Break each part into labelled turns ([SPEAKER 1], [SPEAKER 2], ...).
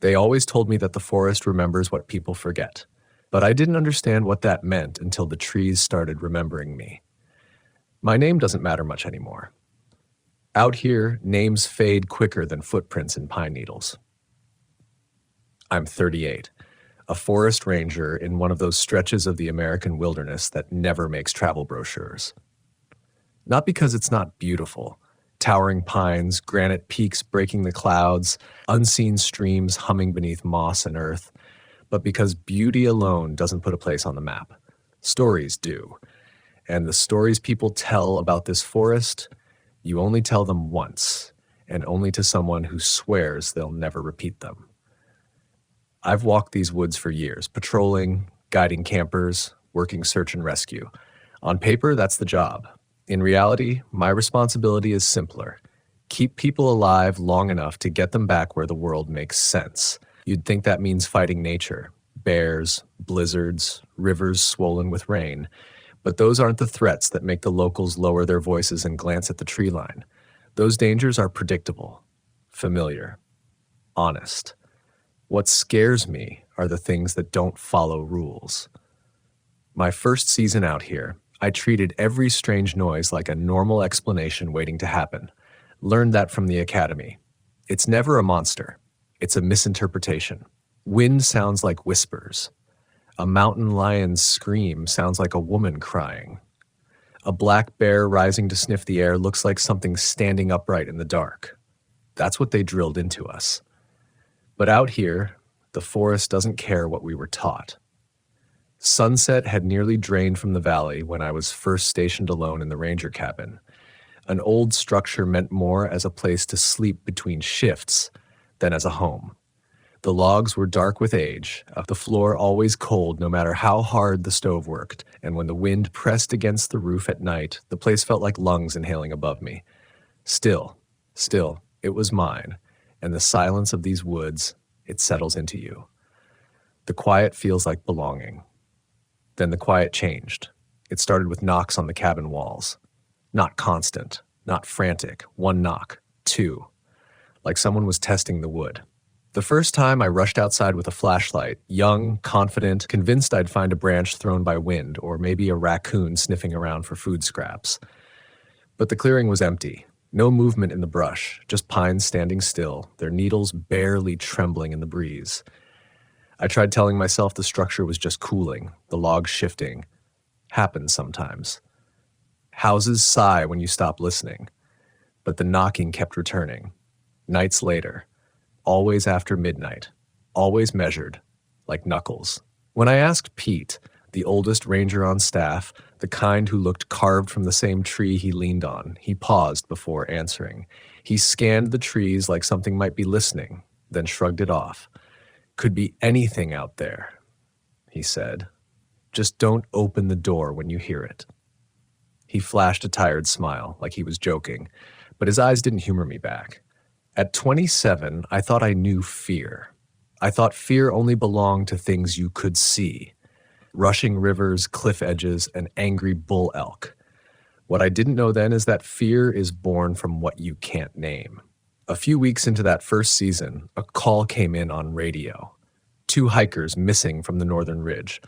[SPEAKER 1] They always told me that the forest remembers what people forget, but I didn't understand what that meant until the trees started remembering me. My name doesn't matter much anymore. Out here, names fade quicker than footprints in pine needles. I'm 38, a forest ranger in one of those stretches of the American wilderness that never makes travel brochures. Not because it's not beautiful, towering pines, granite peaks breaking the clouds, unseen streams humming beneath moss and earth, but because beauty alone doesn't put a place on the map. Stories do. And the stories people tell about this forest, you only tell them once, and only to someone who swears they'll never repeat them. I've walked these woods for years, patrolling, guiding campers, working search and rescue. On paper, that's the job. In reality, my responsibility is simpler. Keep people alive long enough to get them back where the world makes sense. You'd think that means fighting nature, bears, blizzards, rivers swollen with rain. But those aren't the threats that make the locals lower their voices and glance at the tree line. Those dangers are predictable, familiar, honest. What scares me are the things that don't follow rules. My first season out here, I treated every strange noise like a normal explanation waiting to happen. Learned that from the academy. It's never a monster. It's a misinterpretation. Wind sounds like whispers. A mountain lion's scream sounds like a woman crying. A black bear rising to sniff the air looks like something standing upright in the dark. That's what they drilled into us. But out here, the forest doesn't care what we were taught. Sunset had nearly drained from the valley when I was first stationed alone in the ranger cabin. An old structure meant more as a place to sleep between shifts than as a home. The logs were dark with age, the floor always cold no matter how hard the stove worked, and when the wind pressed against the roof at night, the place felt like lungs inhaling above me. Still, it was mine, and the silence of these woods, it settles into you. The quiet feels like belonging. Then the quiet changed. It started with knocks on the cabin walls. Not constant, not frantic, one knock, two. Like someone was testing the wood. The first time I rushed outside with a flashlight, young, confident, convinced I'd find a branch thrown by wind or maybe a raccoon sniffing around for food scraps. But the clearing was empty. No movement in the brush, just pines standing still, their needles barely trembling in the breeze. I tried telling myself the structure was just cooling, the logs shifting. Happens sometimes. Houses sigh when you stop listening. But the knocking kept returning. Nights later. Always after midnight. Always measured. Like knuckles. When I asked Pete, the oldest ranger on staff, the kind who looked carved from the same tree he leaned on, he paused before answering. He scanned the trees like something might be listening, then shrugged it off. Could be anything out there, he said. Just don't open the door when you hear it. He flashed a tired smile, like he was joking, but his eyes didn't humor me back. At 27, I thought I knew fear. I thought fear only belonged to things you could see. Rushing rivers, cliff edges, and angry bull elk. What I didn't know then is that fear is born from what you can't name. A few weeks into that first season, a call came in on radio. 2 hikers missing from the northern ridge.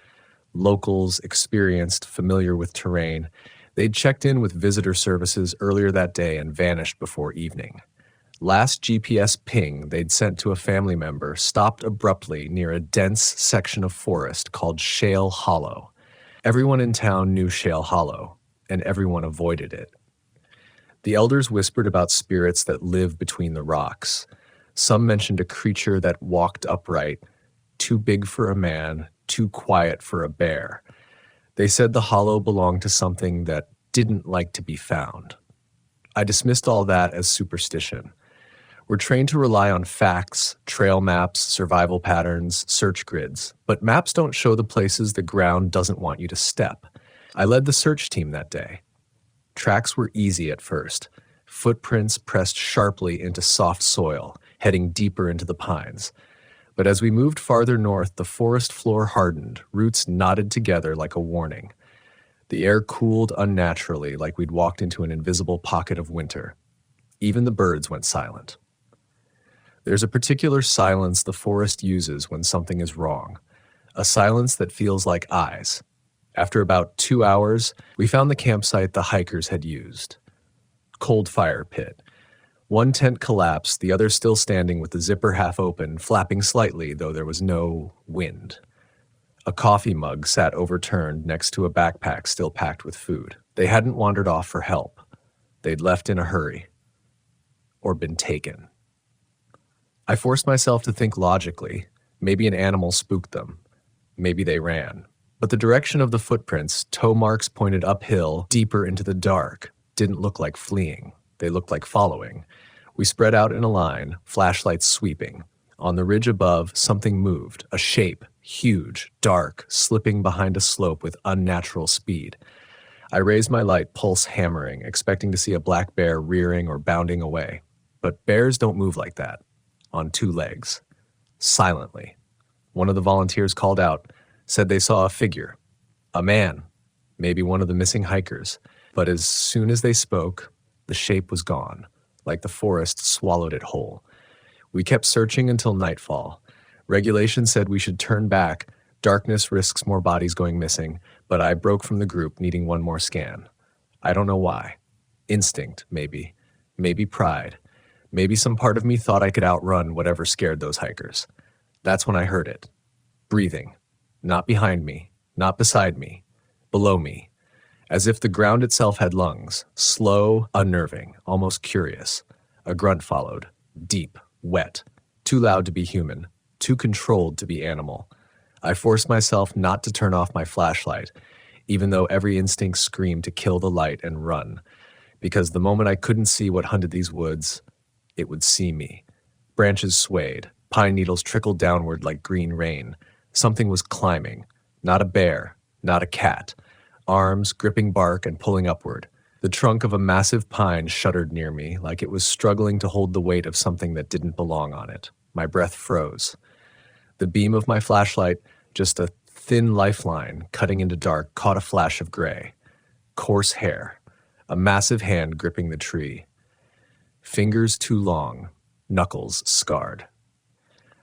[SPEAKER 1] Locals, experienced, familiar with terrain. They'd checked in with visitor services earlier that day and vanished before evening. Last GPS ping they'd sent to a family member stopped abruptly near a dense section of forest called Shale Hollow. Everyone in town knew Shale Hollow, and everyone avoided it. The elders whispered about spirits that live between the rocks. Some mentioned a creature that walked upright, too big for a man, too quiet for a bear. They said the hollow belonged to something that didn't like to be found. I dismissed all that as superstition. We're trained to rely on facts, trail maps, survival patterns, search grids, but maps don't show the places the ground doesn't want you to step. I led the search team that day. Tracks were easy at first. Footprints pressed sharply into soft soil, heading deeper into the pines. But as we moved farther north, the forest floor hardened, roots knotted together like a warning. The air cooled unnaturally, like we'd walked into an invisible pocket of winter. Even the birds went silent. There's a particular silence the forest uses when something is wrong, a silence that feels like eyes. After about 2 hours, we found the campsite the hikers had used. Cold fire pit. One tent collapsed, the other still standing with the zipper half open, flapping slightly, though there was no wind. A coffee mug sat overturned next to a backpack still packed with food. They hadn't wandered off for help. They'd left in a hurry. Or been taken. I forced myself to think logically. Maybe an animal spooked them. Maybe they ran. But the direction of the footprints, toe marks pointed uphill, deeper into the dark, didn't look like fleeing. They looked like following. We spread out in a line, flashlights sweeping. On the ridge above, something moved, a shape, huge, dark, slipping behind a slope with unnatural speed. I raised my light, pulse hammering, expecting to see a black bear rearing or bounding away. But bears don't move like that, on 2 legs. Silently. One of the volunteers called out, said they saw a figure, a man, maybe one of the missing hikers. But as soon as they spoke, the shape was gone, like the forest swallowed it whole. We kept searching until nightfall. Regulation said we should turn back. Darkness risks more bodies going missing, but I broke from the group, needing one more scan. I don't know why. Instinct, maybe. Maybe pride. Maybe some part of me thought I could outrun whatever scared those hikers. That's when I heard it. Breathing. Not behind me, not beside me, below me. As if the ground itself had lungs, slow, unnerving, almost curious. A grunt followed, deep, wet, too loud to be human, too controlled to be animal. I forced myself not to turn off my flashlight, even though every instinct screamed to kill the light and run, because the moment I couldn't see what hunted these woods, it would see me. Branches swayed, pine needles trickled downward like green rain. Something was climbing, not a bear, not a cat. Arms gripping bark and pulling upward. The trunk of a massive pine shuddered near me, like it was struggling to hold the weight of something that didn't belong on it. My breath froze. The beam of my flashlight, just a thin lifeline cutting into dark, caught a flash of gray. Coarse hair. A massive hand gripping the tree. Fingers too long, knuckles scarred.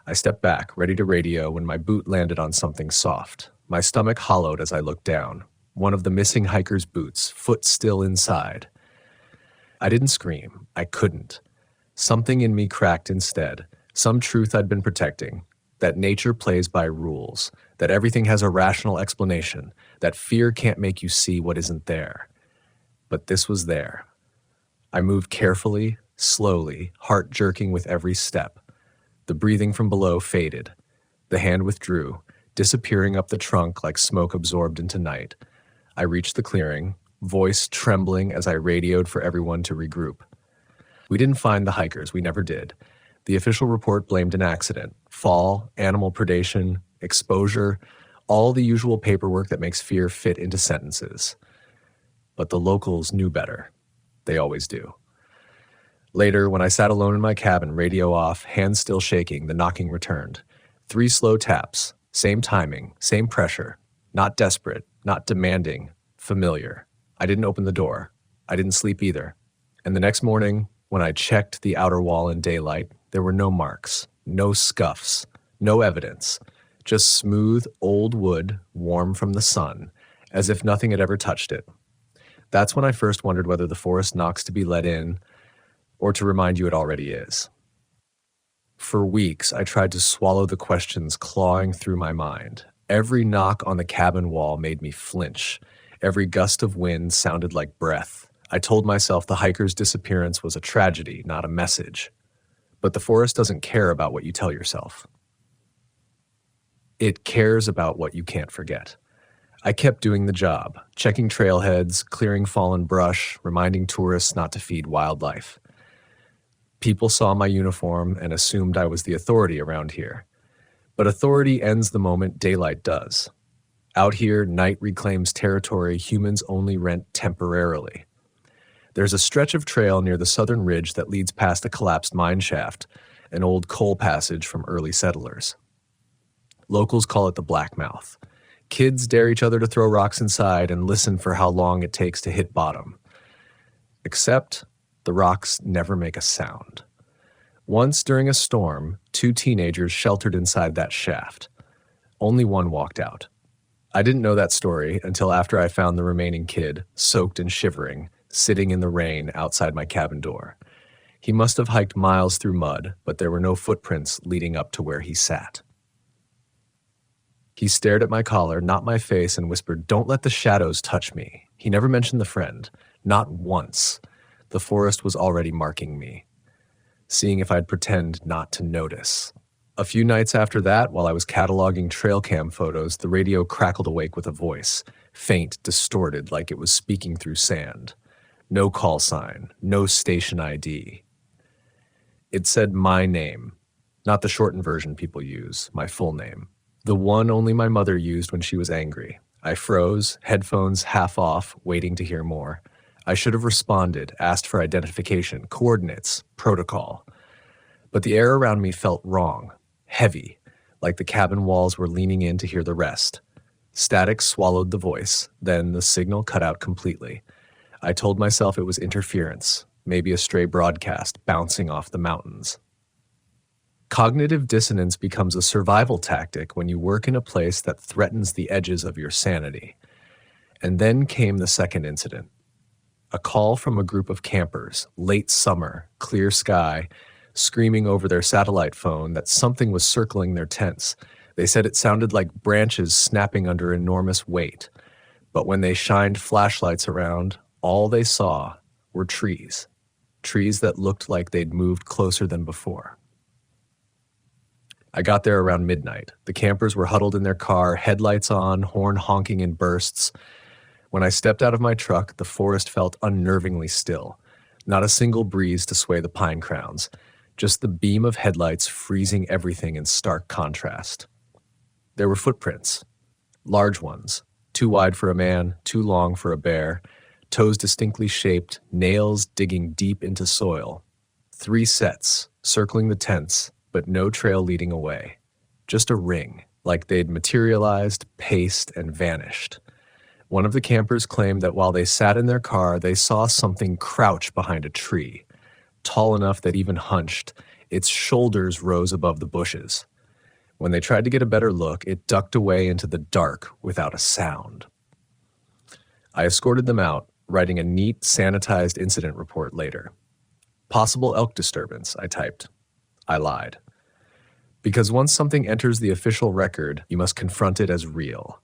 [SPEAKER 1] I stepped back, ready to radio, when my boot landed on something soft. My stomach hollowed as I looked down. One of the missing hiker's boots, foot still inside. I didn't scream. I couldn't. Something in me cracked instead. Some truth I'd been protecting. That nature plays by rules. That everything has a rational explanation. That fear can't make you see what isn't there. But this was there. I moved carefully, slowly, heart jerking with every step. The breathing from below faded. The hand withdrew, disappearing up the trunk like smoke absorbed into night. I reached the clearing, voice trembling as I radioed for everyone to regroup. We didn't find the hikers, we never did. The official report blamed an accident, fall, animal predation, exposure, all the usual paperwork that makes fear fit into sentences. But the locals knew better. They always do. Later, when I sat alone in my cabin, radio off, hands still shaking, the knocking returned. 3 slow taps, same timing, same pressure, not desperate, not demanding, familiar. I didn't open the door. I didn't sleep either. And the next morning, when I checked the outer wall in daylight, there were no marks, no scuffs, no evidence, just smooth, old wood, warm from the sun, as if nothing had ever touched it. That's when I first wondered whether the forest knocks to be let in, or to remind you it already is. For weeks, I tried to swallow the questions clawing through my mind. Every knock on the cabin wall made me flinch. Every gust of wind sounded like breath. I told myself the hiker's disappearance was a tragedy, not a message. But the forest doesn't care about what you tell yourself. It cares about what you can't forget. I kept doing the job, checking trailheads, clearing fallen brush, reminding tourists not to feed wildlife. People saw my uniform and assumed I was the authority around here. But authority ends the moment daylight does. Out here, night reclaims territory humans only rent temporarily. There's a stretch of trail near the southern ridge that leads past a collapsed mine shaft, an old coal passage from early settlers. Locals call it the Black Mouth. Kids dare each other to throw rocks inside and listen for how long it takes to hit bottom. Except the rocks never make a sound. Once during a storm, 2 teenagers sheltered inside that shaft. Only one walked out. I didn't know that story until after I found the remaining kid, soaked and shivering, sitting in the rain outside my cabin door. He must have hiked miles through mud, but there were no footprints leading up to where he sat. He stared at my collar, not my face, and whispered, "Don't let the shadows touch me." He never mentioned the friend. Not once. The forest was already marking me, seeing if I'd pretend not to notice. A few nights after that, while I was cataloging trail cam photos, the radio crackled awake with a voice, faint, distorted, like it was speaking through sand. No call sign, no station ID. It said my name, not the shortened version people use, my full name. The one only my mother used when she was angry. I froze, headphones half off, waiting to hear more. I should have responded, asked for identification, coordinates, protocol. But the air around me felt wrong, heavy, like the cabin walls were leaning in to hear the rest. Static swallowed the voice, then the signal cut out completely. I told myself it was interference, maybe a stray broadcast bouncing off the mountains. Cognitive dissonance becomes a survival tactic when you work in a place that threatens the edges of your sanity. And then came the second incident. A call from a group of campers, late summer, clear sky, screaming over their satellite phone that something was circling their tents. They said it sounded like branches snapping under enormous weight. But when they shined flashlights around, all they saw were trees. Trees that looked like they'd moved closer than before. I got there around midnight. The campers were huddled in their car, headlights on, horn honking in bursts. When I stepped out of my truck, the forest felt unnervingly still. Not a single breeze to sway the pine crowns, just the beam of headlights freezing everything in stark contrast. There were footprints, large ones, too wide for a man, too long for a bear, toes distinctly shaped, nails digging deep into soil. 3 sets, circling the tents, but no trail leading away. Just a ring, like they'd materialized, paced, and vanished. One of the campers claimed that while they sat in their car, they saw something crouch behind a tree, tall enough that even hunched, its shoulders rose above the bushes. When they tried to get a better look, it ducked away into the dark without a sound. I escorted them out, writing a neat, sanitized incident report later. Possible elk disturbance, I typed. I lied. Because once something enters the official record, you must confront it as real.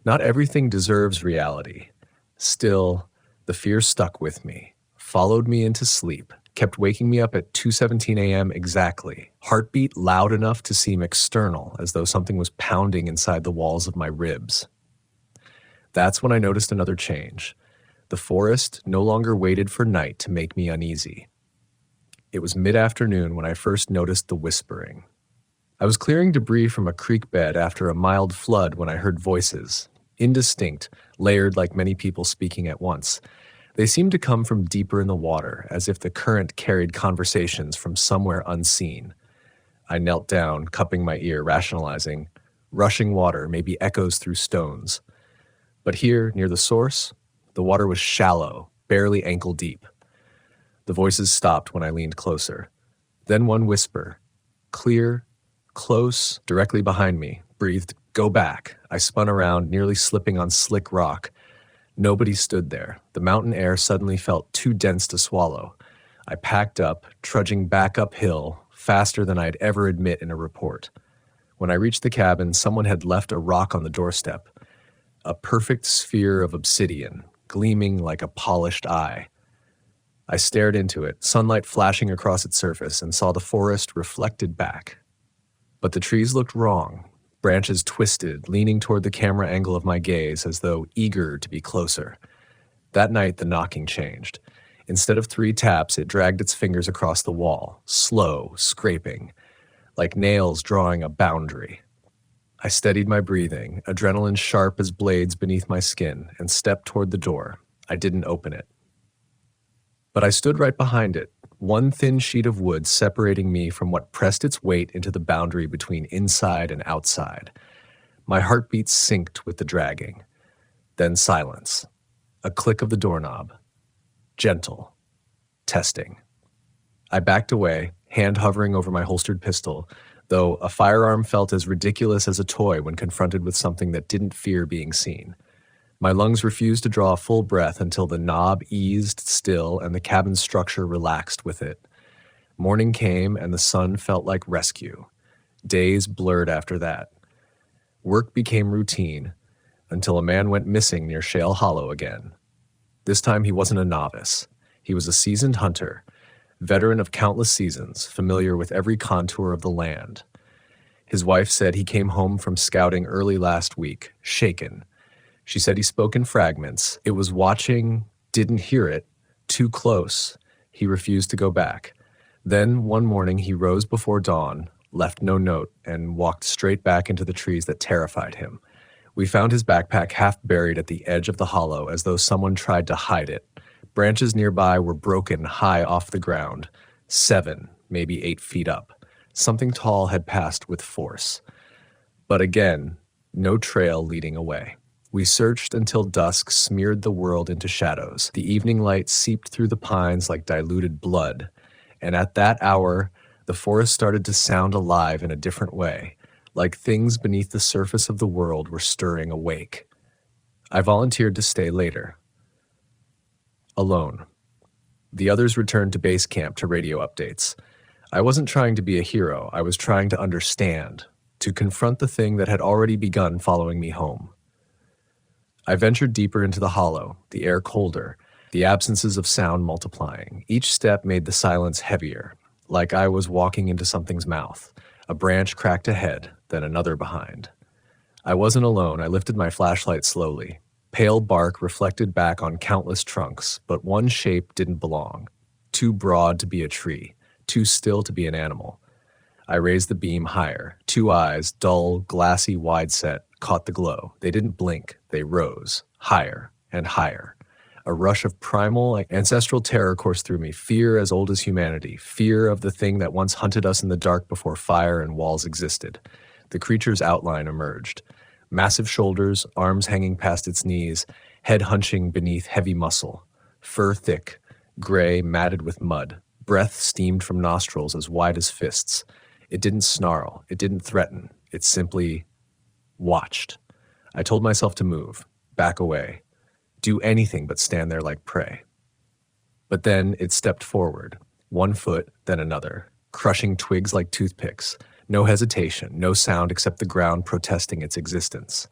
[SPEAKER 1] Not everything deserves reality. Still, the fear stuck with me, followed me into sleep, kept waking me up at 2:17 a.m. exactly, heartbeat loud enough to seem external, as though something was pounding inside the walls of my ribs. That's when I noticed another change. The forest no longer waited for night to make me uneasy. It was mid-afternoon when I first noticed the whispering. I was clearing debris from a creek bed after a mild flood when I heard voices, indistinct, layered like many people speaking at once. They seemed to come from deeper in the water, as if the current carried conversations from somewhere unseen. I knelt down, cupping my ear, rationalizing. Rushing water, maybe echoes through stones. But here, near the source, the water was shallow, barely ankle deep. The voices stopped when I leaned closer. Then one whisper, clear, close, directly behind me, breathed, "Go back." I spun around, nearly slipping on slick rock. Nobody stood there. The mountain air suddenly felt too dense to swallow. I packed up, trudging back uphill, faster than I'd ever admit in a report. When I reached the cabin, someone had left a rock on the doorstep, a perfect sphere of obsidian, gleaming like a polished eye. I stared into it, sunlight flashing across its surface, and saw the forest reflected back. But the trees looked wrong, branches twisted, leaning toward the camera angle of my gaze as though eager to be closer. That night, the knocking changed. Instead of 3 taps, it dragged its fingers across the wall, slow, scraping, like nails drawing a boundary. I steadied my breathing, adrenaline sharp as blades beneath my skin, and stepped toward the door. I didn't open it. But I stood right behind it, one thin sheet of wood separating me from what pressed its weight into the boundary between inside and outside. My heartbeat synced with the dragging. Then silence. A click of the doorknob. Gentle. Testing. I backed away, hand hovering over my holstered pistol, though a firearm felt as ridiculous as a toy when confronted with something that didn't fear being seen. My lungs refused to draw a full breath until the knob eased still and the cabin structure relaxed with it. Morning came and the sun felt like rescue. Days blurred after that. Work became routine until a man went missing near Shale Hollow again. This time he wasn't a novice. He was a seasoned hunter, veteran of countless seasons, familiar with every contour of the land. His wife said he came home from scouting early last week, shaken. She said he spoke in fragments. It was watching, didn't hear it, too close. He refused to go back. Then one morning he rose before dawn, left no note, and walked straight back into the trees that terrified him. We found his backpack half buried at the edge of the hollow as though someone tried to hide it. Branches nearby were broken high off the ground, 7, maybe 8 feet up. Something tall had passed with force. But again, no trail leading away. We searched until dusk smeared the world into shadows. The evening light seeped through the pines like diluted blood, and at that hour, the forest started to sound alive in a different way, like things beneath the surface of the world were stirring awake. I volunteered to stay later. Alone. The others returned to base camp to radio updates. I wasn't trying to be a hero. I was trying to understand, to confront the thing that had already begun following me home. I ventured deeper into the hollow, the air colder, the absences of sound multiplying. Each step made the silence heavier, like I was walking into something's mouth. A branch cracked ahead, then another behind. I wasn't alone. I lifted my flashlight slowly. Pale bark reflected back on countless trunks, but one shape didn't belong. Too broad to be a tree, too still to be an animal. I raised the beam higher. 2 eyes, dull, glassy, wide-set, caught the glow. They didn't blink. They rose, higher and higher. A rush of primal, ancestral terror coursed through me, fear as old as humanity, fear of the thing that once hunted us in the dark before fire and walls existed. The creature's outline emerged. Massive shoulders, arms hanging past its knees, head hunching beneath heavy muscle. Fur thick, gray, matted with mud. Breath steamed from nostrils as wide as fists. It didn't snarl. It didn't threaten. It simply watched. I told myself to move, back away, do anything but stand there like prey. But then it stepped forward, 1 foot, then another, crushing twigs like toothpicks. No hesitation, no sound except the ground protesting its existence.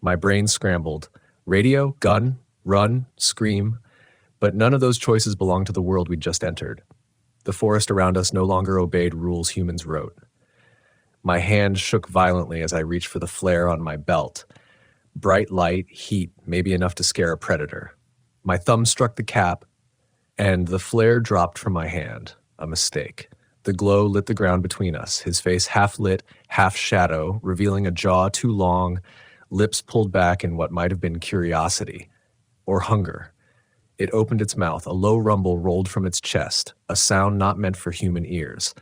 [SPEAKER 1] My brain scrambled. Radio, gun, run, scream. But none of those choices belonged to the world we'd just entered. The forest around us no longer obeyed rules humans wrote. My hand shook violently as I reached for the flare on my belt. Bright light, heat, maybe enough to scare a predator. My thumb struck the cap, and the flare dropped from my hand. A mistake. The glow lit the ground between us, his face half lit, half shadow, revealing a jaw too long, lips pulled back in what might have been curiosity or hunger. It opened its mouth. A low rumble rolled from its chest, a sound not meant for human ears,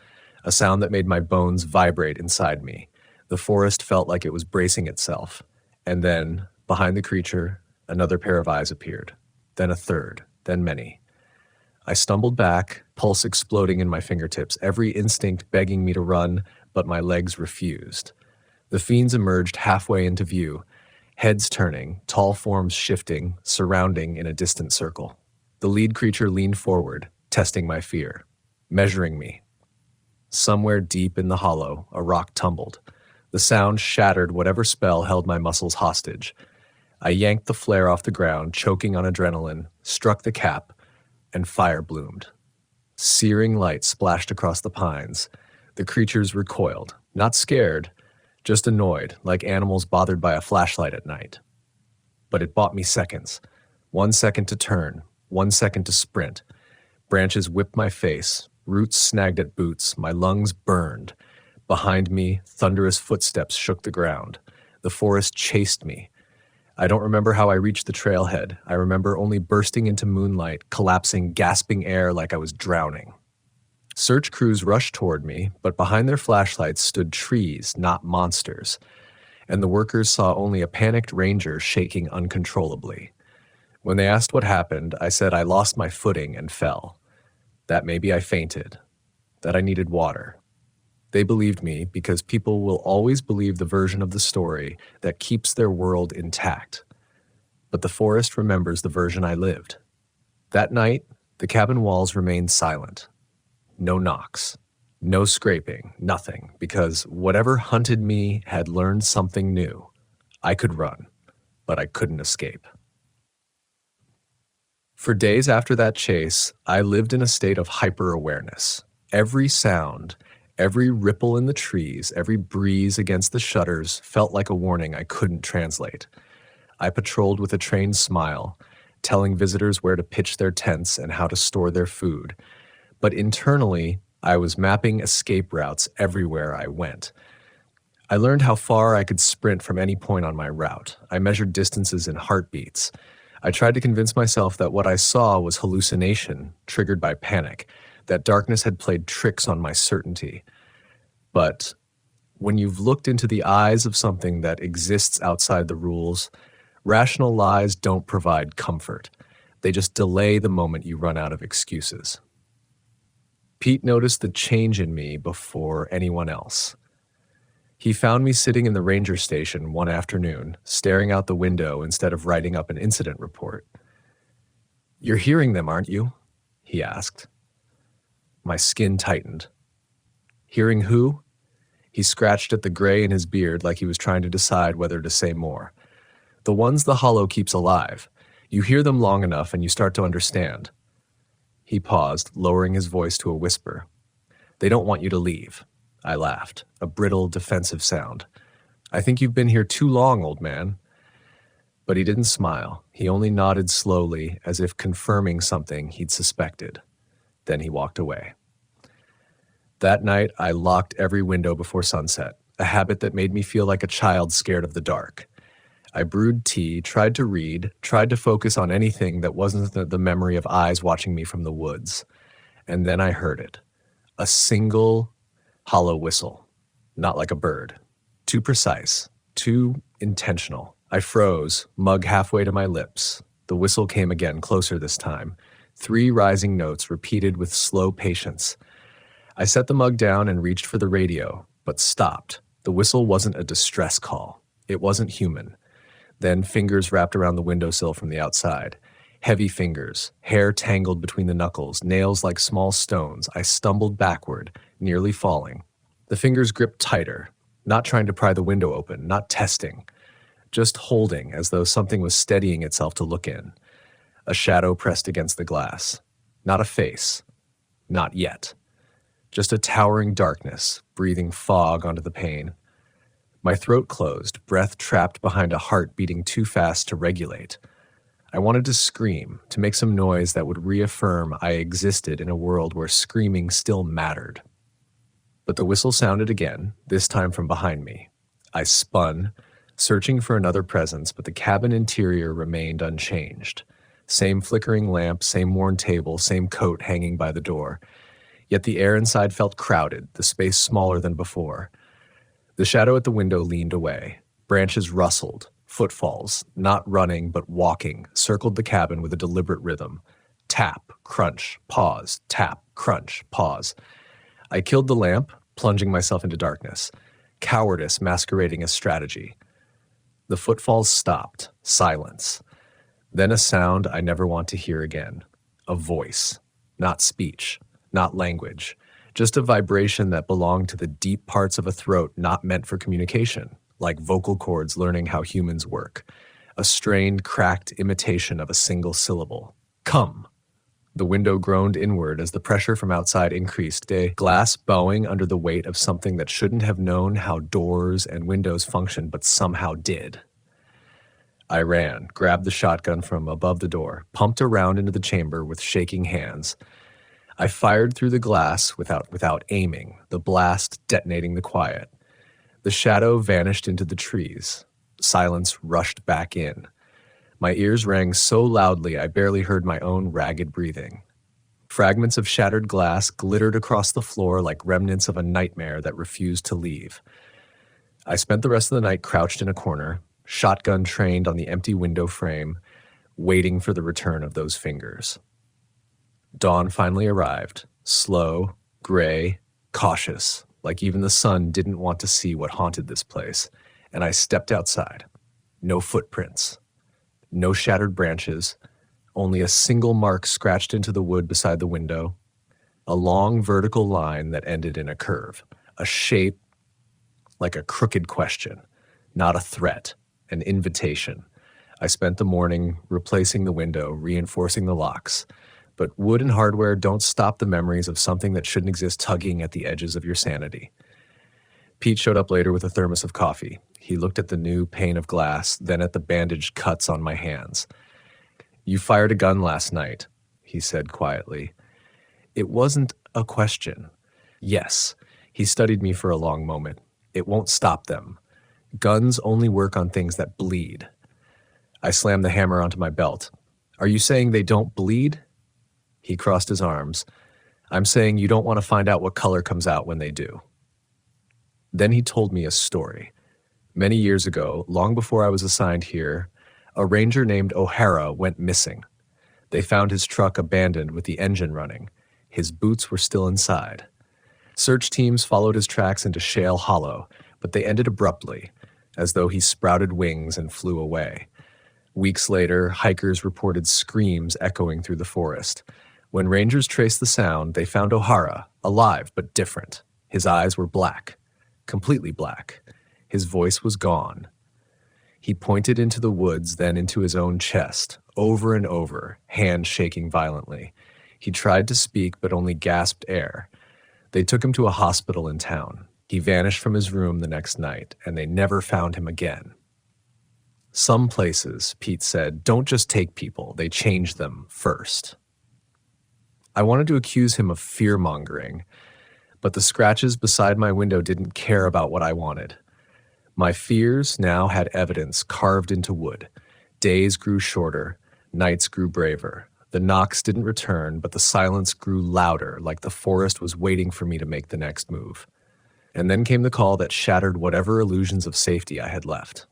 [SPEAKER 1] a sound that made my bones vibrate inside me. The forest felt like it was bracing itself. And then, behind the creature, another pair of eyes appeared. Then a third, then many. I stumbled back, pulse exploding in my fingertips, every instinct begging me to run, but my legs refused. The fiends emerged halfway into view, heads turning, tall forms shifting, surrounding in a distant circle. The lead creature leaned forward, testing my fear, measuring me. Somewhere deep in the hollow, a rock tumbled. The sound shattered whatever spell held my muscles hostage. I yanked the flare off the ground, choking on adrenaline, struck the cap, and fire bloomed. Searing light splashed across the pines. The creatures recoiled, not scared, just annoyed, like animals bothered by a flashlight at night. But it bought me seconds. 1 second to turn, 1 second to sprint. Branches whipped my face, roots snagged at boots, my lungs burned. Behind me, thunderous footsteps shook the ground. The forest chased me. I don't remember how I reached the trailhead. I remember only bursting into moonlight, collapsing, gasping air like I was drowning. Search crews rushed toward me, but behind their flashlights stood trees, not monsters, and the workers saw only a panicked ranger shaking uncontrollably. When they asked what happened, I said I lost my footing and fell. That maybe I fainted. that I needed water. They believed me because people will always believe the version of the story that keeps their world intact. But the forest remembers the version I lived. That night, the cabin walls remained silent. No knocks, no scraping, nothing, because whatever hunted me had learned something new. I could run, but I couldn't escape. For days after that chase, I lived in a state of hyper-awareness. Every sound, every ripple in the trees, every breeze against the shutters felt like a warning I couldn't translate. I patrolled with a trained smile, telling visitors where to pitch their tents and how to store their food. But internally, I was mapping escape routes everywhere I went. I learned how far I could sprint from any point on my route. I measured distances in heartbeats. I tried to convince myself that what I saw was hallucination, triggered by panic, that darkness had played tricks on my certainty. But when you've looked into the eyes of something that exists outside the rules, rational lies don't provide comfort. They just delay the moment you run out of excuses. Pete noticed the change in me before anyone else. He found me sitting in the ranger station one afternoon, staring out the window instead of writing up an incident report. "You're hearing them, aren't you?" he asked. My skin tightened. "Hearing who?" He scratched at the gray in his beard like he was trying to decide whether to say more. "The ones the hollow keeps alive. You hear them long enough and you start to understand." He paused, lowering his voice to a whisper. "They don't want you to leave." I laughed, a brittle, defensive sound. "I think you've been here too long, old man." But he didn't smile. He only nodded slowly, as if confirming something he'd suspected. Then he walked away. That night, I locked every window before sunset, a habit that made me feel like a child scared of the dark. I brewed tea, tried to read, tried to focus on anything that wasn't the memory of eyes watching me from the woods. And then I heard it. A single hollow whistle. Not like a bird. Too precise. Too intentional. I froze, mug halfway to my lips. The whistle came again, closer this time. 3 rising notes repeated with slow patience. I set the mug down and reached for the radio, but stopped. The whistle wasn't a distress call. It wasn't human. Then fingers wrapped around the windowsill from the outside. Heavy fingers, hair tangled between the knuckles, nails like small stones. I stumbled backward, nearly falling. The fingers gripped tighter, not trying to pry the window open, not testing, just holding as though something was steadying itself to look in. A shadow pressed against the glass. Not a face. Not yet. Just a towering darkness, breathing fog onto the pane. My throat closed, breath trapped behind a heart beating too fast to regulate. I wanted to scream, to make some noise that would reaffirm I existed in a world where screaming still mattered. But the whistle sounded again, this time from behind me. I spun, searching for another presence, but the cabin interior remained unchanged. Same flickering lamp, same worn table, same coat hanging by the door. Yet the air inside felt crowded, the space smaller than before. The shadow at the window leaned away. Branches rustled. Footfalls, not running but walking, circled the cabin with a deliberate rhythm. Tap, crunch, pause, tap, crunch, pause. I killed the lamp, plunging myself into darkness. Cowardice masquerading as strategy. The footfalls stopped. Silence. Then a sound I never want to hear again. A voice. Not speech. Not language. Just a vibration that belonged to the deep parts of a throat not meant for communication. Like vocal cords learning how humans work. A strained, cracked imitation of a single syllable. Come! The window groaned inward as the pressure from outside increased, a glass bowing under the weight of something that shouldn't have known how doors and windows functioned but somehow did. I ran, grabbed the shotgun from above the door, pumped around into the chamber with shaking hands. I fired through the glass without aiming, the blast detonating the quiet. The shadow vanished into the trees. Silence rushed back in. My ears rang so loudly I barely heard my own ragged breathing. Fragments of shattered glass glittered across the floor like remnants of a nightmare that refused to leave. I spent the rest of the night crouched in a corner, shotgun trained on the empty window frame, waiting for the return of those fingers. Dawn finally arrived, slow, gray, cautious, like even the sun didn't want to see what haunted this place, and I stepped outside. No footprints, no shattered branches, only a single mark scratched into the wood beside the window, a long vertical line that ended in a curve, a shape like a crooked question, not a threat, an invitation. I spent the morning replacing the window, reinforcing the locks. But wood and hardware don't stop the memories of something that shouldn't exist tugging at the edges of your sanity. Pete showed up later with a thermos of coffee. He looked at the new pane of glass, then at the bandaged cuts on my hands. "You fired a gun last night," he said quietly. It wasn't a question. Yes, he studied me for a long moment. It won't stop them. Guns only work on things that bleed. I slammed the hammer onto my belt. "Are you saying they don't bleed?" He crossed his arms. "I'm saying you don't want to find out what color comes out when they do." Then he told me a story. Many years ago, long before I was assigned here, a ranger named O'Hara went missing. They found his truck abandoned with the engine running. His boots were still inside. Search teams followed his tracks into Shale Hollow, but they ended abruptly, as though he sprouted wings and flew away. Weeks later, hikers reported screams echoing through the forest. When rangers traced the sound, they found O'Hara, alive but different. His eyes were black, completely black. His voice was gone. He pointed into the woods, then into his own chest, over and over, hands shaking violently. He tried to speak, but only gasped air. They took him to a hospital in town. He vanished from his room the next night, and they never found him again. Some places, Pete said, don't just take people, they change them first. I wanted to accuse him of fear-mongering, but the scratches beside my window didn't care about what I wanted. My fears now had evidence carved into wood. Days grew shorter, nights grew braver. The knocks didn't return, but the silence grew louder, like the forest was waiting for me to make the next move. And then came the call that shattered whatever illusions of safety I had left.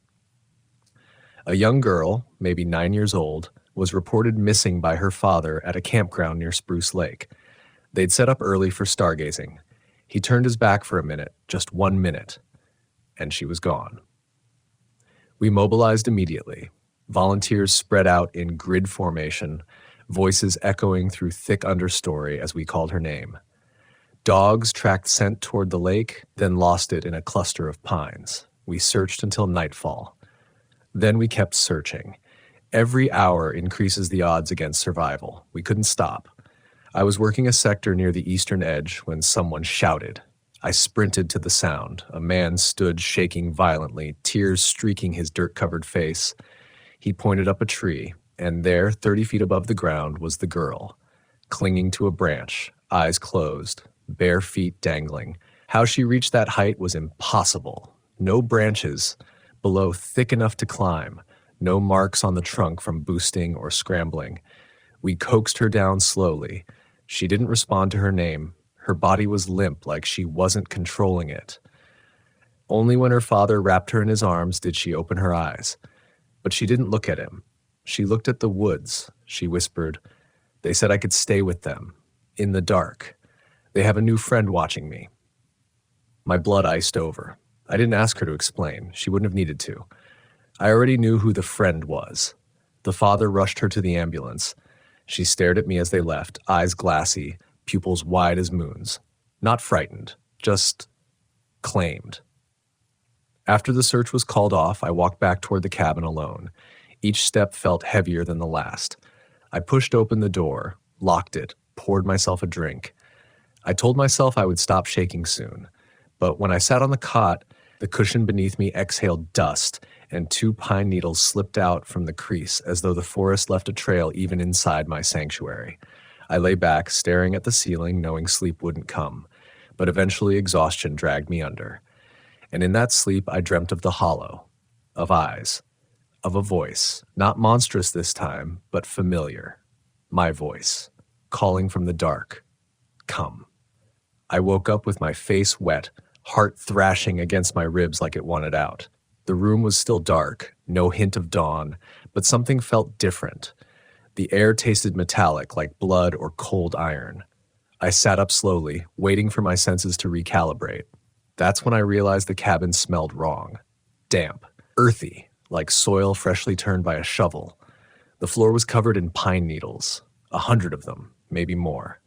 [SPEAKER 1] A young girl, maybe 9 years old, was reported missing by her father at a campground near Spruce Lake. They'd set up early for stargazing. He turned his back for a minute, just 1 minute, and she was gone. We mobilized immediately. Volunteers spread out in grid formation, voices echoing through thick understory as we called her name. Dogs tracked scent toward the lake, then lost it in a cluster of pines. We searched until nightfall. Then we kept searching. Every hour increases the odds against survival. We couldn't stop. I was working a sector near the eastern edge when someone shouted. I sprinted to the sound. A man stood shaking violently, tears streaking his dirt-covered face. He pointed up a tree, and there, 30 feet above the ground, was the girl, clinging to a branch, eyes closed, bare feet dangling. How she reached that height was impossible. No branches below thick enough to climb. No marks on the trunk from boosting or scrambling. We coaxed her down slowly. She didn't respond to her name. Her body was limp, like she wasn't controlling it. Only when her father wrapped her in his arms did she open her eyes. But she didn't look at him. She looked at the woods, she whispered. They said I could stay with them, in the dark. They have a new friend watching me. My blood iced over. I didn't ask her to explain. She wouldn't have needed to. I already knew who the friend was. The father rushed her to the ambulance. She stared at me as they left, eyes glassy, pupils wide as moons. Not frightened, just claimed. After the search was called off, I walked back toward the cabin alone. Each step felt heavier than the last. I pushed open the door, locked it, poured myself a drink. I told myself I would stop shaking soon. But when I sat on the cot, the cushion beneath me exhaled dust, and 2 pine needles slipped out from the crease as though the forest left a trail even inside my sanctuary. I lay back, staring at the ceiling, knowing sleep wouldn't come. But eventually exhaustion dragged me under. And in that sleep, I dreamt of the hollow, of eyes, of a voice, not monstrous this time, but familiar. My voice, calling from the dark, "Come." I woke up with my face wet, heart thrashing against my ribs like it wanted out. The room was still dark, no hint of dawn, but something felt different. The air tasted metallic, like blood or cold iron. I sat up slowly, waiting for my senses to recalibrate. That's when I realized the cabin smelled wrong. Damp, earthy, like soil freshly turned by a shovel. The floor was covered in pine needles, 100 of them, maybe more.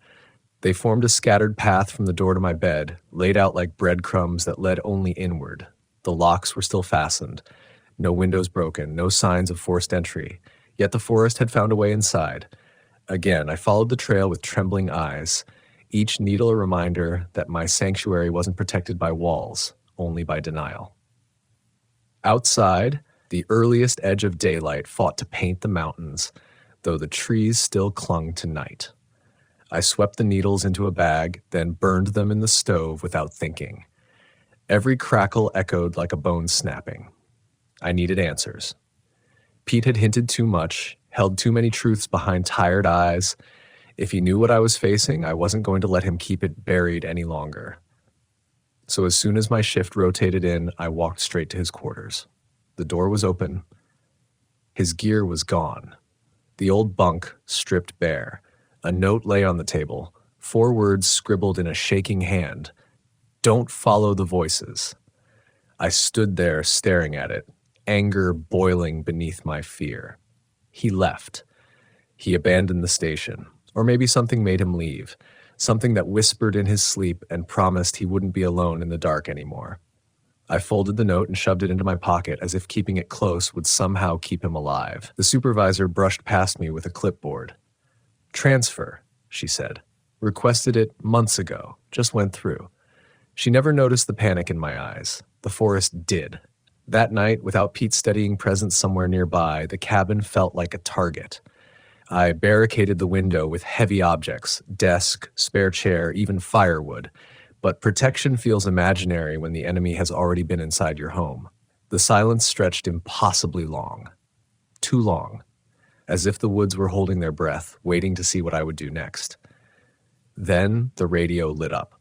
[SPEAKER 1] They formed a scattered path from the door to my bed, laid out like breadcrumbs that led only inward. The locks were still fastened. No windows broken, no signs of forced entry. Yet the forest had found a way inside. Again, I followed the trail with trembling eyes, each needle a reminder that my sanctuary wasn't protected by walls, only by denial. Outside, the earliest edge of daylight fought to paint the mountains, though the trees still clung to night. I swept the needles into a bag, then burned them in the stove without thinking. Every crackle echoed like a bone snapping. I needed answers. Pete had hinted too much, held too many truths behind tired eyes. If he knew what I was facing, I wasn't going to let him keep it buried any longer. So as soon as my shift rotated in, I walked straight to his quarters. The door was open. His gear was gone. The old bunk stripped bare. A note lay on the table, 4 words scribbled in a shaking hand. Don't follow the voices. I stood there staring at it, anger boiling beneath my fear. He left. He abandoned the station. Or maybe something made him leave. Something that whispered in his sleep and promised he wouldn't be alone in the dark anymore. I folded the note and shoved it into my pocket as if keeping it close would somehow keep him alive. The supervisor brushed past me with a clipboard. Transfer, she said. Requested it months ago. Just went through. She never noticed the panic in my eyes. The forest did. That night, without Pete's steadying presence somewhere nearby, the cabin felt like a target. I barricaded the window with heavy objects, desk, spare chair, even firewood. But protection feels imaginary when the enemy has already been inside your home. The silence stretched impossibly long. Too long. As if the woods were holding their breath, waiting to see what I would do next. Then the radio lit up.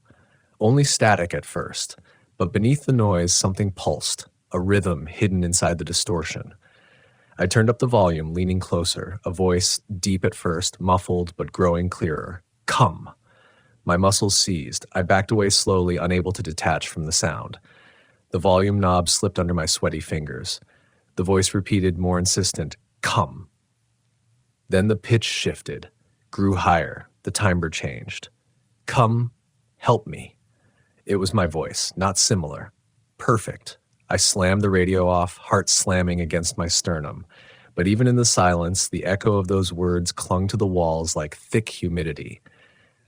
[SPEAKER 1] Only static at first, but beneath the noise something pulsed, a rhythm hidden inside the distortion. I turned up the volume, leaning closer, a voice, deep at first, muffled but growing clearer. Come! My muscles seized. I backed away slowly, unable to detach from the sound. The volume knob slipped under my sweaty fingers. The voice repeated, more insistent, come! Then the pitch shifted, grew higher, the timbre changed. Come, help me. It was my voice, not similar. Perfect. I slammed the radio off, heart slamming against my sternum. But even in the silence, the echo of those words clung to the walls like thick humidity.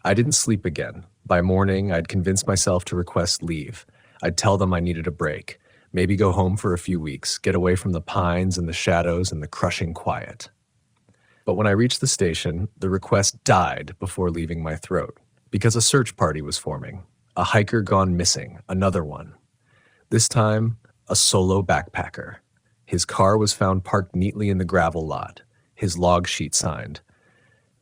[SPEAKER 1] I didn't sleep again. By morning, I'd convinced myself to request leave. I'd tell them I needed a break. Maybe go home for a few weeks, get away from the pines and the shadows and the crushing quiet. But when I reached the station, the request died before leaving my throat, because a search party was forming. A hiker gone missing, another one. This time, a solo backpacker. His car was found parked neatly in the gravel lot, his log sheet signed.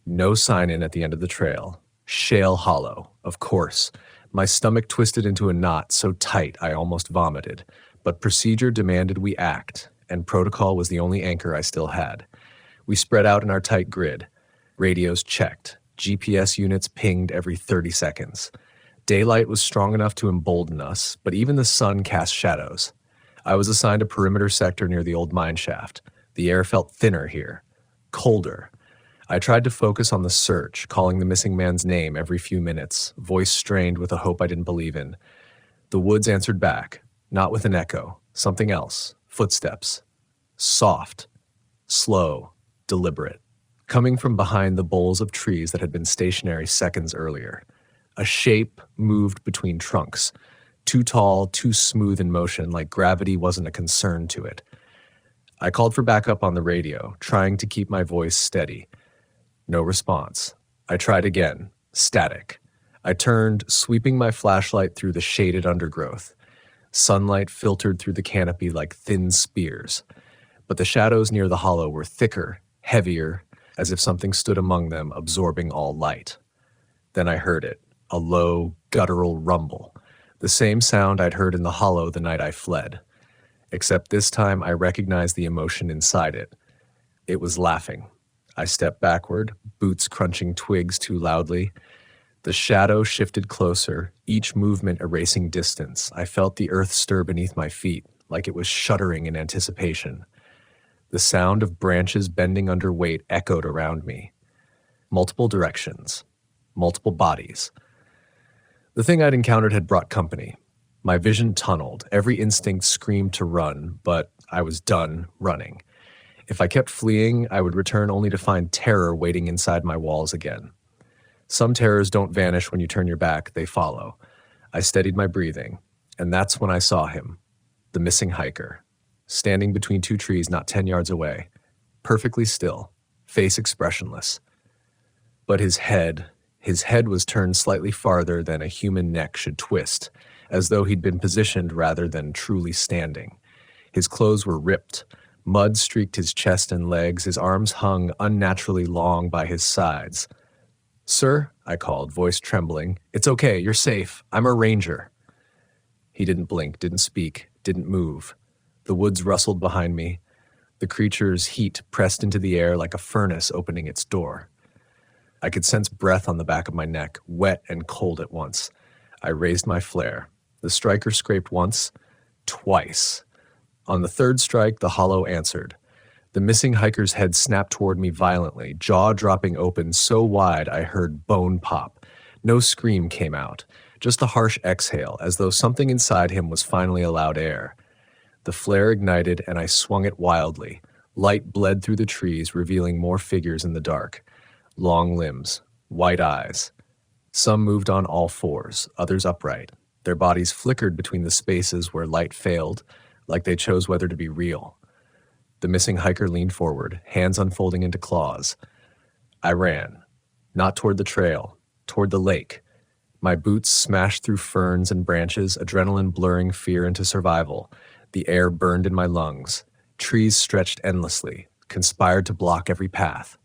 [SPEAKER 1] No sign-in at the end of the trail. Shale Hollow, of course. My stomach twisted into a knot so tight I almost vomited, but procedure demanded we act, and protocol was the only anchor I still had. We spread out in our tight grid. Radios checked. GPS units pinged every 30 seconds. Daylight was strong enough to embolden us, but even the sun cast shadows. I was assigned a perimeter sector near the old mine shaft. The air felt thinner here, colder. I tried to focus on the search, calling the missing man's name every few minutes, voice strained with a hope I didn't believe in. The woods answered back, not with an echo, something else, footsteps. Soft, slow, deliberate, coming from behind the boles of trees that had been stationary seconds earlier. A shape moved between trunks, too tall, too smooth in motion, like gravity wasn't a concern to it. I called for backup on the radio, trying to keep my voice steady. No response. I tried again, static. I turned, sweeping my flashlight through the shaded undergrowth. Sunlight filtered through the canopy like thin spears, but the shadows near the hollow were thicker, heavier, as if something stood among them, absorbing all light. Then I heard it, a low, guttural rumble, the same sound I'd heard in the hollow the night I fled. Except this time I recognized the emotion inside it. It was laughing. I stepped backward, boots crunching twigs too loudly. The shadow shifted closer, each movement erasing distance. I felt the earth stir beneath my feet, like it was shuddering in anticipation. The sound of branches bending under weight echoed around me. Multiple directions. Multiple bodies. The thing I'd encountered had brought company. My vision tunneled. Every instinct screamed to run, but I was done running. If I kept fleeing, I would return only to find terror waiting inside my walls again. Some terrors don't vanish when you turn your back, they follow. I steadied my breathing, and that's when I saw him, the missing hiker, standing between two trees not 10 yards away, perfectly still, face expressionless. But his head was turned slightly farther than a human neck should twist, as though he'd been positioned rather than truly standing. His clothes were ripped, mud streaked his chest and legs, his arms hung unnaturally long by his sides. "Sir," I called, voice trembling, "it's okay, you're safe. I'm a ranger." He didn't blink, didn't speak, didn't move. The woods rustled behind me. The creature's heat pressed into the air like a furnace opening its door. I could sense breath on the back of my neck, wet and cold at once. I raised my flare. The striker scraped once, twice. On the third strike, the hollow answered. The missing hiker's head snapped toward me violently, jaw dropping open so wide I heard bone pop. No scream came out, just a harsh exhale, as though something inside him was finally allowed air. The flare ignited, and I swung it wildly. Light bled through the trees, revealing more figures in the dark. Long limbs, white eyes. Some moved on all fours, others upright. Their bodies flickered between the spaces where light failed, like they chose whether to be real. The missing hiker leaned forward, hands unfolding into claws. I ran, not toward the trail, toward the lake. My boots smashed through ferns and branches, adrenaline blurring fear into survival. The air burned in my lungs. Trees stretched endlessly, conspired to block every path.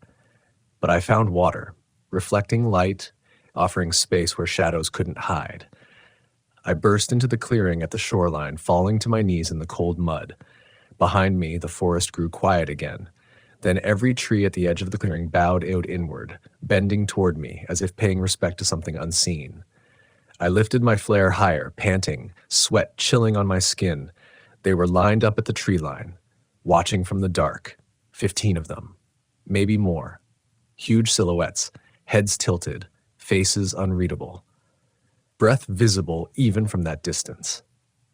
[SPEAKER 1] But I found water, reflecting light, offering space where shadows couldn't hide. I burst into the clearing at the shoreline, falling to my knees in the cold mud. Behind me, the forest grew quiet again. Then every tree at the edge of the clearing bowed inward, bending toward me, as if paying respect to something unseen. I lifted my flare higher, panting, sweat chilling on my skin. They were lined up at the tree line, watching from the dark. 15 of them, maybe more. Huge silhouettes, heads tilted, faces unreadable. Breath visible even from that distance.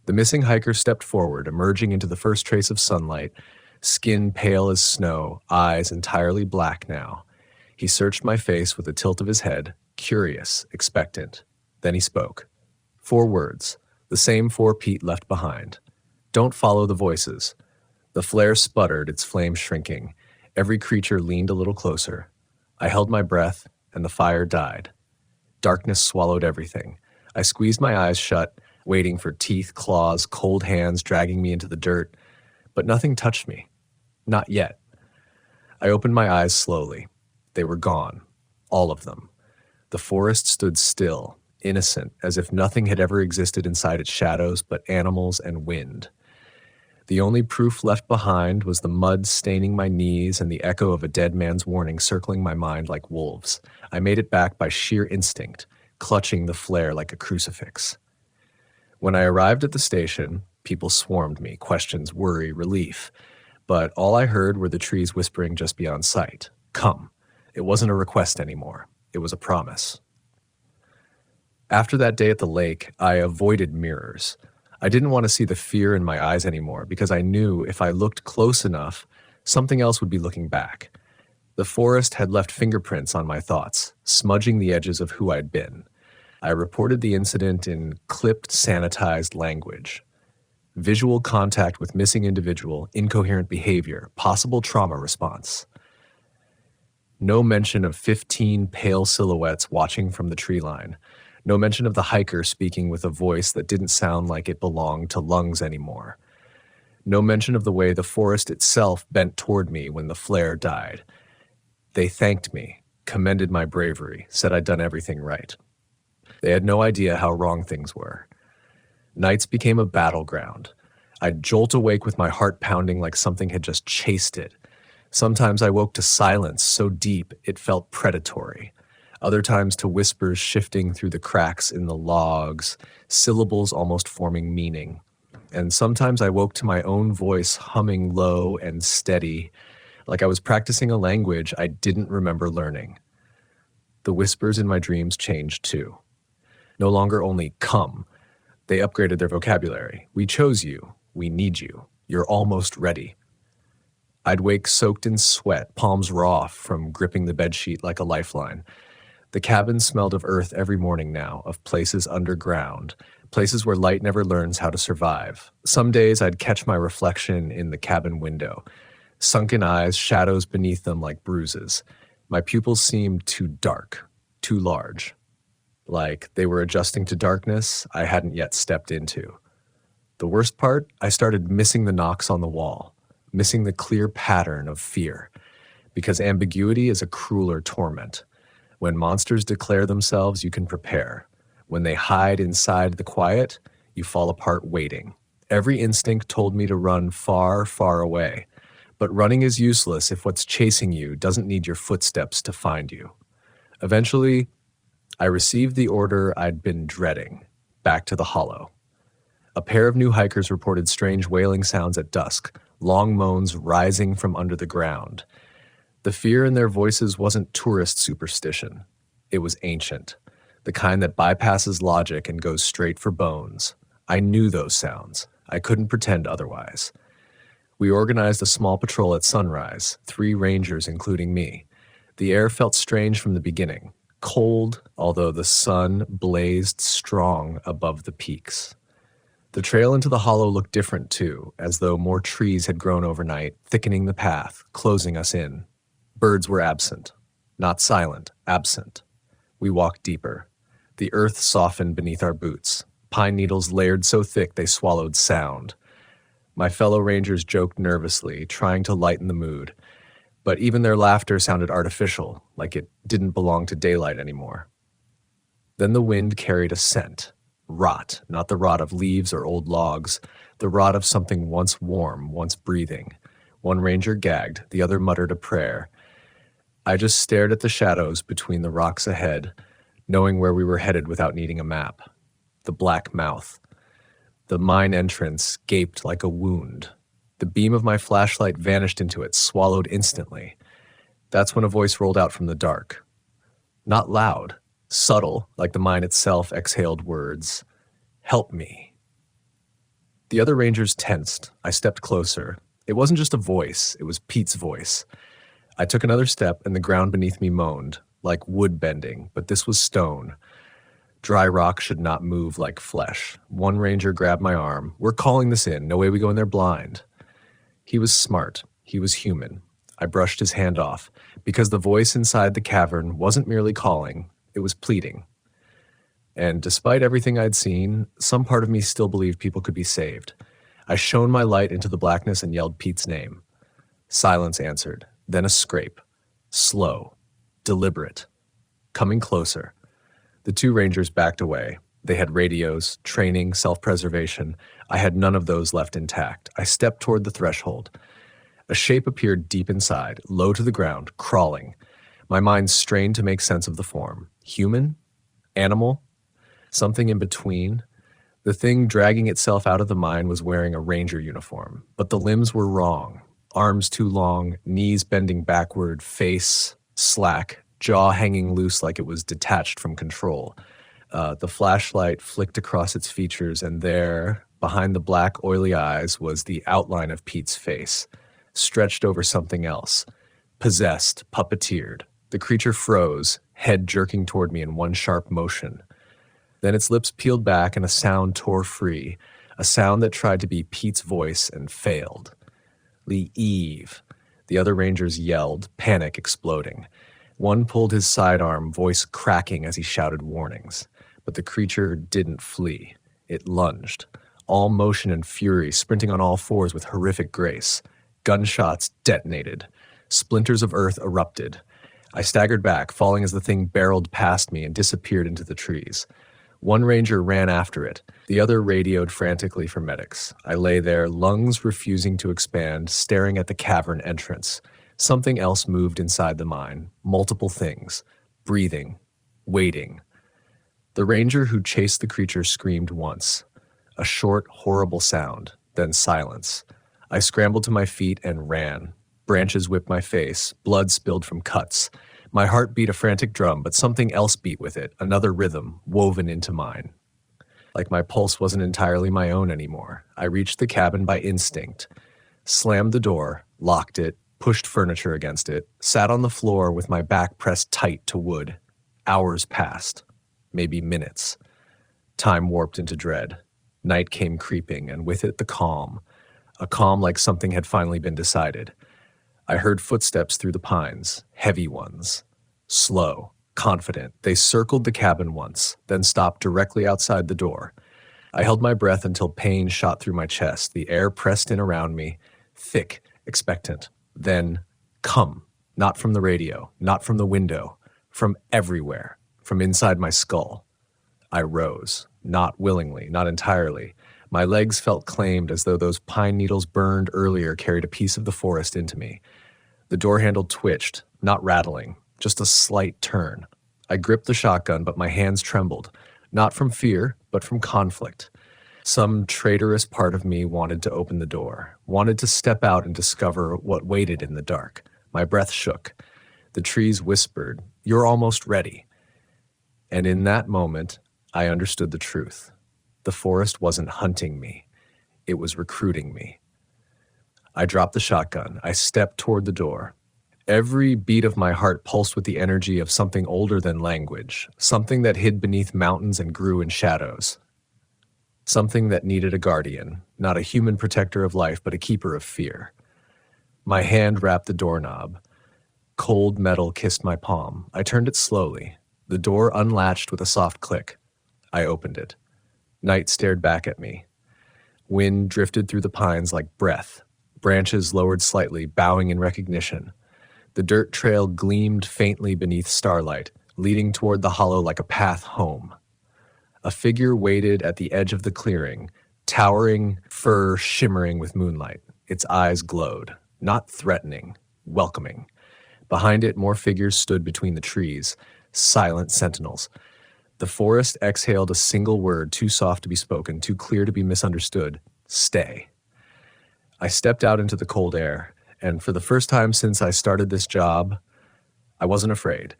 [SPEAKER 1] The missing hiker stepped forward, emerging into the first trace of sunlight, skin pale as snow, eyes entirely black now. He searched my face with a tilt of his head, curious, expectant. Then he spoke. 4 words, the same 4 Pete left behind. Don't follow the voices. The flare sputtered, its flame shrinking. Every creature leaned a little closer. I held my breath, and the fire died. Darkness swallowed everything. I squeezed my eyes shut, waiting for teeth, claws, cold hands dragging me into the dirt, but nothing touched me. Not yet. I opened my eyes slowly. They were gone. All of them. The forest stood still, innocent, as if nothing had ever existed inside its shadows but animals and wind. The only proof left behind was the mud staining my knees and the echo of a dead man's warning circling my mind like wolves. I made it back by sheer instinct, clutching the flare like a crucifix. When I arrived at the station, people swarmed me, questions, worry, relief. But all I heard were the trees whispering just beyond sight. Come. It wasn't a request anymore. It was a promise. After that day at the lake, I avoided mirrors. I didn't want to see the fear in my eyes anymore because I knew if I looked close enough, something else would be looking back. The forest had left fingerprints on my thoughts, smudging the edges of who I'd been. I reported the incident in clipped, sanitized language. Visual contact with missing individual, incoherent behavior, possible trauma response. No mention of 15 pale silhouettes watching from the tree line. No mention of the hiker speaking with a voice that didn't sound like it belonged to lungs anymore. No mention of the way the forest itself bent toward me when the flare died. They thanked me, commended my bravery, said I'd done everything right. They had no idea how wrong things were. Nights became a battleground. I'd jolt awake with my heart pounding like something had just chased it. Sometimes I woke to silence so deep it felt predatory. other times to whispers shifting through the cracks in the logs, syllables almost forming meaning. And sometimes I woke to my own voice humming low and steady, like I was practicing a language I didn't remember learning. The whispers in my dreams changed too. No longer only come, they upgraded their vocabulary. We chose you. We need you. You're almost ready. I'd wake soaked in sweat, palms raw from gripping the bedsheet like a lifeline. The cabin smelled of earth every morning now, of places underground, places where light never learns how to survive. Some days I'd catch my reflection in the cabin window, sunken eyes, shadows beneath them like bruises. My pupils seemed too dark, too large, like they were adjusting to darkness I hadn't yet stepped into. The worst part, I started missing the knocks on the wall, missing the clear pattern of fear, because ambiguity is a crueler torment. When monsters declare themselves, you can prepare. When they hide inside the quiet, you fall apart waiting. Every instinct told me to run far, far away. But running is useless if what's chasing you doesn't need your footsteps to find you. Eventually, I received the order I'd been dreading, back to the hollow. A pair of new hikers reported strange wailing sounds at dusk, long moans rising from under the ground. The fear in their voices wasn't tourist superstition. It was ancient, the kind that bypasses logic and goes straight for bones. I knew those sounds. I couldn't pretend otherwise. We organized a small patrol at sunrise, 3 rangers including me. The air felt strange from the beginning, cold, although the sun blazed strong above the peaks. The trail into the hollow looked different too, as though more trees had grown overnight, thickening the path, closing us in. Birds were absent. Not silent, absent. We walked deeper. The earth softened beneath our boots. Pine needles layered so thick they swallowed sound. My fellow rangers joked nervously, trying to lighten the mood. But even their laughter sounded artificial, like it didn't belong to daylight anymore. Then the wind carried a scent. Rot, not the rot of leaves or old logs, the rot of something once warm, once breathing. One ranger gagged, the other muttered a prayer. I just stared at the shadows between the rocks ahead, knowing where we were headed without needing a map. The black mouth. The mine entrance gaped like a wound. The beam of my flashlight vanished into it, swallowed instantly. That's when a voice rolled out from the dark. Not loud, subtle, like the mine itself exhaled words. Help me. The other rangers tensed. I stepped closer. It wasn't just a voice, it was Pete's voice. I took another step and the ground beneath me moaned, like wood bending, but this was stone. Dry rock should not move like flesh. One ranger grabbed my arm. We're calling this in. No way we go in there blind. He was smart. He was human. I brushed his hand off, because the voice inside the cavern wasn't merely calling, it was pleading. And despite everything I'd seen, some part of me still believed people could be saved. I shone my light into the blackness and yelled Pete's name. Silence answered, then a scrape. Slow. Deliberate. Coming closer. The 2 rangers backed away. They had radios, training, self-preservation. I had none of those left intact. I stepped toward the threshold. A shape appeared deep inside, low to the ground, crawling. My mind strained to make sense of the form. Human? Animal? Something in between? The thing dragging itself out of the mine was wearing a ranger uniform, but the limbs were wrong. Arms too long, knees bending backward, face slack, jaw hanging loose like it was detached from control. The flashlight flicked across its features, and there, behind the black, oily eyes, was the outline of Pete's face, stretched over something else. Possessed, puppeteered. The creature froze, head jerking toward me in one sharp motion. Then its lips peeled back and a sound tore free, a sound that tried to be Pete's voice and failed. Leave. The other rangers yelled, panic exploding. One pulled his sidearm, voice cracking as he shouted warnings. But the creature didn't flee. It lunged, all motion and fury, sprinting on all fours with horrific grace. Gunshots detonated. Splinters of earth erupted. I staggered back, falling as the thing barreled past me and disappeared into the trees. One ranger ran after it. The other radioed frantically for medics. I lay there, lungs refusing to expand, staring at the cavern entrance. Something else moved inside the mine. Multiple things. Breathing. waiting. The ranger who chased the creature screamed once. A short, horrible sound, then silence. I scrambled to my feet and ran. Branches whipped my face, blood spilled from cuts. My heart beat a frantic drum, but something else beat with it, another rhythm, woven into mine. Like my pulse wasn't entirely my own anymore. I reached the cabin by instinct, slammed the door, locked it, pushed furniture against it, sat on the floor with my back pressed tight to wood. Hours passed, maybe minutes. Time warped into dread. Night came creeping, and with it the calm, a calm like something had finally been decided. I heard footsteps through the pines, heavy ones. Slow, confident, they circled the cabin once, then stopped directly outside the door. I held my breath until pain shot through my chest, the air pressed in around me, thick, expectant. Then, come, not from the radio, not from the window, from everywhere, from inside my skull. I rose, not willingly, not entirely. My legs felt claimed as though those pine needles burned earlier carried a piece of the forest into me. The door handle twitched, not rattling, just a slight turn. I gripped the shotgun, but my hands trembled, not from fear, but from conflict. Some traitorous part of me wanted to open the door, wanted to step out and discover what waited in the dark. My breath shook. The trees whispered, "You're almost ready." And in that moment, I understood the truth. The forest wasn't hunting me. It was recruiting me. I dropped the shotgun. I stepped toward the door. Every beat of my heart pulsed with the energy of something older than language, something that hid beneath mountains and grew in shadows. Something that needed a guardian, not a human protector of life, but a keeper of fear. My hand wrapped the doorknob. Cold metal kissed my palm. I turned it slowly. The door unlatched with a soft click. I opened it. Night stared back at me. Wind drifted through the pines like breath. Branches lowered slightly, bowing in recognition. The dirt trail gleamed faintly beneath starlight, leading toward the hollow like a path home. A figure waited at the edge of the clearing, towering fur shimmering with moonlight. Its eyes glowed, not threatening, welcoming. Behind it, more figures stood between the trees, silent sentinels. The forest exhaled a single word, too soft to be spoken, too clear to be misunderstood. Stay. I stepped out into the cold air, and for the first time since I started this job, I wasn't afraid.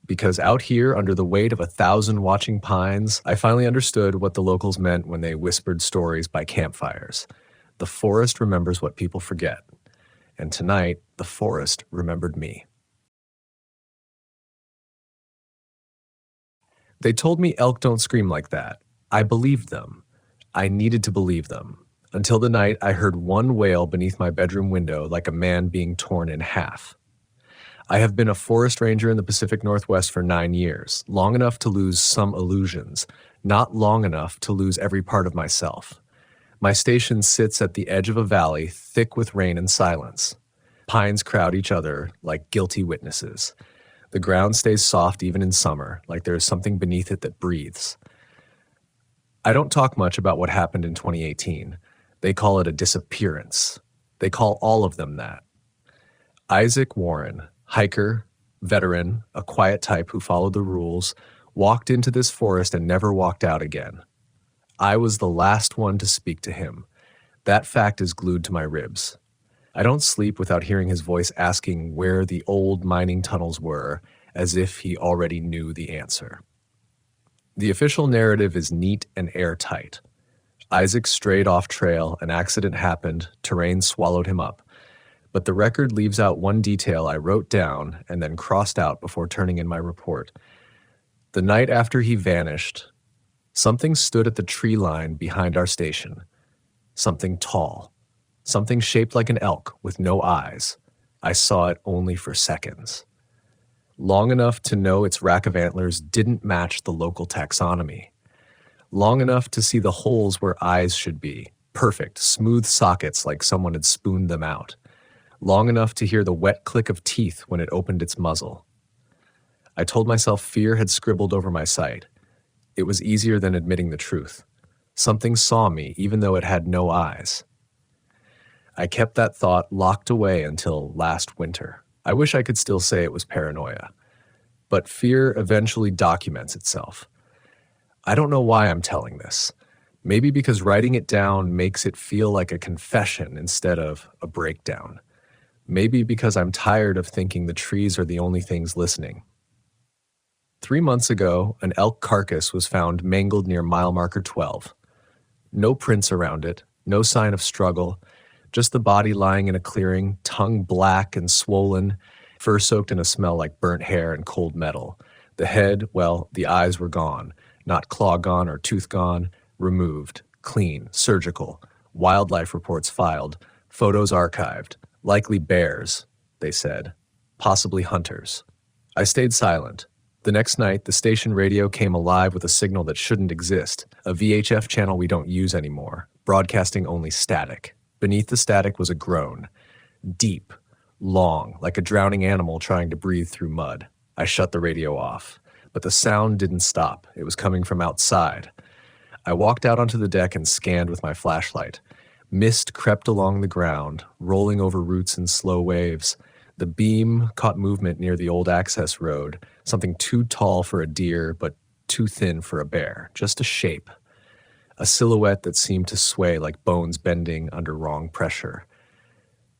[SPEAKER 1] Because out here, under the weight of 1,000 watching pines, I finally understood what the locals meant when they whispered stories by campfires. The forest remembers what people forget. And tonight, the forest remembered me. They told me elk don't scream like that. I believed them. I needed to believe them. Until the night I heard one wail beneath my bedroom window like a man being torn in half. I have been a forest ranger in the Pacific Northwest for 9 years, long enough to lose some illusions, not long enough to lose every part of myself. My station sits at the edge of a valley thick with rain and silence. Pines crowd each other like guilty witnesses. The ground stays soft even in summer, like there is something beneath it that breathes. I don't talk much about what happened in 2018. They call it a disappearance. They call all of them that. Isaac Warren, hiker, veteran, a quiet type who followed the rules, walked into this forest and never walked out again. I was the last one to speak to him. That fact is glued to my ribs. I don't sleep without hearing his voice asking where the old mining tunnels were, as if he already knew the answer. The official narrative is neat and airtight. Isaac strayed off trail, an accident happened, terrain swallowed him up. But the record leaves out one detail I wrote down and then crossed out before turning in my report. The night after he vanished, something stood at the tree line behind our station. Something tall. Something shaped like an elk with no eyes. I saw it only for seconds. Long enough to know its rack of antlers didn't match the local taxonomy. Long enough to see the holes where eyes should be, perfect, smooth sockets like someone had spooned them out. Long enough to hear the wet click of teeth when it opened its muzzle. I told myself fear had scribbled over my sight. It was easier than admitting the truth. Something saw me even though it had no eyes. I kept that thought locked away until last winter. I wish I could still say it was paranoia. But fear eventually documents itself. I don't know why I'm telling this. Maybe because writing it down makes it feel like a confession instead of a breakdown. Maybe because I'm tired of thinking the trees are the only things listening. 3 months ago, an elk carcass was found mangled near mile marker 12. No prints around it, no sign of struggle, just the body lying in a clearing, tongue black and swollen, fur soaked in a smell like burnt hair and cold metal. The head, well, the eyes were gone, not claw gone or tooth gone, removed, clean, surgical, wildlife reports filed, photos archived, likely bears, they said, possibly hunters. I stayed silent. The next night, the station radio came alive with a signal that shouldn't exist, a VHF channel we don't use anymore, broadcasting only static. Beneath the static was a groan, deep, long, like a drowning animal trying to breathe through mud. I shut the radio off, but the sound didn't stop. It was coming from outside. I walked out onto the deck and scanned with my flashlight. Mist crept along the ground, rolling over roots in slow waves. The beam caught movement near the old access road, something too tall for a deer, but too thin for a bear, just a shape. A silhouette that seemed to sway like bones bending under wrong pressure.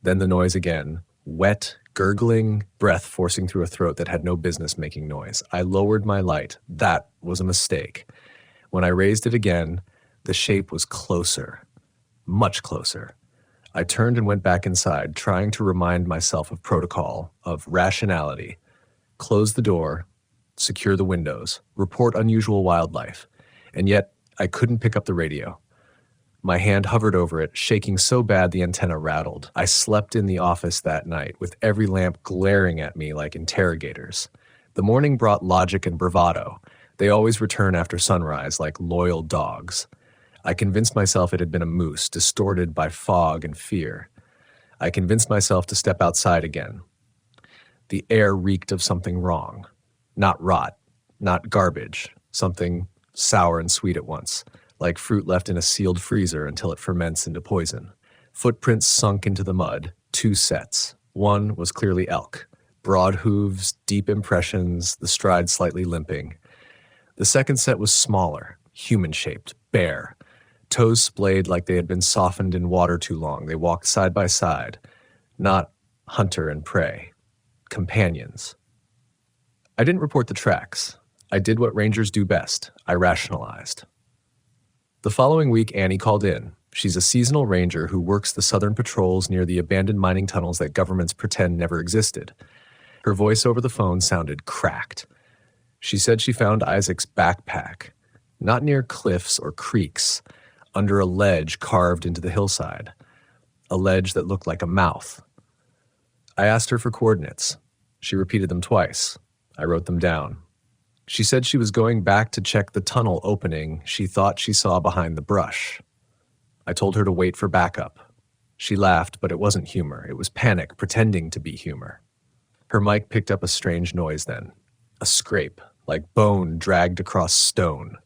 [SPEAKER 1] Then the noise again, wet, gurgling breath forcing through a throat that had no business making noise. I lowered my light. That was a mistake. When I raised it again, the shape was closer, much closer. I turned and went back inside, trying to remind myself of protocol, of rationality. Close the door, secure the windows, report unusual wildlife. And yet, I couldn't pick up the radio. My hand hovered over it, shaking so bad the antenna rattled. I slept in the office that night, with every lamp glaring at me like interrogators. The morning brought logic and bravado. They always return after sunrise, like loyal dogs. I convinced myself it had been a moose, distorted by fog and fear. I convinced myself to step outside again. The air reeked of something wrong. Not rot, not garbage, something sour and sweet at once, like fruit left in a sealed freezer until it ferments into poison. Footprints sunk into the mud, 2 sets. One was clearly elk. Broad hooves, deep impressions, the stride slightly limping. The second set was smaller, human-shaped, bare. Toes splayed like they had been softened in water too long. They walked side by side, not hunter and prey, companions. I didn't report the tracks. I did what rangers do best. I rationalized. The following week, Annie called in. She's a seasonal ranger who works the southern patrols near the abandoned mining tunnels that governments pretend never existed. Her voice over the phone sounded cracked. She said she found Isaac's backpack, not near cliffs or creeks, under a ledge carved into the hillside, a ledge that looked like a mouth. I asked her for coordinates. She repeated them twice. I wrote them down. She said she was going back to check the tunnel opening she thought she saw behind the brush. I told her to wait for backup. She laughed, but it wasn't humor. It was panic pretending to be humor. Her mic picked up a strange noise then. A scrape, like bone dragged across stone.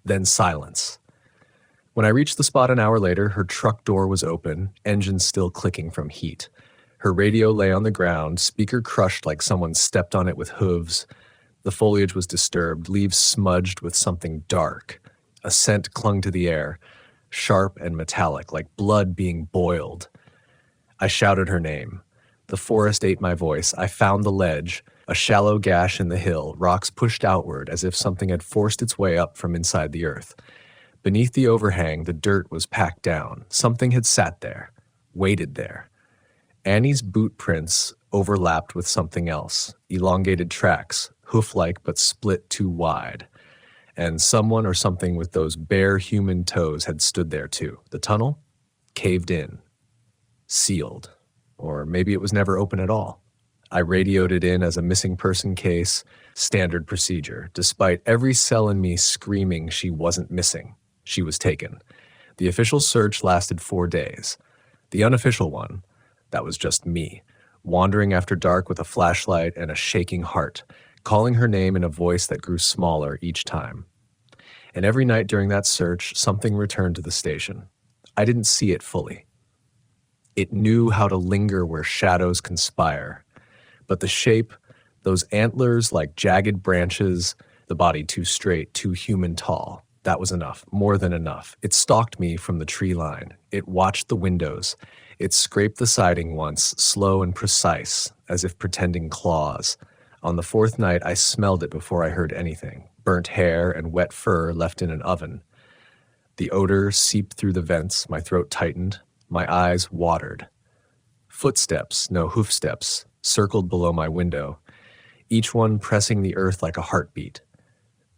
[SPEAKER 1] Then silence. When I reached the spot an hour later, her truck door was open, engine still clicking from heat. Her radio lay on the ground, speaker crushed like someone stepped on it with hooves. The foliage was disturbed, leaves smudged with something dark. A scent clung to the air, sharp and metallic, like blood being boiled. I shouted her name. The forest ate my voice. I found the ledge, a shallow gash in the hill, rocks pushed outward as if something had forced its way up from inside the earth. Beneath the overhang, the dirt was packed down. Something had sat there, waited there. Annie's boot prints overlapped with something else, elongated tracks, hoof-like but split too wide. And someone or something with those bare human toes had stood there too. The tunnel? Caved in. Sealed. Or maybe it was never open at all. I radioed it in as a missing person case, standard procedure, despite every cell in me screaming she wasn't missing. She was taken. The official search lasted 4 days. The unofficial one, that was just me, wandering after dark with a flashlight and a shaking heart, calling her name in a voice that grew smaller each time. And every night during that search, something returned to the station. I didn't see it fully. It knew how to linger where shadows conspire. But the shape, Those antlers like jagged branches, the body too straight, too human tall. That was enough, more than enough. It stalked me from the tree line. It watched the windows. It scraped the siding once, slow and precise, as if pretending claws. On the fourth night, I smelled it before I heard anything. Burnt hair and wet fur left in an oven. The odor seeped through the vents, my throat tightened, my eyes watered. Footsteps, no hoofsteps, circled below my window, each one pressing the earth like a heartbeat.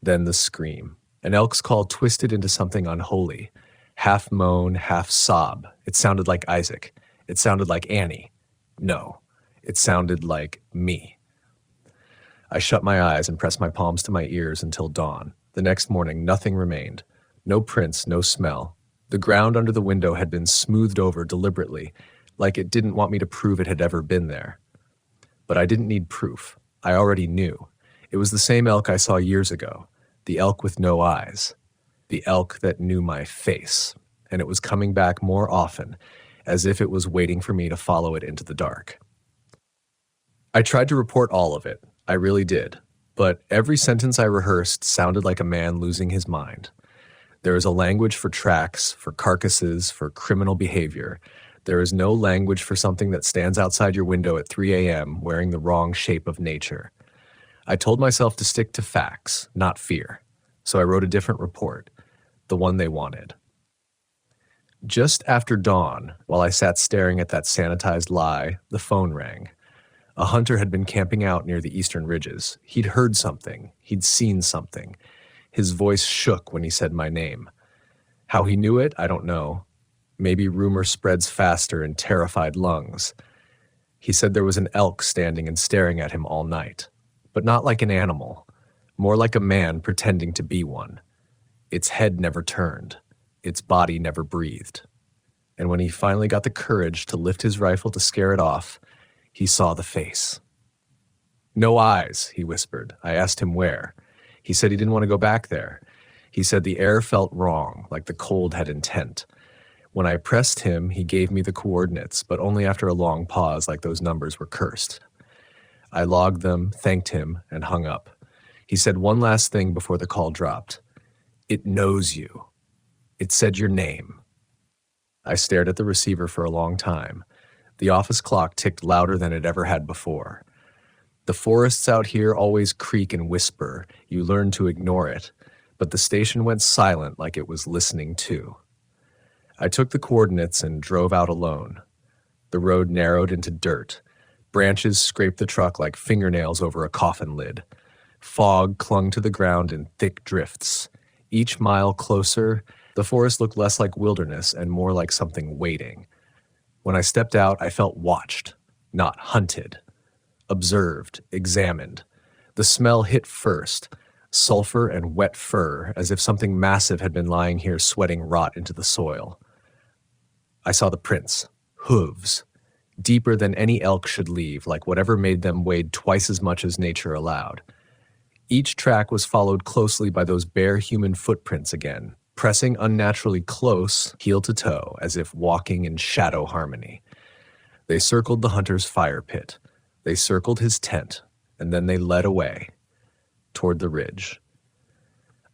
[SPEAKER 1] Then the scream. An elk's call twisted into something unholy. Half moan, half sob. It sounded like Isaac. It sounded like Annie. No, it sounded like me. I shut my eyes and pressed my palms to my ears until dawn. The next morning, nothing remained. No prints, no smell. The ground under the window had been smoothed over deliberately, like it didn't want me to prove it had ever been there. But I didn't need proof. I already knew. It was the same elk I saw years ago. The elk with no eyes. The elk that knew my face. And it was coming back more often, as if it was waiting for me to follow it into the dark. I tried to report all of it. I really did. But every sentence I rehearsed sounded like a man losing his mind. There is a language for tracks, for carcasses, for criminal behavior. There is no language for something that stands outside your window at 3 a.m. wearing the wrong shape of nature. I told myself to stick to facts, not fear. So I wrote a different report, the one they wanted. Just after dawn, while I sat staring at that sanitized lie, the phone rang. A hunter had been camping out near the eastern ridges. He'd heard something. He'd seen something. His voice shook when he said my name. How he knew it, I don't know. Maybe rumor spreads faster in terrified lungs. He said there was an elk standing and staring at him all night. But not like an animal. More like a man pretending to be one. Its head never turned. Its body never breathed. And when he finally got the courage to lift his rifle to scare it off, he saw the face. No eyes, he whispered. I asked him where. He said he didn't want to go back there. He said the air felt wrong, like the cold had intent. When I pressed him, he gave me the coordinates, but only after a long pause, like those numbers were cursed. I logged them, thanked him, and hung up. He said one last thing before the call dropped. It knows you. It said your name. I stared at the receiver for a long time. The office clock ticked louder than it ever had before. The forests out here always creak and whisper. You learn to ignore it. But the station went silent like it was listening too. I took the coordinates and drove out alone. The road narrowed into dirt. Branches scraped the truck like fingernails over a coffin lid. Fog clung to the ground in thick drifts. Each mile closer, the forest looked less like wilderness and more like something waiting. When I stepped out, I felt watched, not hunted. Observed, examined. The smell hit first, sulfur and wet fur, as if something massive had been lying here sweating rot into the soil. I saw the prints, hooves, deeper than any elk should leave, like whatever made them weighed twice as much as nature allowed. Each track was followed closely by those bare human footprints again, pressing unnaturally close, heel to toe, as if walking in shadow harmony. They circled the hunter's fire pit. They circled his tent, and then they led away, toward the ridge.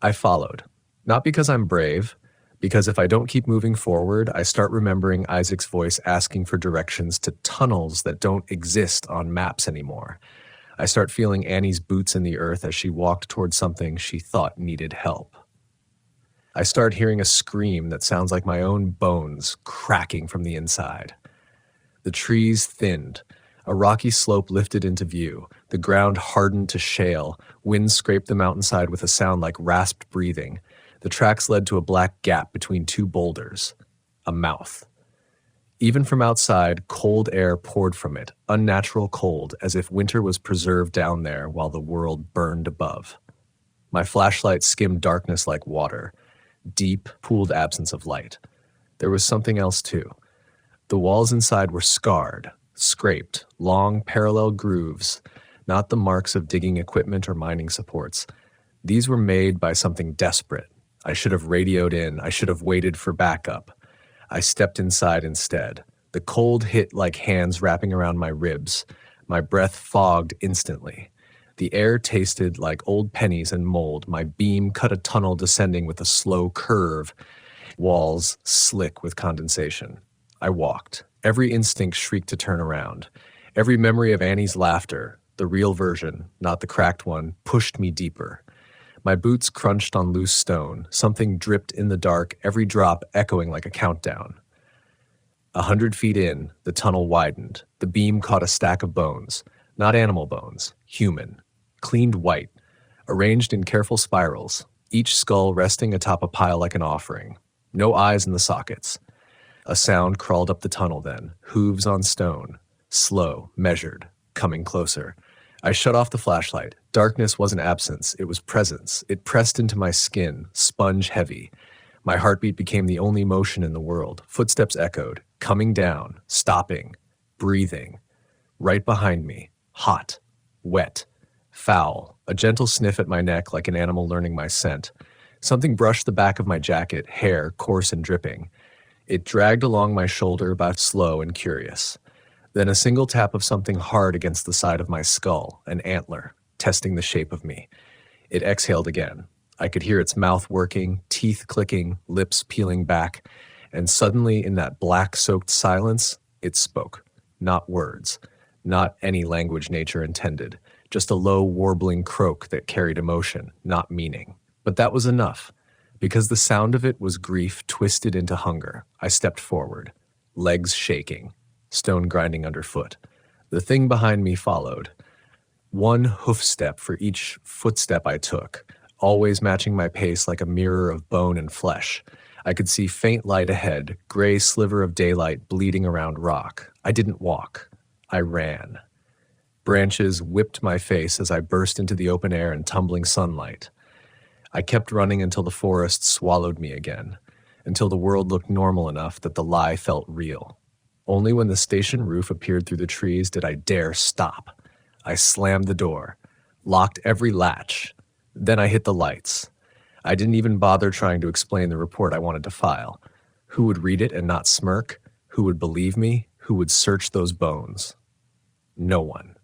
[SPEAKER 1] I followed, not because I'm brave, because if I don't keep moving forward, I start remembering Isaac's voice asking for directions to tunnels that don't exist on maps anymore. I start feeling Annie's boots in the earth as she walked toward something she thought needed help. I start hearing a scream that sounds like my own bones cracking from the inside. The trees thinned. A rocky slope lifted into view. The ground hardened to shale. Wind scraped the mountainside with a sound like rasped breathing. The tracks led to a black gap between two boulders. A mouth. Even from outside, cold air poured from it, unnatural cold, as if winter was preserved down there while the world burned above. My flashlight skimmed darkness like water. Deep, pooled absence of light. There was something else too. The walls inside were scarred, scraped, long parallel grooves, not the marks of digging equipment or mining supports. These were made by something desperate. I should have radioed in. I should have waited for backup. I stepped inside instead. The cold hit like hands wrapping around my ribs. My breath fogged instantly. The air tasted like old pennies and mold. My beam cut a tunnel descending with a slow curve, walls slick with condensation. I walked. Every instinct shrieked to turn around. Every memory of Annie's laughter, the real version, not the cracked one, pushed me deeper. My boots crunched on loose stone. Something dripped in the dark, every drop echoing like a countdown. 100 feet in, the tunnel widened. The beam caught a stack of bones. Not animal bones, human. Cleaned white, arranged in careful spirals, each skull resting atop a pile like an offering. No eyes in the sockets. A sound crawled up the tunnel then, hooves on stone. Slow, measured, coming closer. I shut off the flashlight. Darkness wasn't absence, it was presence. It pressed into my skin, sponge heavy. My heartbeat became the only motion in the world. Footsteps echoed, coming down, stopping, breathing. Right behind me, hot, wet, foul, a gentle sniff at my neck like an animal learning my scent. Something brushed the back of my jacket, hair coarse and dripping. It dragged along my shoulder, but slow and curious. Then a single tap of something hard against the side of my skull, an antler, testing the shape of me. It exhaled again. I could hear its mouth working, teeth clicking, lips peeling back, and suddenly in that black-soaked silence, it spoke. Not words, not any language nature intended, just a low, warbling croak that carried emotion, not meaning. But that was enough. Because the sound of it was grief twisted into hunger, I stepped forward, legs shaking, stone grinding underfoot. The thing behind me followed. One hoof step for each footstep I took, always matching my pace like a mirror of bone and flesh. I could see faint light ahead, gray sliver of daylight bleeding around rock. I didn't walk. I ran. Branches whipped my face as I burst into the open air and tumbling sunlight. I kept running until the forest swallowed me again, until the world looked normal enough that the lie felt real. Only when the station roof appeared through the trees did I dare stop. I slammed the door, locked every latch. Then I hit the lights. I didn't even bother trying to explain the report I wanted to file. Who would read it and not smirk? Who would believe me? Who would search those bones? No one.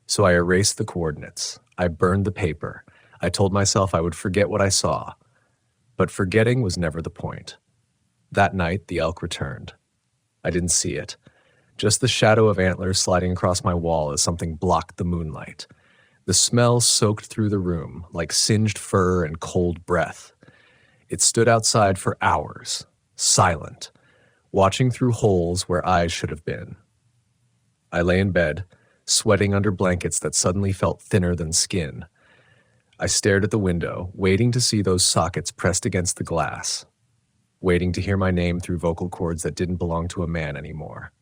[SPEAKER 1] So I erased the coordinates. I burned the paper. I told myself I would forget what I saw. But forgetting was never the point. That night, the elk returned. I didn't see it. Just the shadow of antlers sliding across my wall as something blocked the moonlight. The smell soaked through the room, like singed fur and cold breath. It stood outside for hours, silent, watching through holes where eyes should have been. I lay in bed, sweating under blankets that suddenly felt thinner than skin. I stared at the window, waiting to see those sockets pressed against the glass, waiting to hear my name through vocal cords that didn't belong to a man anymore.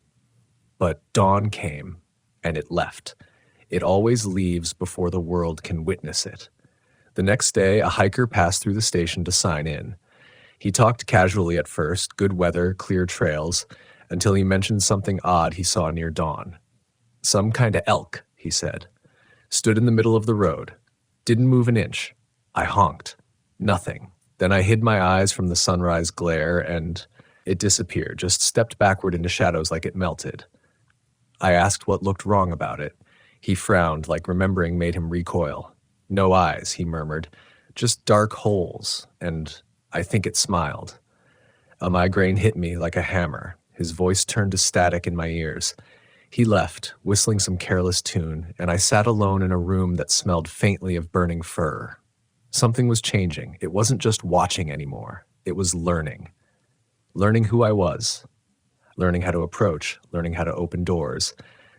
[SPEAKER 1] But dawn came, and it left. It always leaves before the world can witness it. The next day, a hiker passed through the station to sign in. He talked casually at first, good weather, clear trails, until he mentioned something odd he saw near dawn. Some kind of elk, he said. Stood in the middle of the road. Didn't move an inch. I honked. Nothing. Then I hid my eyes from the sunrise glare, and it disappeared, just stepped backward into shadows like it melted. I asked what looked wrong about it. He frowned, like remembering made him recoil. No eyes, he murmured. Just dark holes, and I think it smiled. A migraine hit me like a hammer. His voice turned to static in my ears. He left, whistling some careless tune, and I sat alone in a room that smelled faintly of burning fur. Something was changing. It wasn't just watching anymore. It was learning. Learning who I was. Learning how to approach. Learning how to open doors.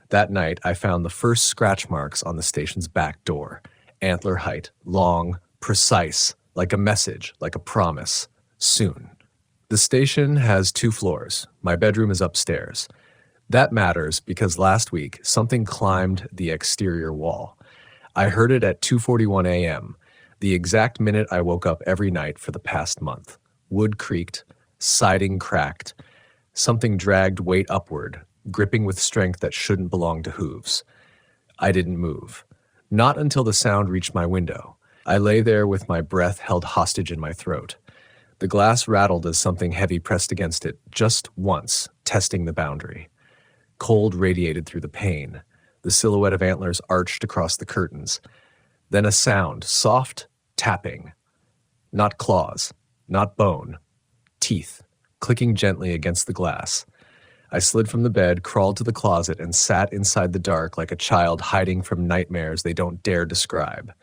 [SPEAKER 1] That night, I found the first scratch marks on the station's back door. Antler height, long, precise, like a message, like a promise. Soon. The station has 2 floors. My bedroom is upstairs. That matters because last week, something climbed the exterior wall. I heard it at 2:41 a.m., the exact minute I woke up every night for the past month. Wood creaked, siding cracked. Something dragged weight upward, gripping with strength that shouldn't belong to hooves. I didn't move. Not until the sound reached my window. I lay there with my breath held hostage in my throat. The glass rattled as something heavy pressed against it, just once, testing the boundary. Cold radiated through the pane. The silhouette of antlers arched across the curtains. Then a sound, soft tapping. Not claws, not bone. Teeth, clicking gently against the glass. I slid from the bed, crawled to the closet, and sat inside the dark like a child hiding from nightmares they don't dare describe.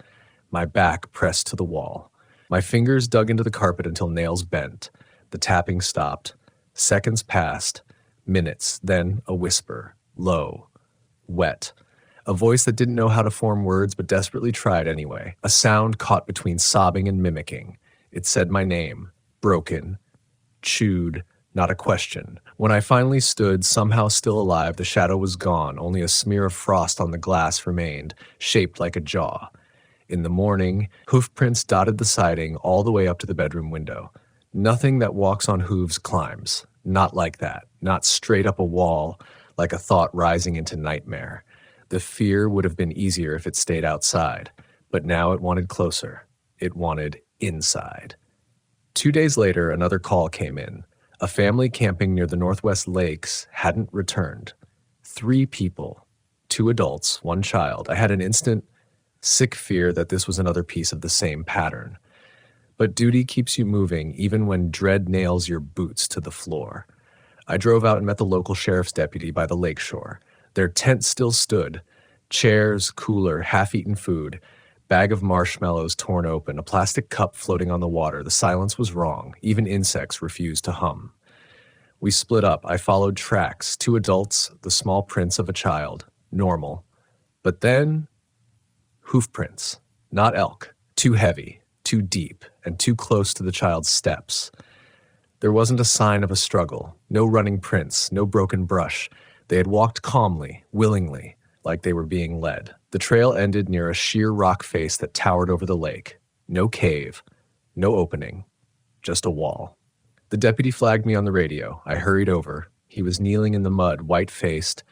[SPEAKER 1] My back pressed to the wall. My fingers dug into the carpet until nails bent. The tapping stopped. Seconds passed. Minutes. Then a whisper. Low. Wet. A voice that didn't know how to form words but desperately tried anyway. A sound caught between sobbing and mimicking. It said my name. Broken. Chewed. Not a question. When I finally stood, somehow still alive, the shadow was gone. Only a smear of frost on the glass remained, shaped like a jaw. In the morning, hoof prints dotted the siding all the way up to the bedroom window. Nothing that walks on hooves climbs. Not like that. Not straight up a wall, like a thought rising into nightmare. The fear would have been easier if it stayed outside, but now it wanted closer. It wanted inside. 2 days later, another call came in. A family camping near the Northwest Lakes hadn't returned. 3 people, 2 adults, 1 child. I had an instant, sick fear that this was another piece of the same pattern. But duty keeps you moving even when dread nails your boots to the floor. I drove out and met the local sheriff's deputy by the lakeshore. Their tent still stood. Chairs, cooler, half-eaten food, bag of marshmallows torn open, a plastic cup floating on the water. The silence was wrong. Even insects refused to hum. We split up. I followed tracks. 2 adults, the small prints of a child. Normal. But then, hoof prints. Not elk. Too heavy, too deep, and too close to the child's steps. There wasn't a sign of a struggle. No running prints, no broken brush. They had walked calmly, willingly, like they were being led. The trail ended near a sheer rock face that towered over the lake. No cave, no opening, just a wall. The deputy flagged me on the radio. I hurried over. He was kneeling in the mud, white-faced.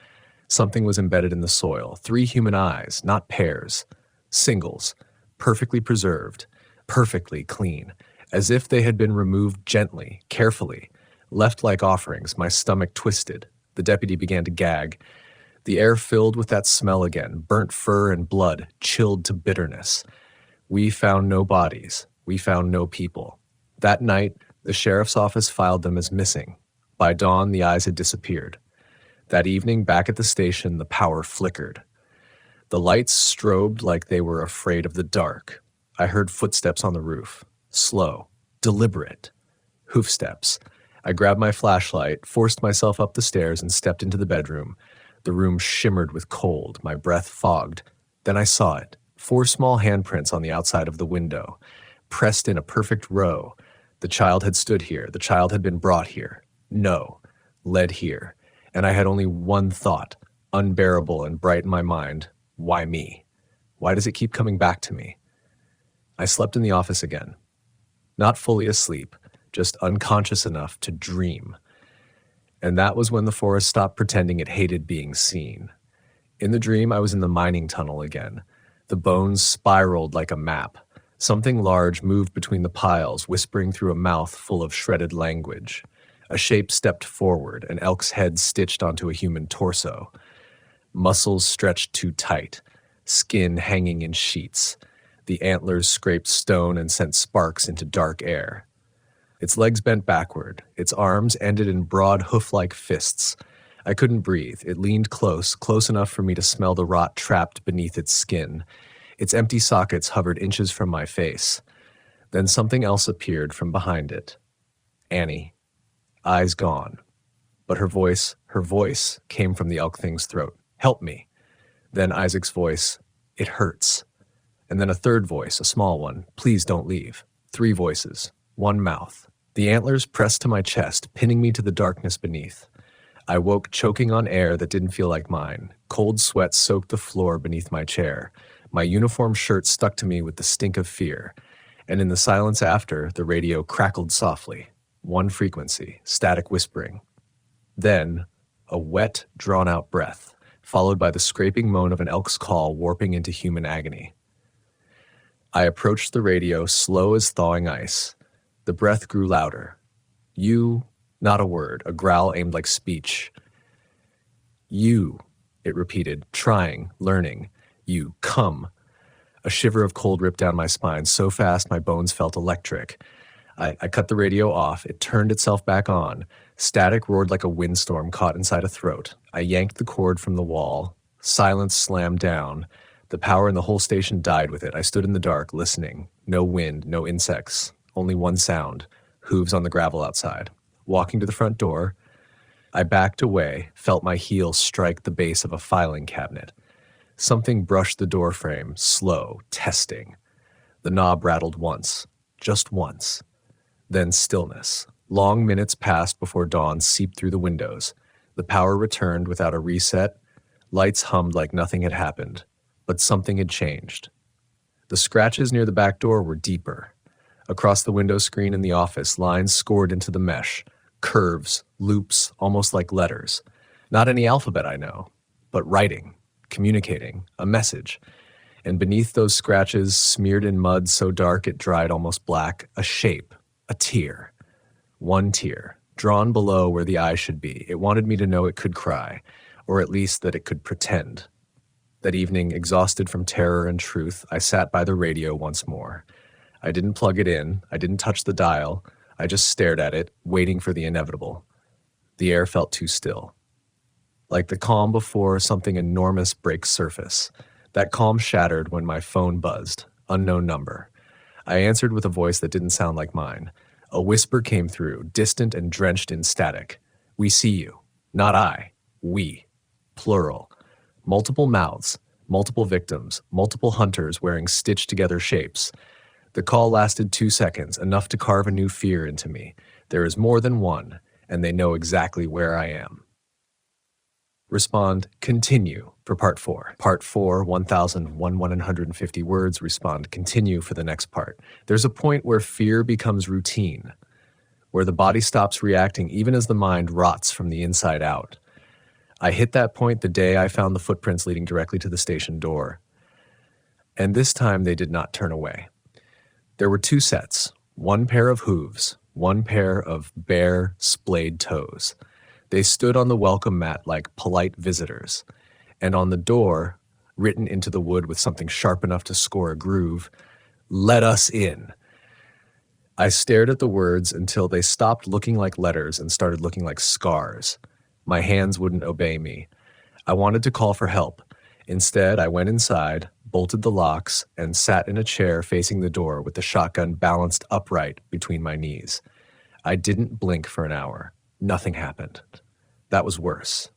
[SPEAKER 1] Something was embedded in the soil. 3 human eyes, not pairs. Singles, perfectly preserved, perfectly clean, as if they had been removed gently, carefully, left like offerings. My stomach twisted. The deputy began to gag. The air filled with that smell again, burnt fur and blood, chilled to bitterness. We found no bodies. We found no people. That night, the sheriff's office filed them as missing. By dawn, the eyes had disappeared. That evening, back at the station, the power flickered. The lights strobed like they were afraid of the dark. I heard footsteps on the roof. Slow, deliberate. Hoof steps. I grabbed my flashlight, forced myself up the stairs, and stepped into the bedroom. The room shimmered with cold, my breath fogged. Then I saw it. 4 small handprints on the outside of the window, pressed in a perfect row. The child had stood here. The child had been brought here. No, led here. And I had only one thought, unbearable and bright in my mind. Why me? Why does it keep coming back to me? I slept in the office again. Not fully asleep, just unconscious enough to dream. And that was when the forest stopped pretending it hated being seen. In the dream, I was in the mining tunnel again. The bones spiraled like a map. Something large moved between the piles, whispering through a mouth full of shredded language. A shape stepped forward, an elk's head stitched onto a human torso. Muscles stretched too tight, skin hanging in sheets. The antlers scraped stone and sent sparks into dark air. Its legs bent backward. Its arms ended in broad hoof-like fists. I couldn't breathe. It leaned close, close enough for me to smell the rot trapped beneath its skin. Its empty sockets hovered inches from my face. Then something else appeared from behind it. Annie. Eyes gone. But her voice came from the elk thing's throat. Help me. Then Isaac's voice. It hurts. And then a third voice, a small one. Please don't leave. 3 voices. 1 mouth. The antlers pressed to my chest, pinning me to the darkness beneath. I woke choking on air that didn't feel like mine. Cold sweat soaked the floor beneath my chair. My uniform shirt stuck to me with the stink of fear. And in the silence after, the radio crackled softly. 1 frequency, static whispering. Then, a wet, drawn-out breath, followed by the scraping moan of an elk's call warping into human agony. I approached the radio, slow as thawing ice. The breath grew louder. You, not a word, a growl aimed like speech. You, It repeated, trying, learning. You, come. A shiver of cold ripped down my spine so fast my bones felt electric. I cut the radio off. It turned itself back on. Static roared like a windstorm caught inside a throat. I yanked the cord from the wall. Silence slammed down. The power in the whole station died with it. I stood in the dark, listening. No wind, no insects. Only one sound. Hooves on the gravel outside. Walking to the front door, I backed away, felt my heel strike the base of a filing cabinet. Something brushed the door frame, slow, testing. The knob rattled once, just once. Then stillness. Long minutes passed before dawn seeped through the windows. The power returned without a reset. Lights hummed like nothing had happened. But something had changed. The scratches near the back door were deeper. Across the window screen in the office, lines scored into the mesh. Curves, loops, almost like letters. Not any alphabet I know, but writing, communicating, a message. And beneath those scratches, smeared in mud so dark it dried almost black, a shape, a tear. One tear, drawn below where the eye should be. It wanted me to know it could cry, or at least that it could pretend. That evening, exhausted from terror and truth, I sat by the radio once more. I didn't plug it in, I didn't touch the dial, I just stared at it, waiting for the inevitable. The air felt too still. Like the calm before something enormous breaks surface. That calm shattered when my phone buzzed. Unknown number. I answered with a voice that didn't sound like mine. A whisper came through, distant and drenched in static. We see you. Not I. We. Plural. Multiple mouths. Multiple victims. Multiple hunters wearing stitched-together shapes. The call lasted 2 seconds, enough to carve a new fear into me. There is more than one, and they know exactly where I am. Respond, continue for part 4. Part 4, 1,150 words. Respond, continue for the next part. There's a point where fear becomes routine, where the body stops reacting even as the mind rots from the inside out. I hit that point the day I found the footprints leading directly to the station door. And this time they did not turn away. There were 2 sets, one pair of hooves, one pair of bare, splayed toes. They stood on the welcome mat like polite visitors, and on the door, written into the wood with something sharp enough to score a groove, "Let us in." I stared at the words until they stopped looking like letters and started looking like scars. My hands wouldn't obey me. I wanted to call for help. Instead, I went inside, bolted the locks, and sat in a chair facing the door with the shotgun balanced upright between my knees. I didn't blink for an hour. Nothing happened. That was worse,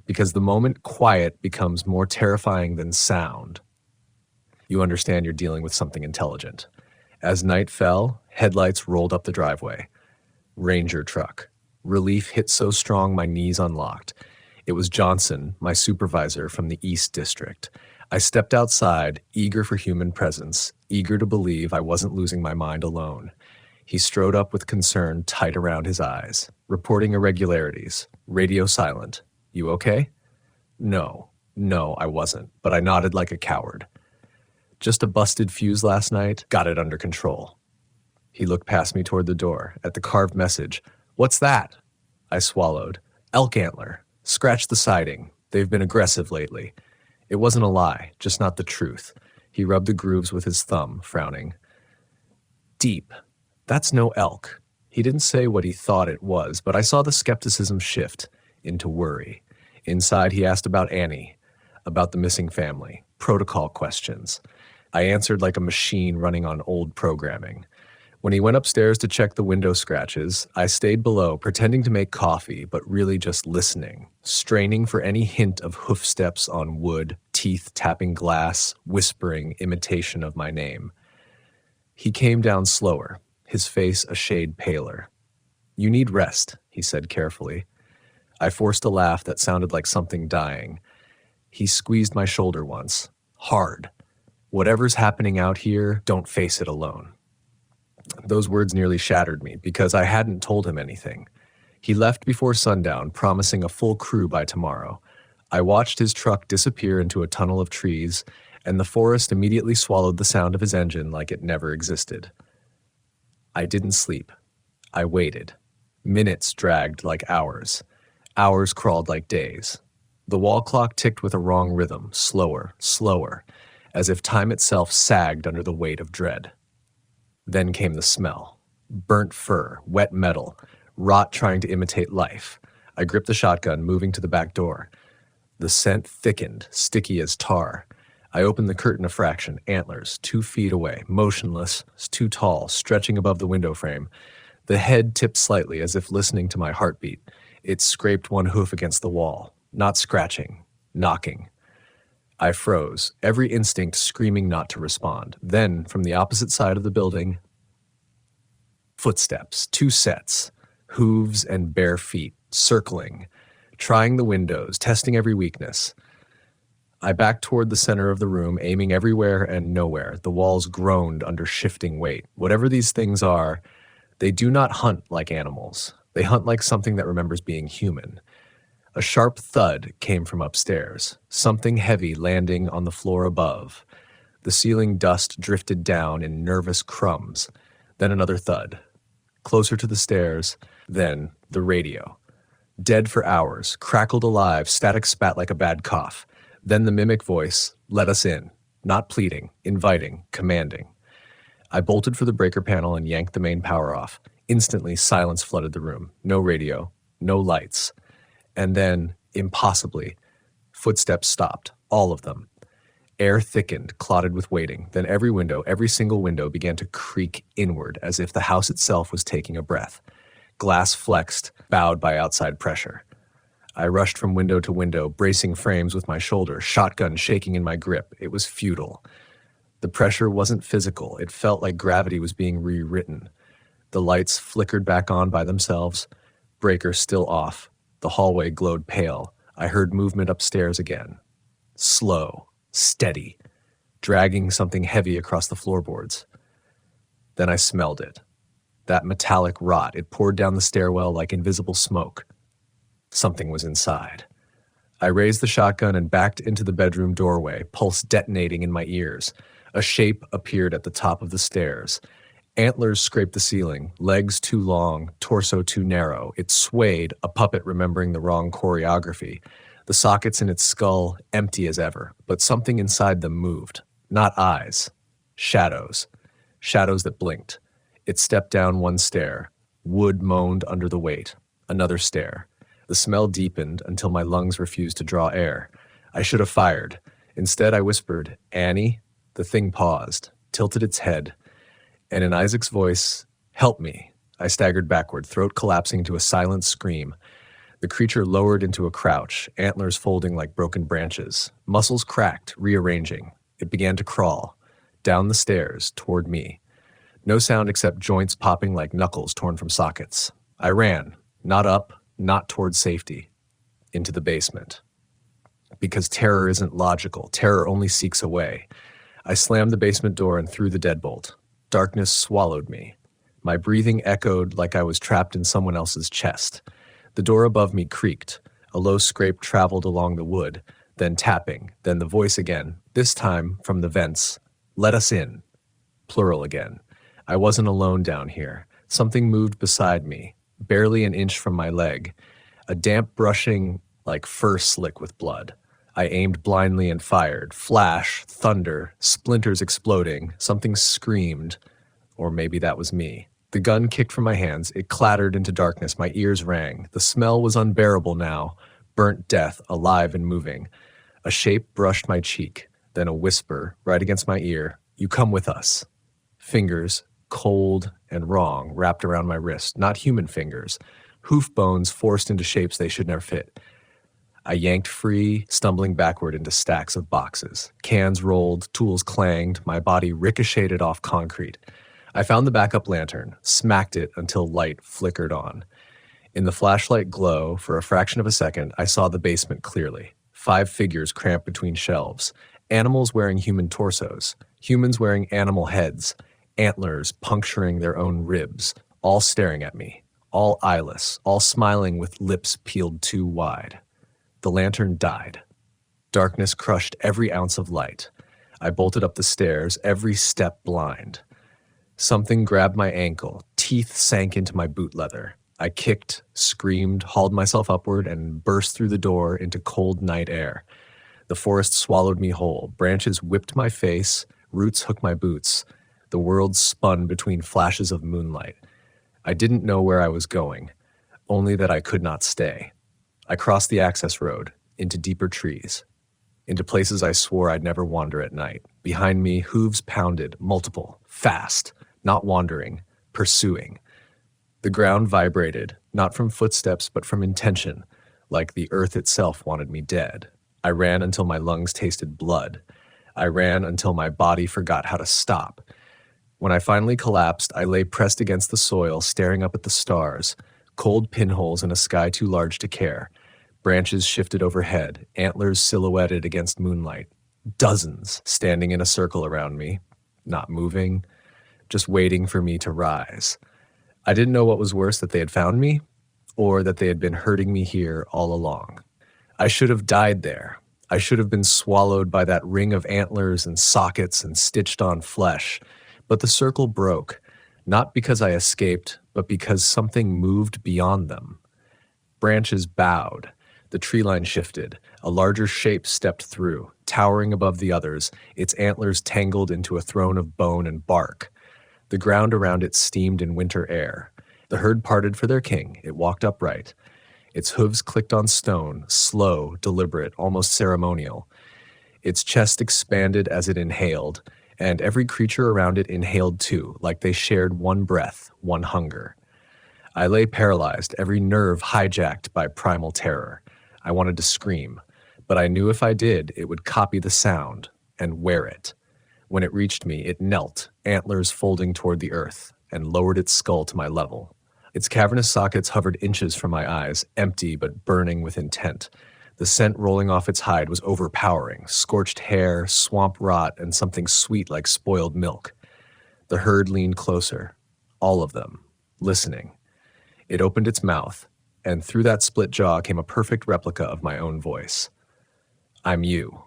[SPEAKER 1] because the moment quiet becomes more terrifying than sound. You understand you're dealing with something intelligent. As night fell, headlights rolled up the driveway. Ranger truck. Relief hit so strong my knees unlocked. It was Johnson, my supervisor from the East District. I stepped outside, eager for human presence, eager to believe I wasn't losing my mind alone. He strode up with concern tight around his eyes, reporting irregularities, radio silent. You okay? No, I wasn't, but I nodded like a coward. Just a busted fuse last night, got it under control. He looked past me toward the door, at the carved message. What's that? I swallowed. Elk antler. Scratch the siding. They've been aggressive lately. It wasn't a lie, just not the truth. He rubbed the grooves with his thumb, frowning. Deep. That's no elk. He didn't say what he thought it was, but I saw the skepticism shift into worry. Inside, he asked about Annie, about the missing family, protocol questions. I answered like a machine running on old programming. When he went upstairs to check the window scratches, I stayed below, pretending to make coffee, but really just listening, straining for any hint of hoof steps on wood, teeth tapping glass, whispering imitation of my name. He came down slower, his face a shade paler. You need rest, he said carefully. I forced a laugh that sounded like something dying. He squeezed my shoulder once, hard. Whatever's happening out here, don't face it alone. Those words nearly shattered me because I hadn't told him anything. He left before sundown, promising a full crew by tomorrow. I watched his truck disappear into a tunnel of trees, and the forest immediately swallowed the sound of his engine like it never existed. I didn't sleep. I waited. Minutes dragged like hours. Hours crawled like days. The wall clock ticked with a wrong rhythm, slower, slower, as if time itself sagged under the weight of dread. Then came the smell. Burnt fur, wet metal, rot trying to imitate life. I gripped the shotgun, moving to the back door. The scent thickened, sticky as tar. I opened the curtain a fraction, antlers, 2 feet away, motionless, too tall, stretching above the window frame. The head tipped slightly as if listening to my heartbeat. It scraped one hoof against the wall, not scratching, knocking. I froze, every instinct screaming not to respond. Then, from the opposite side of the building, footsteps, 2 sets, hooves and bare feet, circling, trying the windows, testing every weakness. I backed toward the center of the room, aiming everywhere and nowhere. The walls groaned under shifting weight. Whatever these things are, they do not hunt like animals. They hunt like something that remembers being human. A sharp thud came from upstairs, something heavy landing on the floor above. The ceiling dust drifted down in nervous crumbs. Then another thud. Closer to the stairs, then the radio. Dead for hours, crackled alive, static spat like a bad cough. Then the mimic voice, let us in, not pleading, inviting, commanding. I bolted for the breaker panel and yanked the main power off. Instantly, silence flooded the room. No radio, no lights. And then, impossibly, footsteps stopped, all of them. Air thickened, clotted with waiting. Then every window, every single window began to creak inward as if the house itself was taking a breath. Glass flexed, bowed by outside pressure. I rushed from window to window, bracing frames with my shoulder, shotgun shaking in my grip. It was futile. The pressure wasn't physical. It felt like gravity was being rewritten. The lights flickered back on by themselves, breaker still off. The hallway glowed pale. I heard movement upstairs again. Slow, steady, dragging something heavy across the floorboards. Then I smelled it. That metallic rot, it poured down the stairwell like invisible smoke. Something was inside. I raised the shotgun and backed into the bedroom doorway, pulse detonating in my ears. A shape appeared at the top of the stairs. Antlers scraped the ceiling, legs too long, torso too narrow. It swayed, a puppet remembering the wrong choreography. The sockets in its skull empty as ever, but something inside them moved. Not eyes. Shadows. Shadows that blinked. It stepped down one stair. Wood moaned under the weight. Another stair. The smell deepened until my lungs refused to draw air. I should have fired. Instead, I whispered, "Annie?" The thing paused, tilted its head, and in Isaac's voice, "Help me." I staggered backward, throat collapsing into a silent scream. The creature lowered into a crouch, antlers folding like broken branches. Muscles cracked, rearranging. It began to crawl, down the stairs, toward me. No sound except joints popping like knuckles torn from sockets. I ran, not up, not towards safety, into the basement. Because terror isn't logical. Terror only seeks a way. I slammed the basement door and threw the deadbolt. Darkness swallowed me. My breathing echoed like I was trapped in someone else's chest. The door above me creaked. A low scrape traveled along the wood, then tapping, then the voice again, this time from the vents. Let us in. Plural again. I wasn't alone down here. Something moved beside me, barely an inch from my leg. A damp brushing like fur slick with blood. I aimed blindly and fired. Flash, thunder, splinters exploding. Something screamed. Or maybe that was me. The gun kicked from my hands. It clattered into darkness. My ears rang. The smell was unbearable now. Burnt death, alive and moving. A shape brushed my cheek. Then a whisper, right against my ear. You come with us. Fingers, cold and wrong, wrapped around my wrist. Not human fingers. Hoof bones forced into shapes they should never fit. I yanked free, stumbling backward into stacks of boxes. Cans rolled, tools clanged, my body ricocheted off concrete. I found the backup lantern, smacked it until light flickered on. In the flashlight glow, for a fraction of a second, I saw the basement clearly. 5 figures cramped between shelves. Animals wearing human torsos. Humans wearing animal heads. Antlers puncturing their own ribs. All staring at me. All eyeless. All smiling with lips peeled too wide. The lantern died. Darkness crushed every ounce of light. I bolted up the stairs, every step blind. Something grabbed my ankle. Teeth sank into my boot leather. I kicked, screamed, hauled myself upward, and burst through the door into cold night air. The forest swallowed me whole. Branches whipped my face, roots hooked my boots. The world spun between flashes of moonlight. I didn't know where I was going, only that I could not stay. I crossed the access road, into deeper trees, into places I swore I'd never wander at night. Behind me, hooves pounded, multiple, fast, not wandering, pursuing. The ground vibrated, not from footsteps but from intention, like the earth itself wanted me dead. I ran until my lungs tasted blood. I ran until my body forgot how to stop. When I finally collapsed, I lay pressed against the soil, staring up at the stars, cold pinholes in a sky too large to care. Branches shifted overhead, antlers silhouetted against moonlight. Dozens standing in a circle around me, not moving, just waiting for me to rise. I didn't know what was worse, that they had found me, or that they had been hurting me here all along. I should have died there. I should have been swallowed by that ring of antlers and sockets and stitched-on flesh. But the circle broke, not because I escaped, but because something moved beyond them. Branches bowed. The treeline shifted. A larger shape stepped through, towering above the others, its antlers tangled into a throne of bone and bark. The ground around it steamed in winter air. The herd parted for their king. It walked upright. Its hooves clicked on stone, slow, deliberate, almost ceremonial. Its chest expanded as it inhaled, and every creature around it inhaled too, like they shared one breath, one hunger. I lay paralyzed, every nerve hijacked by primal terror. I wanted to scream, but I knew if I did, it would copy the sound and wear it. When it reached me, it knelt, antlers folding toward the earth, and lowered its skull to my level. Its cavernous sockets hovered inches from my eyes, empty but burning with intent. The scent rolling off its hide was overpowering, scorched hair, swamp rot, and something sweet like spoiled milk. The herd leaned closer, all of them, listening. It opened its mouth, and through that split jaw came a perfect replica of my own voice. "I'm you."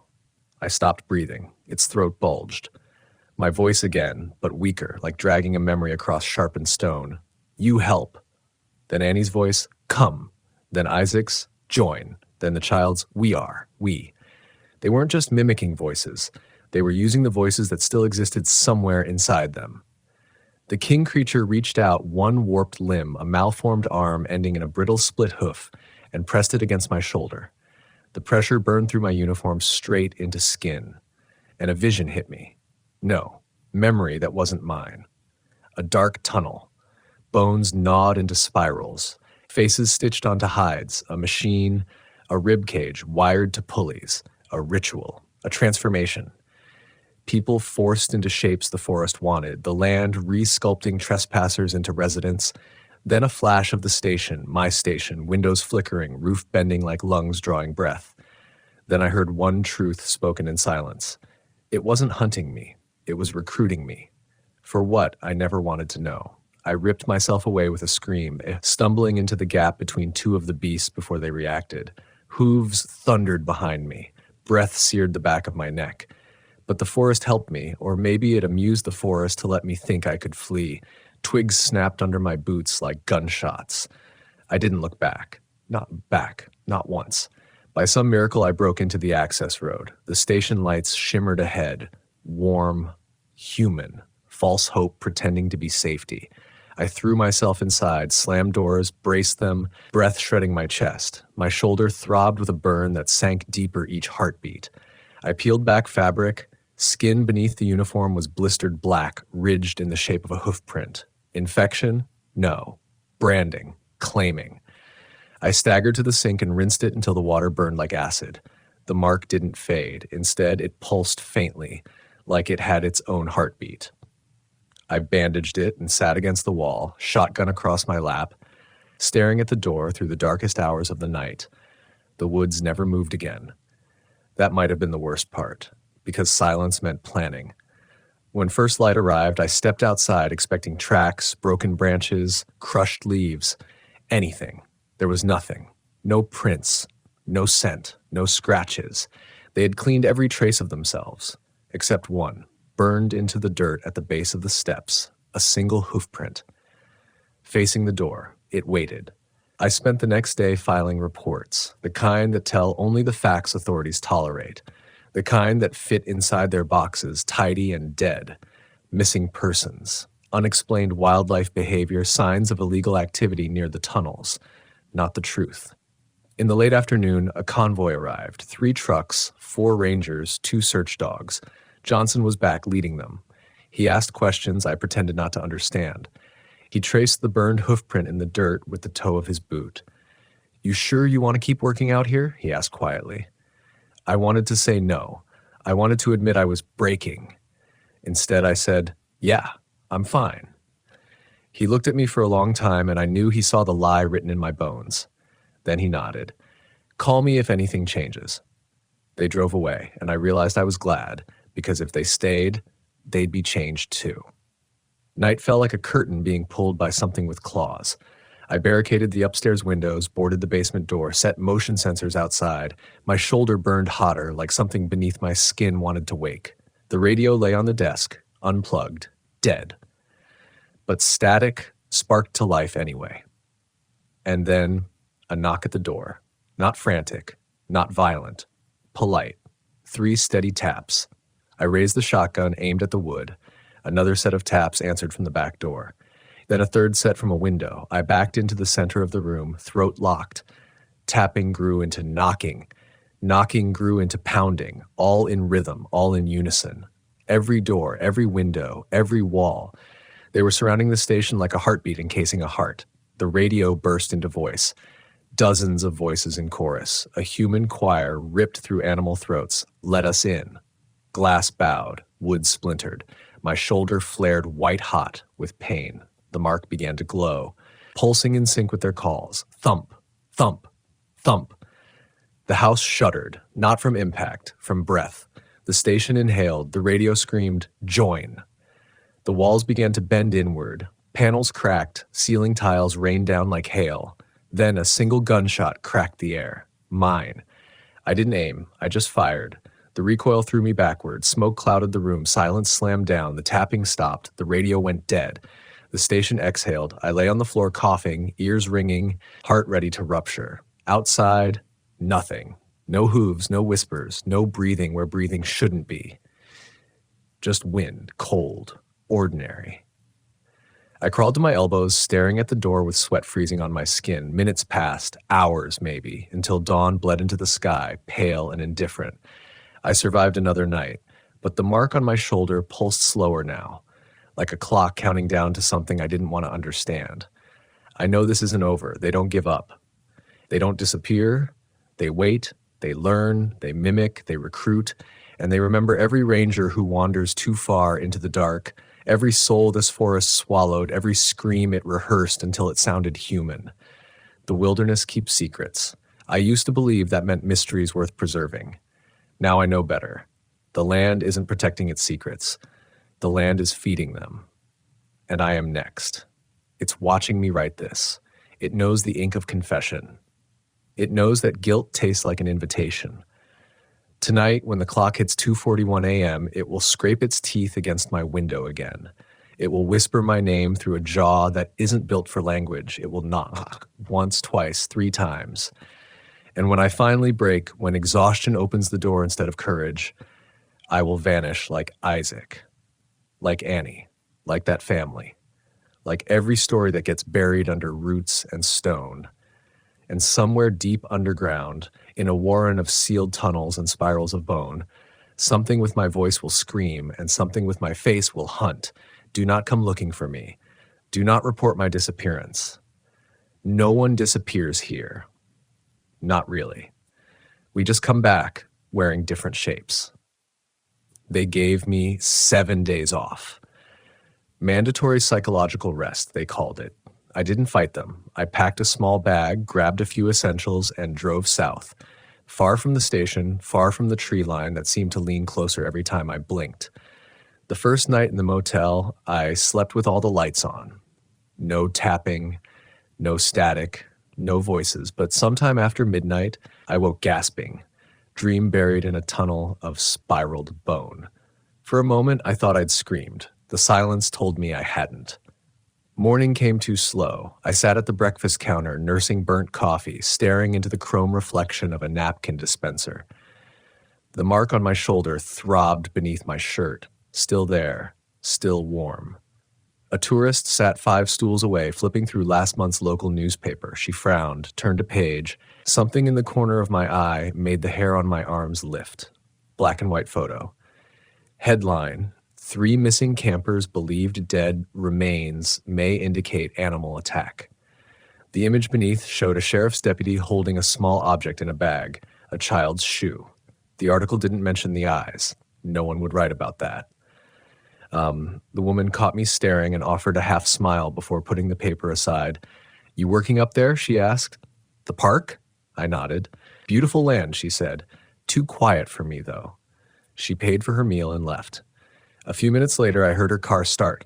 [SPEAKER 1] I stopped breathing. Its throat bulged. My voice again, but weaker, like dragging a memory across sharpened stone. "You help." Then Annie's voice, "Come." Then Isaac's, "Join." Then the child's, we. They weren't just mimicking voices. They were using the voices that still existed somewhere inside them. The king creature reached out one warped limb, a malformed arm ending in a brittle split hoof, and pressed it against my shoulder. The pressure burned through my uniform straight into skin. And a vision hit me. No, memory that wasn't mine. A dark tunnel. Bones gnawed into spirals. Faces stitched onto hides. A machine. A rib cage wired to pulleys. A ritual. A transformation. People forced into shapes the forest wanted, the land re-sculpting trespassers into residents. Then a flash of the station, my station, windows flickering, roof bending like lungs drawing breath. Then I heard one truth spoken in silence. It wasn't hunting me. It was recruiting me. For what, I never wanted to know. I ripped myself away with a scream, stumbling into the gap between two of the beasts before they reacted. Hooves thundered behind me. Breath seared the back of my neck. But the forest helped me, or maybe it amused the forest to let me think I could flee. Twigs snapped under my boots like gunshots. I didn't look back. Not once. By some miracle, I broke into the access road. The station lights shimmered ahead. Warm, human, false hope pretending to be safety. I threw myself inside, slammed doors, braced them, breath shredding my chest. My shoulder throbbed with a burn that sank deeper each heartbeat. I peeled back fabric. Skin beneath the uniform was blistered black, ridged in the shape of a hoof print. Infection? No. Branding. Claiming. I staggered to the sink and rinsed it until the water burned like acid. The mark didn't fade. Instead, it pulsed faintly, like it had its own heartbeat. I bandaged it and sat against the wall, shotgun across my lap, staring at the door through the darkest hours of the night. The woods never moved again. That might have been the worst part, because silence meant planning. When first light arrived, I stepped outside expecting tracks, broken branches, crushed leaves, anything. There was nothing. No prints, no scent, no scratches. They had cleaned every trace of themselves, except one, burned into the dirt at the base of the steps, a single hoof print. Facing the door, It waited. I spent the next day filing reports, the kind that tell only the facts authorities tolerate, the kind that fit inside their boxes, tidy and dead, missing persons, unexplained wildlife behavior, signs of illegal activity near the tunnels, not the truth. In the late afternoon, a convoy arrived, 3 trucks, 4 rangers, 2 search dogs. Johnson was back leading them. He asked questions I pretended not to understand. He traced the burned hoofprint in the dirt with the toe of his boot. "You sure you want to keep working out here?" he asked quietly. I wanted to say no. I wanted to admit I was breaking. Instead, I said, "Yeah, I'm fine." He looked at me for a long time, and I knew he saw the lie written in my bones. Then he nodded. "Call me if anything changes." They drove away, and I realized I was glad, because if they stayed, they'd be changed too. Night fell like a curtain being pulled by something with claws. I barricaded the upstairs windows, boarded the basement door, set motion sensors outside. My shoulder burned hotter, like something beneath my skin wanted to wake. The radio lay on the desk, unplugged, dead. But static sparked to life anyway. And then a knock at the door. Not frantic, not violent, polite. 3 steady taps. I raised the shotgun, aimed at the wood. Another set of taps answered from the back door. Then a third set from a window. I backed into the center of the room, throat locked. Tapping grew into knocking. Knocking grew into pounding, all in rhythm, all in unison. Every door, every window, every wall. They were surrounding the station like a heartbeat encasing a heart. The radio burst into voice. Dozens of voices in chorus. A human choir ripped through animal throats. "Let us in." Glass bowed, wood splintered. My shoulder flared white hot with pain. The mark began to glow, pulsing in sync with their calls. Thump, thump, thump. The house shuddered, not from impact, from breath. The station inhaled. The radio screamed, "Join." The walls began to bend inward. Panels cracked. Ceiling tiles rained down like hail. Then a single gunshot cracked the air. Mine. I didn't aim. I just fired. The recoil threw me backward. Smoke clouded the room. Silence slammed down. The tapping stopped. The radio went dead. The station exhaled. I lay on the floor coughing, ears ringing, heart ready to rupture. Outside, nothing. No hooves, no whispers, no breathing where breathing shouldn't be. Just wind, cold, ordinary. I crawled to my elbows, staring at the door with sweat freezing on my skin. Minutes passed, hours maybe, until dawn bled into the sky, pale and indifferent. I survived another night, but the mark on my shoulder pulsed slower now, like a clock counting down to something I didn't want to understand. I know this isn't over. They don't give up. They don't disappear. They wait. They learn. They mimic. They recruit. And they remember every ranger who wanders too far into the dark, every soul this forest swallowed, every scream it rehearsed until it sounded human. The wilderness keeps secrets. I used to believe that meant mysteries worth preserving. Now I know better. The land isn't protecting its secrets. The land is feeding them. And I am next. It's watching me write this. It knows the ink of confession. It knows that guilt tastes like an invitation. Tonight, when the clock hits 2:41 a.m., it will scrape its teeth against my window again. It will whisper my name through a jaw that isn't built for language. It will knock once, twice, 3 times. And when I finally break, when exhaustion opens the door instead of courage, I will vanish like Isaac, like Annie, like that family, like every story that gets buried under roots and stone. And somewhere deep underground, in a warren of sealed tunnels and spirals of bone, something with my voice will scream and something with my face will hunt. Do not come looking for me. Do not report my disappearance. No one disappears here. Not really. We just come back wearing different shapes. They gave me 7 days off. Mandatory psychological rest, they called it. I didn't fight them. I packed a small bag, grabbed a few essentials, and drove south. Far from the station, far from the tree line that seemed to lean closer every time I blinked. The first night in the motel, I slept with all the lights on. No tapping, no static, no voices, but sometime after midnight, I woke gasping, dream buried in a tunnel of spiraled bone. For a moment, I thought I'd screamed. The silence told me I hadn't. Morning came too slow. I sat at the breakfast counter, nursing burnt coffee, staring into the chrome reflection of a napkin dispenser. The mark on my shoulder throbbed beneath my shirt, still there, still warm. A tourist sat 5 stools away, flipping through last month's local newspaper. She frowned, turned a page. Something in the corner of my eye made the hair on my arms lift. Black and white photo. Headline: 3 missing campers believed dead. Remains may indicate animal attack. The image beneath showed a sheriff's deputy holding a small object in a bag, a child's shoe. The article didn't mention the eyes. No one would write about that. The woman caught me staring and offered a half smile before putting the paper aside. "You working up there?" she asked. "The park?" I nodded. "Beautiful land," she said. "Too quiet for me, though." She paid for her meal and left. A few minutes later, I heard her car start.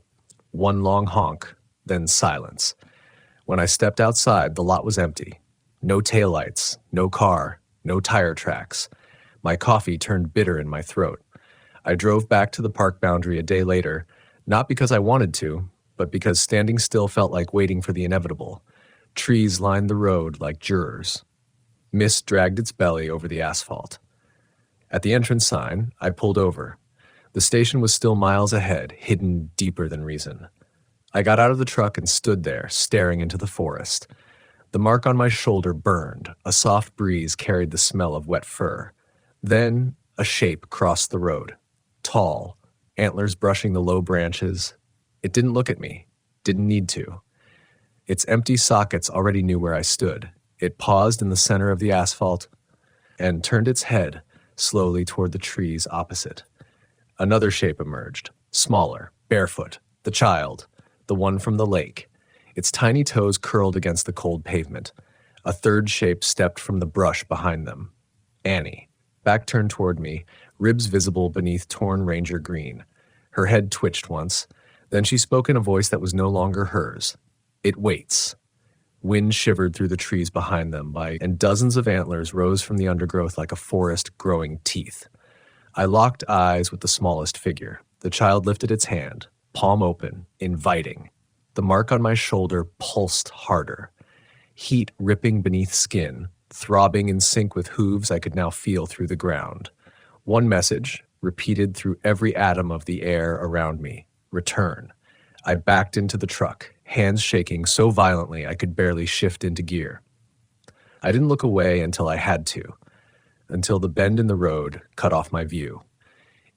[SPEAKER 1] One long honk, then silence. When I stepped outside, the lot was empty. No taillights, no car, no tire tracks. My coffee turned bitter in my throat. I drove back to the park boundary a day later, not because I wanted to, but because standing still felt like waiting for the inevitable. Trees lined the road like jurors. Mist dragged its belly over the asphalt. At the entrance sign, I pulled over. The station was still miles ahead, hidden deeper than reason. I got out of the truck and stood there, staring into the forest. The mark on my shoulder burned. A soft breeze carried the smell of wet fur. Then a shape crossed the road. Tall, antlers brushing the low branches. It didn't look at me. Didn't need to. Its empty sockets already knew where I stood. It paused in the center of the asphalt and turned its head slowly toward the trees opposite. Another shape emerged, smaller, barefoot, the child, the one from the lake. Its tiny toes curled against the cold pavement. A third shape stepped from the brush behind them. Annie, back turned toward me, ribs visible beneath torn ranger green. Her head twitched once. Then she spoke in a voice that was no longer hers. "It waits." Wind shivered through the trees behind them, and dozens of antlers rose from the undergrowth like a forest growing teeth. I locked eyes with the smallest figure. The child lifted its hand, palm open, inviting. The mark on my shoulder pulsed harder. Heat ripping beneath skin, throbbing in sync with hooves I could now feel through the ground. One message, repeated through every atom of the air around me: return. I backed into the truck, hands shaking so violently I could barely shift into gear. I didn't look away until I had to, until the bend in the road cut off my view.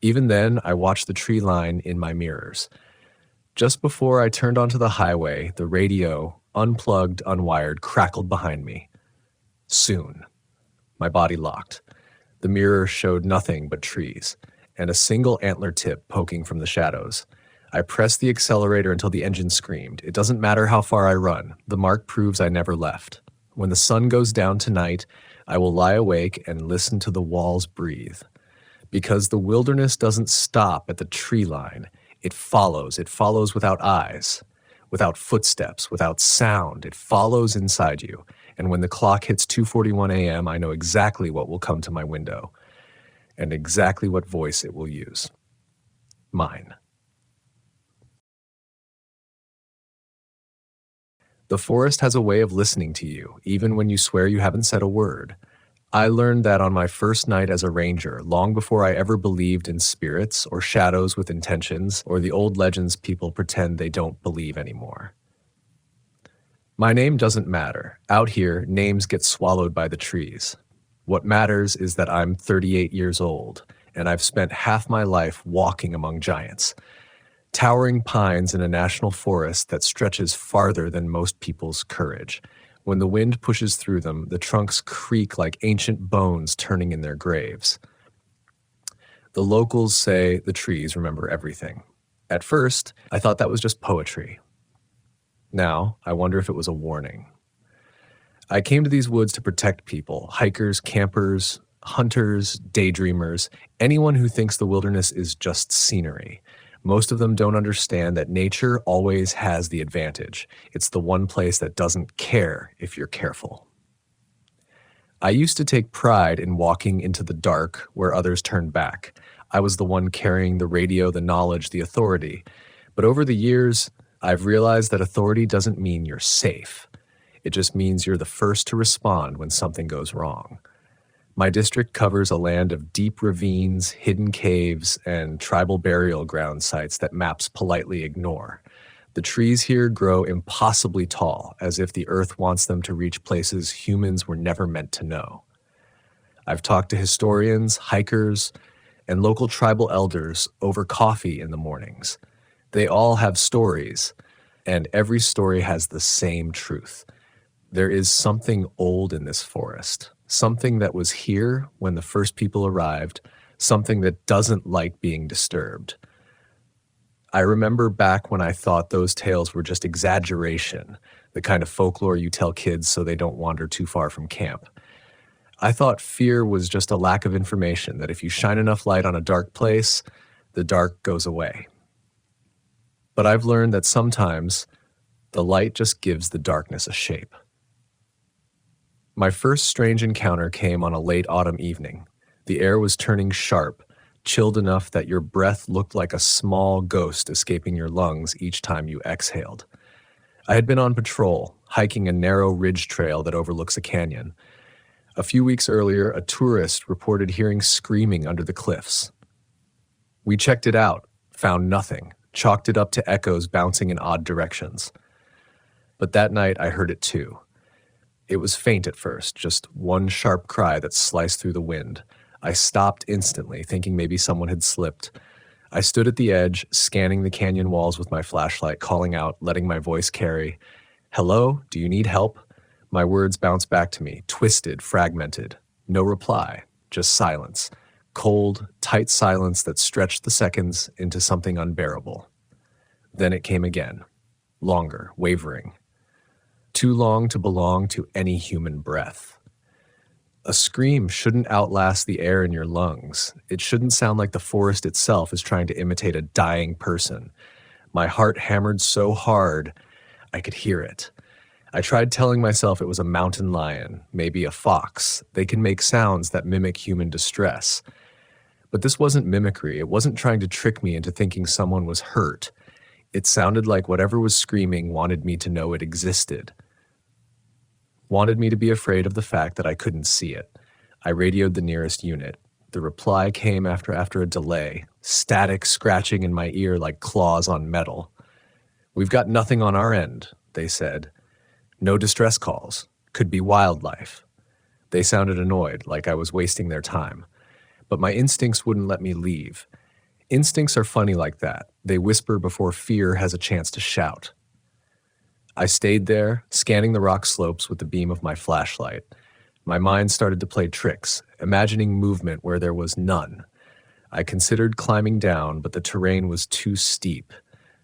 [SPEAKER 1] Even then, I watched the tree line in my mirrors. Just before I turned onto the highway, the radio, unplugged, unwired, crackled behind me. Soon. My body locked. The mirror showed nothing but trees, and a single antler tip poking from the shadows. I pressed the accelerator until the engine screamed. It doesn't matter how far I run. The mark proves I never left. When the sun goes down tonight, I will lie awake and listen to the walls breathe. Because the wilderness doesn't stop at the tree line. It follows. It follows without eyes, without footsteps, without sound. It follows inside you. And when the clock hits 2:41 a.m., I know exactly what will come to my window and exactly what voice it will use. Mine. The forest has a way of listening to you, even when you swear you haven't said a word. I learned that on my first night as a ranger, long before I ever believed in spirits or shadows with intentions or the old legends people pretend they don't believe anymore. My name doesn't matter. Out here, names get swallowed by the trees. What matters is that I'm 38 years old, and I've spent half my life walking among giants. Towering pines in a national forest that stretches farther than most people's courage. When the wind pushes through them, the trunks creak like ancient bones turning in their graves. The locals say the trees remember everything. At first, I thought that was just poetry. Now, I wonder if it was a warning. I came to these woods to protect people, hikers, campers, hunters, daydreamers, anyone who thinks the wilderness is just scenery. Most of them don't understand that nature always has the advantage. It's the one place that doesn't care if you're careful. I used to take pride in walking into the dark where others turned back. I was the one carrying the radio, the knowledge, the authority. But over the years, I've realized that authority doesn't mean you're safe. It just means you're the first to respond when something goes wrong. My district covers a land of deep ravines, hidden caves, and tribal burial ground sites that maps politely ignore. The trees here grow impossibly tall, as if the earth wants them to reach places humans were never meant to know. I've talked to historians, hikers, and local tribal elders over coffee in the mornings. They all have stories, and every story has the same truth. There is something old in this forest, something that was here when the first people arrived, something that doesn't like being disturbed. I remember back when I thought those tales were just exaggeration, the kind of folklore you tell kids so they don't wander too far from camp. I thought fear was just a lack of information, that if you shine enough light on a dark place, the dark goes away. But I've learned that sometimes the light just gives the darkness a shape. My first strange encounter came on a late autumn evening. The air was turning sharp, chilled enough that your breath looked like a small ghost escaping your lungs each time you exhaled. I had been on patrol, hiking a narrow ridge trail that overlooks a canyon. A few weeks earlier, a tourist reported hearing screaming under the cliffs. We checked it out, found nothing, chalked it up to echoes bouncing in odd directions. But that night I heard it too. It was faint at first, just one sharp cry that sliced through the wind. I stopped instantly, thinking maybe someone had slipped. I stood at the edge, scanning the canyon walls with my flashlight, calling out, letting my voice carry. "Hello? Do you need help?" My words bounced back to me, twisted, fragmented. No reply, just silence. Cold, tight silence that stretched the seconds into something unbearable. Then it came again, longer, wavering. Too long to belong to any human breath. A scream shouldn't outlast the air in your lungs. It shouldn't sound like the forest itself is trying to imitate a dying person. My heart hammered so hard, I could hear it. I tried telling myself it was a mountain lion, maybe a fox. They can make sounds that mimic human distress. But this wasn't mimicry. It wasn't trying to trick me into thinking someone was hurt. It sounded like whatever was screaming wanted me to know it existed. Wanted me to be afraid of the fact that I couldn't see it. I radioed the nearest unit. The reply came after a delay, static scratching in my ear like claws on metal. "We've got nothing on our end," they said. "No distress calls. Could be wildlife." They sounded annoyed, like I was wasting their time. But my instincts wouldn't let me leave. Instincts are funny like that. They whisper before fear has a chance to shout. I stayed there, scanning the rock slopes with the beam of my flashlight. My mind started to play tricks, imagining movement where there was none. I considered climbing down, but the terrain was too steep.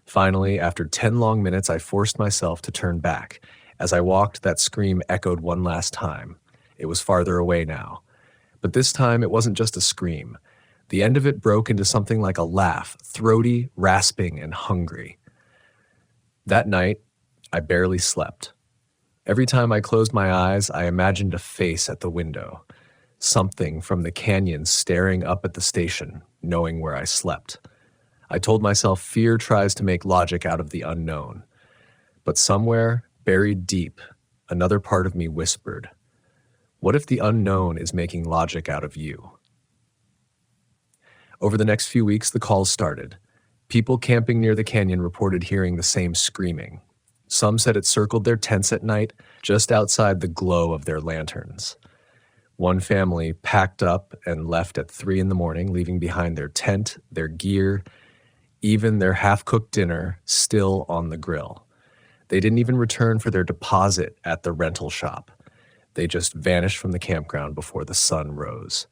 [SPEAKER 1] Finally, after 10 long minutes, I forced myself to turn back. As I walked, that scream echoed one last time. It was farther away now. But this time, it wasn't just a scream. The end of it broke into something like a laugh, throaty, rasping, and hungry. That night, I barely slept. Every time I closed my eyes, I imagined a face at the window. Something from the canyon staring up at the station, knowing where I slept. I told myself fear tries to make logic out of the unknown. But somewhere, buried deep, another part of me whispered, what if the unknown is making logic out of you? Over the next few weeks, the calls started. People camping near the canyon reported hearing the same screaming. Some said it circled their tents at night, just outside the glow of their lanterns. One family packed up and left at 3 a.m, leaving behind their tent, their gear, even their half-cooked dinner still on the grill. They didn't even return for their deposit at the rental shop. They just vanished from the campground before the sun rose.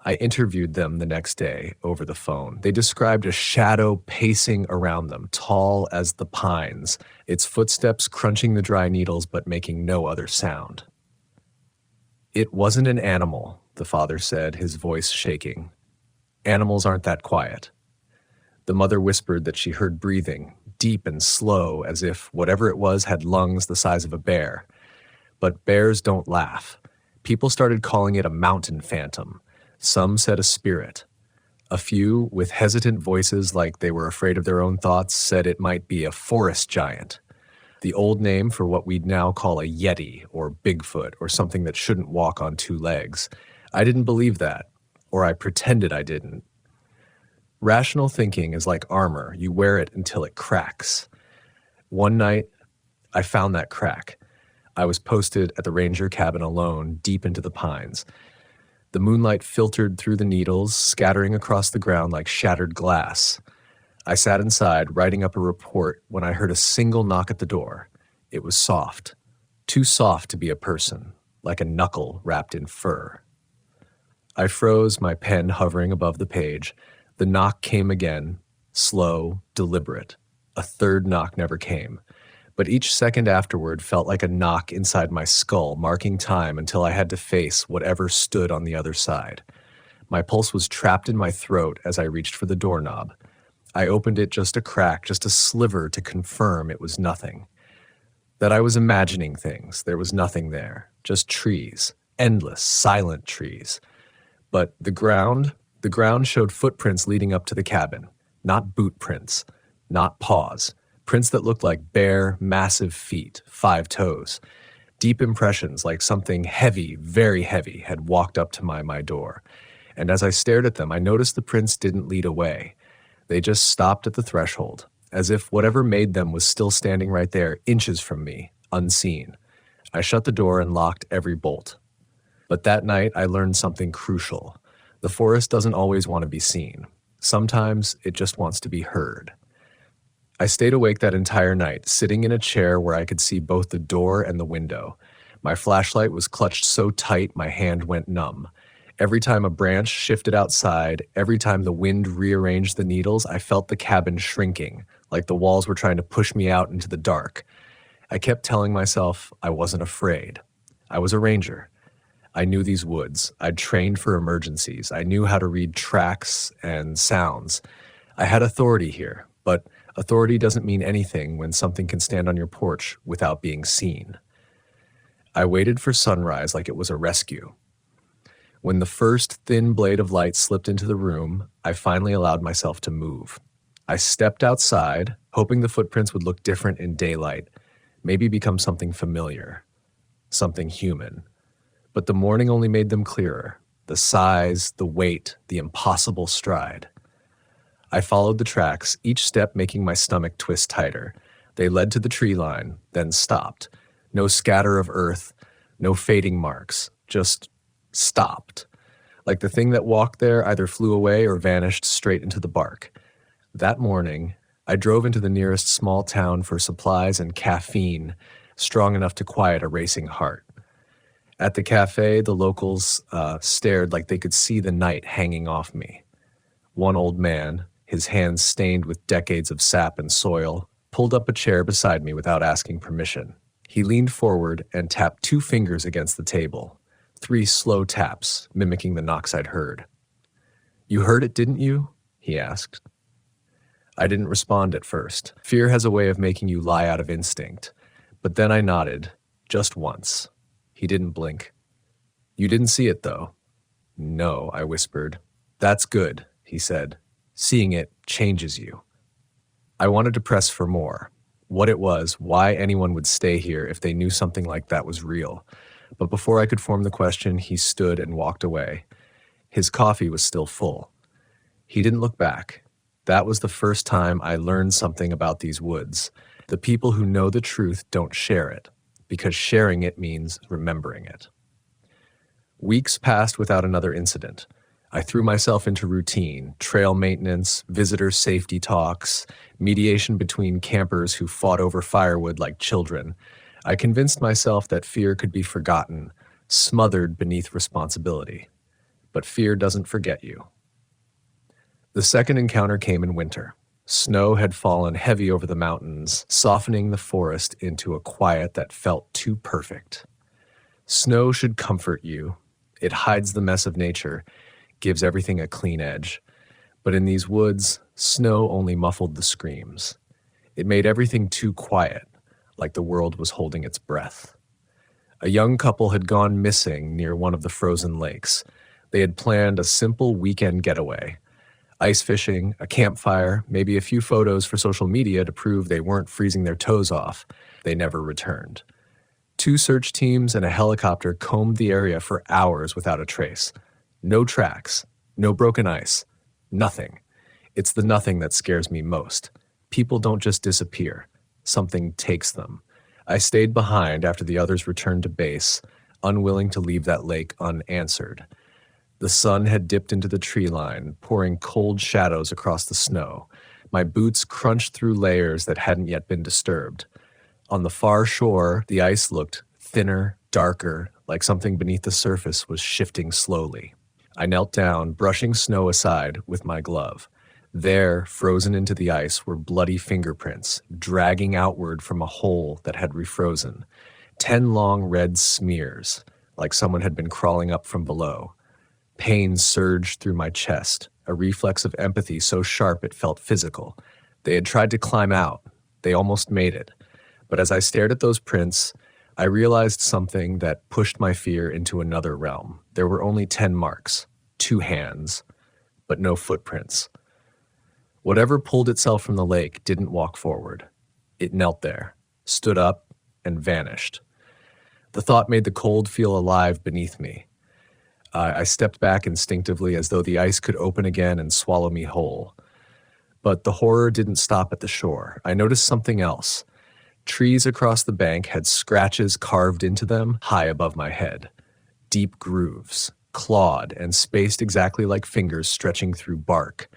[SPEAKER 1] I interviewed them the next day over the phone. They described a shadow pacing around them, tall as the pines, its footsteps crunching the dry needles but making no other sound. "It wasn't an animal," the father said, his voice shaking. "Animals aren't that quiet." The mother whispered that she heard breathing, deep and slow, as if whatever it was had lungs the size of a bear. But bears don't laugh. People started calling it a mountain phantom. Some said a spirit. A few, with hesitant voices like they were afraid of their own thoughts, said it might be a forest giant, the old name for what we'd now call a yeti or Bigfoot or something that shouldn't walk on two legs. I didn't believe that, or I pretended I didn't. Rational thinking is like armor. You wear it until it cracks. One night, I found that crack. I was posted at the ranger cabin alone, deep into the pines. The moonlight filtered through the needles, scattering across the ground like shattered glass. I sat inside, writing up a report, when I heard a single knock at the door. It was soft. Too soft to be a person, like a knuckle wrapped in fur. I froze, my pen hovering above the page. The knock came again, slow, deliberate. A third knock never came. But each second afterward felt like a knock inside my skull, marking time until I had to face whatever stood on the other side. My pulse was trapped in my throat as I reached for the doorknob. I opened it just a crack, just a sliver to confirm it was nothing. That I was imagining things. There was nothing there. Just trees. Endless, silent trees. But the ground showed footprints leading up to the cabin. Not boot prints. Not paws. Prints that looked like bare, massive feet, 5 toes. Deep impressions like something heavy, very heavy, had walked up to my door. And as I stared at them, I noticed the prints didn't lead away. They just stopped at the threshold, as if whatever made them was still standing right there, inches from me, unseen. I shut the door and locked every bolt. But that night, I learned something crucial. The forest doesn't always want to be seen. Sometimes it just wants to be heard. I stayed awake that entire night, sitting in a chair where I could see both the door and the window. My flashlight was clutched so tight my hand went numb. Every time a branch shifted outside, every time the wind rearranged the needles, I felt the cabin shrinking, like the walls were trying to push me out into the dark. I kept telling myself I wasn't afraid. I was a ranger. I knew these woods. I'd trained for emergencies. I knew how to read tracks and sounds. I had authority here, but authority doesn't mean anything when something can stand on your porch without being seen. I waited for sunrise like it was a rescue. When the first thin blade of light slipped into the room, I finally allowed myself to move. I stepped outside, hoping the footprints would look different in daylight, maybe become something familiar, something human. But the morning only made them clearer, the size, the weight, the impossible stride. I followed the tracks, each step making my stomach twist tighter. They led to the tree line, then stopped. No scatter of earth, no fading marks, just stopped. Like the thing that walked there either flew away or vanished straight into the bark. That morning, I drove into the nearest small town for supplies and caffeine, strong enough to quiet a racing heart. At the cafe, the locals stared like they could see the night hanging off me. One old man, his hands stained with decades of sap and soil, pulled up a chair beside me without asking permission. He leaned forward and tapped 2 fingers against the table. 3 slow taps, mimicking the knocks I'd heard. "You heard it, didn't you?" he asked. I didn't respond at first. Fear has a way of making you lie out of instinct. But then I nodded, just once. He didn't blink. "You didn't see it, though." "No," I whispered. "That's good," he said. "Seeing it changes you." I wanted to press for more. What it was, why anyone would stay here if they knew something like that was real. But before I could form the question, he stood and walked away. His coffee was still full. He didn't look back. That was the first time I learned something about these woods. The people who know the truth don't share it, because sharing it means remembering it. Weeks passed without another incident. I threw myself into routine, trail maintenance, visitor safety talks, mediation between campers who fought over firewood like children. I convinced myself that fear could be forgotten, smothered beneath responsibility. But fear doesn't forget you. The second encounter came in winter. Snow had fallen heavy over the mountains, softening the forest into a quiet that felt too perfect. Snow should comfort you. It hides the mess of nature, gives everything a clean edge. But in these woods, snow only muffled the screams. It made everything too quiet, like the world was holding its breath. A young couple had gone missing near one of the frozen lakes. They had planned a simple weekend getaway. Ice fishing, a campfire, maybe a few photos for social media to prove they weren't freezing their toes off. They never returned. 2 search teams and a helicopter combed the area for hours without a trace. No tracks, no broken ice, nothing. It's the nothing that scares me most. People don't just disappear. Something takes them. I stayed behind after the others returned to base, unwilling to leave that lake unanswered. The sun had dipped into the tree line, pouring cold shadows across the snow. My boots crunched through layers that hadn't yet been disturbed. On the far shore, the ice looked thinner, darker, like something beneath the surface was shifting slowly. I knelt down, brushing snow aside with my glove. There, frozen into the ice, were bloody fingerprints, dragging outward from a hole that had refrozen. 10 long red smears, like someone had been crawling up from below. Pain surged through my chest, a reflex of empathy so sharp it felt physical. They had tried to climb out. They almost made it. But as I stared at those prints, I realized something that pushed my fear into another realm. There were only 10 marks, 2 hands, but no footprints. Whatever pulled itself from the lake didn't walk forward. It knelt there, stood up, and vanished. The thought made the cold feel alive beneath me. I stepped back instinctively as though the ice could open again and swallow me whole. But the horror didn't stop at the shore. I noticed something else. Trees across the bank had scratches carved into them high above my head. Deep grooves, clawed and spaced exactly like fingers stretching through bark.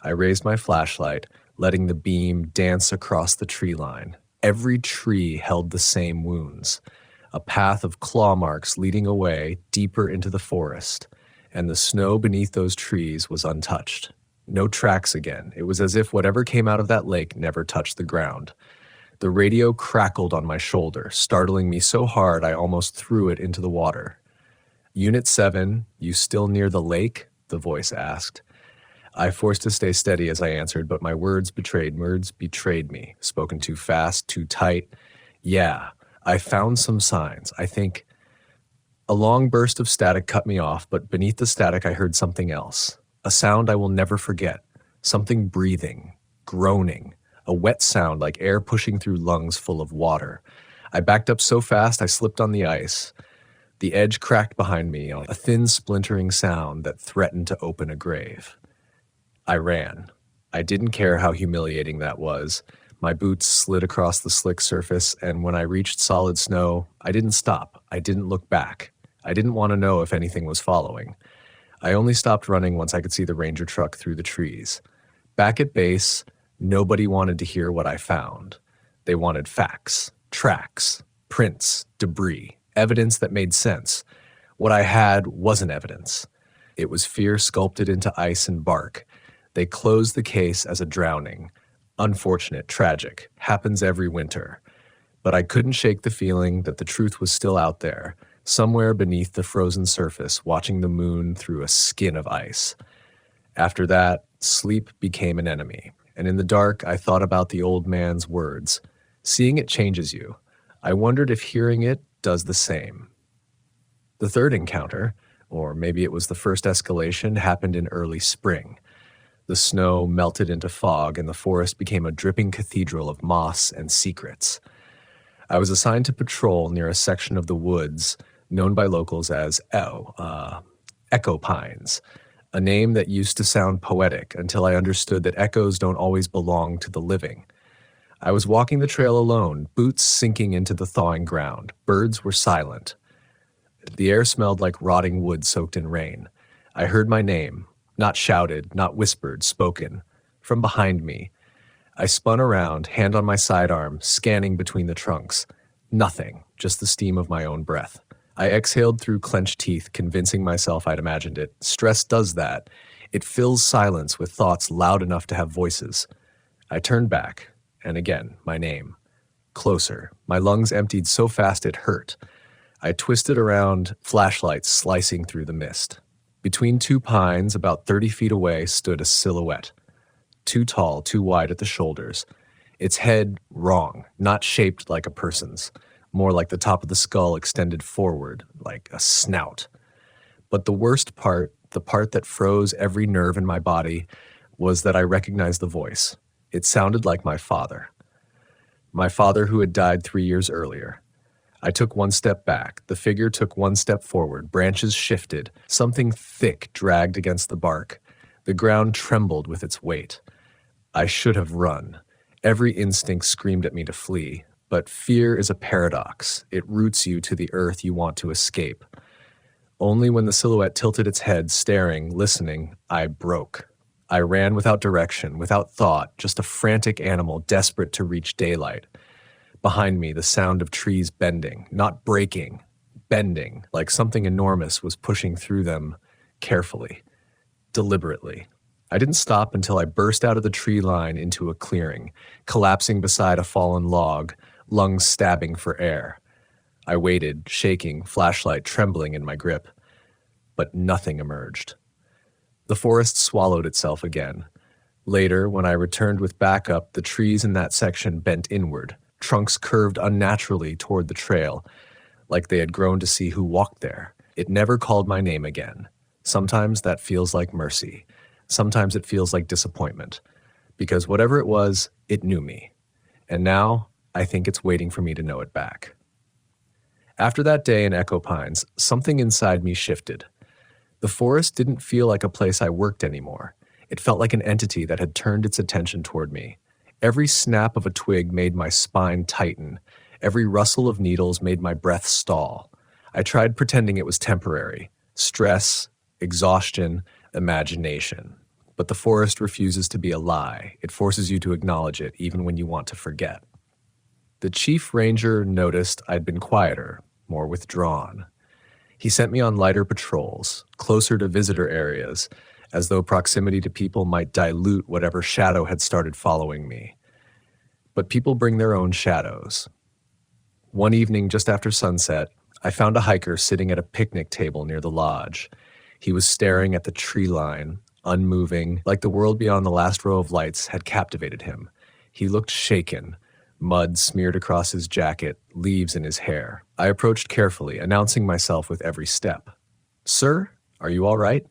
[SPEAKER 1] I raised my flashlight, letting the beam dance across the tree line. Every tree held the same wounds. A path of claw marks leading away deeper into the forest, and the snow beneath those trees was untouched. No tracks again. It was as if whatever came out of that lake never touched the ground. The radio crackled on my shoulder, startling me so hard I almost threw it into the water. "Unit 7, you still near the lake?" the voice asked. I forced to stay steady as I answered, but my words betrayed me, spoken too fast, too tight. "Yeah, I found some signs, I think." A long burst of static cut me off, but beneath the static I heard something else. A sound I will never forget. Something breathing, groaning. A wet sound like air pushing through lungs full of water. I backed up so fast I slipped on the ice. The edge cracked behind me, a thin splintering sound that threatened to open a grave. I ran. I didn't care how humiliating that was. My boots slid across the slick surface, and when I reached solid snow, I didn't stop. I didn't look back. I didn't want to know if anything was following. I only stopped running once I could see the ranger truck through the trees. Back at base, nobody wanted to hear what I found. They wanted facts, tracks, prints, debris, evidence that made sense. What I had wasn't evidence. It was fear sculpted into ice and bark. They closed the case as a drowning. Unfortunate, tragic, happens every winter. But I couldn't shake the feeling that the truth was still out there, somewhere beneath the frozen surface, watching the moon through a skin of ice. After that, sleep became an enemy. And in the dark, I thought about the old man's words. Seeing it changes you. I wondered if hearing it does the same. The third encounter, or maybe it was the first escalation, happened in early spring. The snow melted into fog, and the forest became a dripping cathedral of moss and secrets. I was assigned to patrol near a section of the woods known by locals as echo pines. A name that used to sound poetic until I understood that echoes don't always belong to the living. I was walking the trail alone, boots sinking into the thawing ground. Birds were silent. The air smelled like rotting wood soaked in rain. I heard my name, not shouted, not whispered, spoken, from behind me. I spun around, hand on my sidearm, scanning between the trunks. Nothing, just the steam of my own breath. I exhaled through clenched teeth, convincing myself I'd imagined it. Stress does that. It fills silence with thoughts loud enough to have voices. I turned back, and again, my name. Closer. My lungs emptied so fast it hurt. I twisted around, flashlight slicing through the mist. Between 2 pines, about 30 feet away, stood a silhouette. Too tall, too wide at the shoulders. Its head wrong, not shaped like a person's. More like the top of the skull extended forward, like a snout. But the worst part, the part that froze every nerve in my body, was that I recognized the voice. It sounded like my father. My father who had died 3 years earlier. I took one step back. The figure took one step forward. Branches shifted. Something thick dragged against the bark. The ground trembled with its weight. I should have run. Every instinct screamed at me to flee. But fear is a paradox. It roots you to the earth you want to escape. Only when the silhouette tilted its head, staring, listening, I broke. I ran without direction, without thought, just a frantic animal desperate to reach daylight. Behind me, the sound of trees bending, not breaking, bending, like something enormous was pushing through them carefully, deliberately. I didn't stop until I burst out of the tree line into a clearing, collapsing beside a fallen log, lungs stabbing for air. I waited, shaking, flashlight trembling in my grip. But nothing emerged. The forest swallowed itself again. Later, when I returned with backup, the trees in that section bent inward, trunks curved unnaturally toward the trail, like they had grown to see who walked there. It never called my name again. Sometimes that feels like mercy. Sometimes it feels like disappointment. Because whatever it was, it knew me. And now, I think it's waiting for me to know it back. After that day in Echo Pines, something inside me shifted. The forest didn't feel like a place I worked anymore. It felt like an entity that had turned its attention toward me. Every snap of a twig made my spine tighten. Every rustle of needles made my breath stall. I tried pretending it was temporary. Stress, exhaustion, imagination. But the forest refuses to be a lie. It forces you to acknowledge it, even when you want to forget. The chief ranger noticed I'd been quieter, more withdrawn. He sent me on lighter patrols, closer to visitor areas, as though proximity to people might dilute whatever shadow had started following me. But people bring their own shadows. One evening just after sunset, I found a hiker sitting at a picnic table near the lodge. He was staring at the tree line, unmoving, like the world beyond the last row of lights had captivated him. He looked shaken, mud smeared across his jacket, leaves in his hair. I approached carefully, announcing myself with every step. "Sir, are you all right?"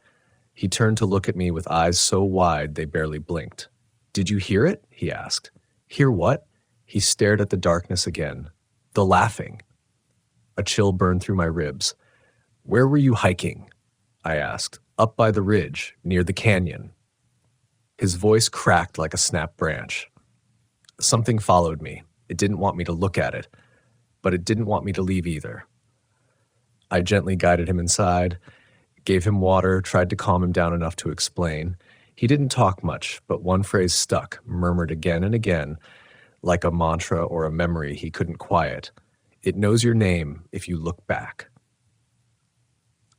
[SPEAKER 1] He turned to look at me with eyes so wide they barely blinked. "Did you hear it?" he asked. "Hear what?" He stared at the darkness again. "The laughing." A chill burned through my ribs. "Where were you hiking?" I asked. "Up by the ridge, near the canyon." His voice cracked like a snapped branch. Something followed me. It didn't want me to look at it, but it didn't want me to leave either. I gently guided him inside, gave him water, tried to calm him down enough to explain. He didn't talk much, but one phrase stuck, murmured again and again, like a mantra or a memory he couldn't quiet. "It knows your name if you look back."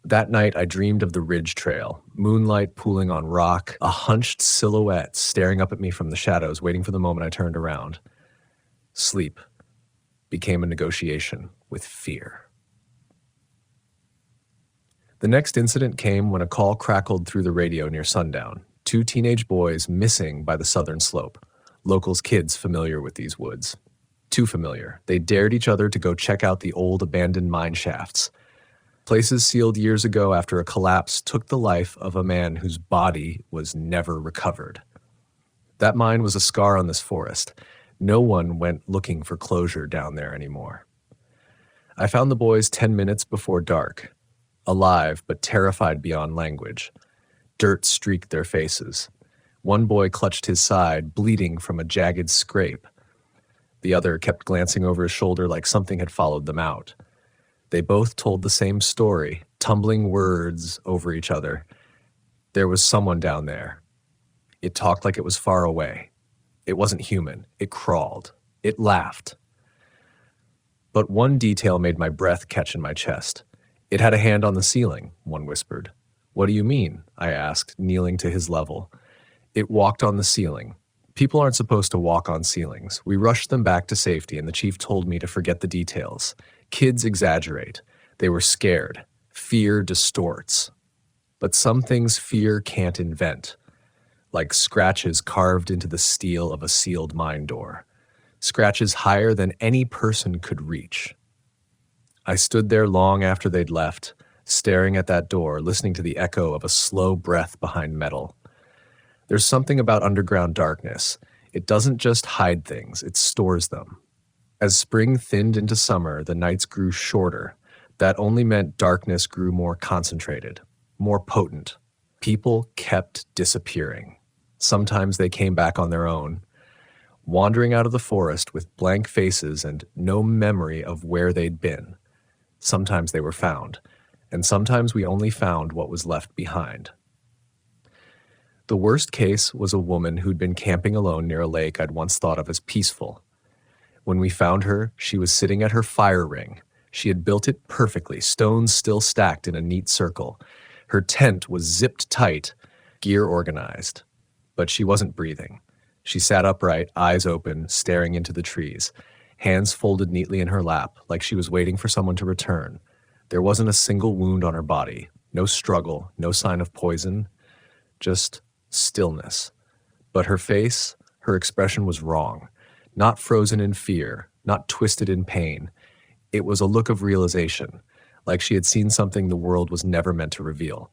[SPEAKER 1] That night, I dreamed of the ridge trail, moonlight pooling on rock, a hunched silhouette staring up at me from the shadows, waiting for the moment I turned around. Sleep became a negotiation with fear. The next incident came when a call crackled through the radio near sundown. 2 teenage boys missing by the southern slope. Locals' kids familiar with these woods. Too familiar. They dared each other to go check out the old abandoned mine shafts. Places sealed years ago after a collapse took the life of a man whose body was never recovered. That mine was a scar on this forest. No one went looking for closure down there anymore. I found the boys 10 minutes before dark, alive but terrified beyond language. Dirt streaked their faces. One boy clutched his side, bleeding from a jagged scrape. The other kept glancing over his shoulder like something had followed them out. They both told the same story, tumbling words over each other. There was someone down there. It talked like it was far away. It wasn't human. It crawled. It laughed. But one detail made my breath catch in my chest. "It had a hand on the ceiling," one whispered. "What do you mean?" I asked, kneeling to his level. "It walked on the ceiling. People aren't supposed to walk on ceilings. We rushed them back to safety, and the chief told me to forget the details. Kids exaggerate. They were scared. Fear distorts. But some things fear can't invent, like scratches carved into the steel of a sealed mine door, scratches higher than any person could reach." I stood there long after they'd left, staring at that door, listening to the echo of a slow breath behind metal. There's something about underground darkness. It doesn't just hide things, it stores them. As spring thinned into summer, the nights grew shorter. That only meant darkness grew more concentrated, more potent. People kept disappearing. Sometimes they came back on their own, wandering out of the forest with blank faces and no memory of where they'd been. Sometimes they were found, and sometimes we only found what was left behind. The worst case was a woman who'd been camping alone near a lake I'd once thought of as peaceful. When we found her, she was sitting at her fire ring. She had built it perfectly, stones still stacked in a neat circle. Her tent was zipped tight, gear organized. But she wasn't breathing. She sat upright, eyes open, staring into the trees, hands folded neatly in her lap, like she was waiting for someone to return. There wasn't a single wound on her body, no struggle, no sign of poison, just stillness. But her face, her expression was wrong. Not frozen in fear, not twisted in pain. It was a look of realization, like she had seen something the world was never meant to reveal.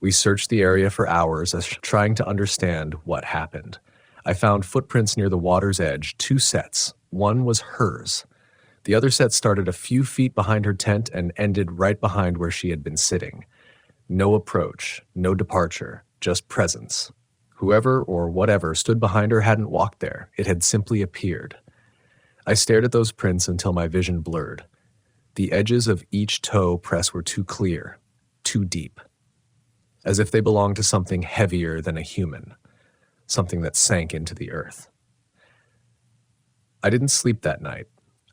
[SPEAKER 1] We searched the area for hours, trying to understand what happened. I found footprints near the water's edge, 2 sets. One was hers. The other set started a few feet behind her tent and ended right behind where she had been sitting. No approach, no departure, just presence. Whoever or whatever stood behind her hadn't walked there. It had simply appeared. I stared at those prints until my vision blurred. The edges of each toe press were too clear, too deep, as if they belonged to something heavier than a human, something that sank into the earth. I didn't sleep that night.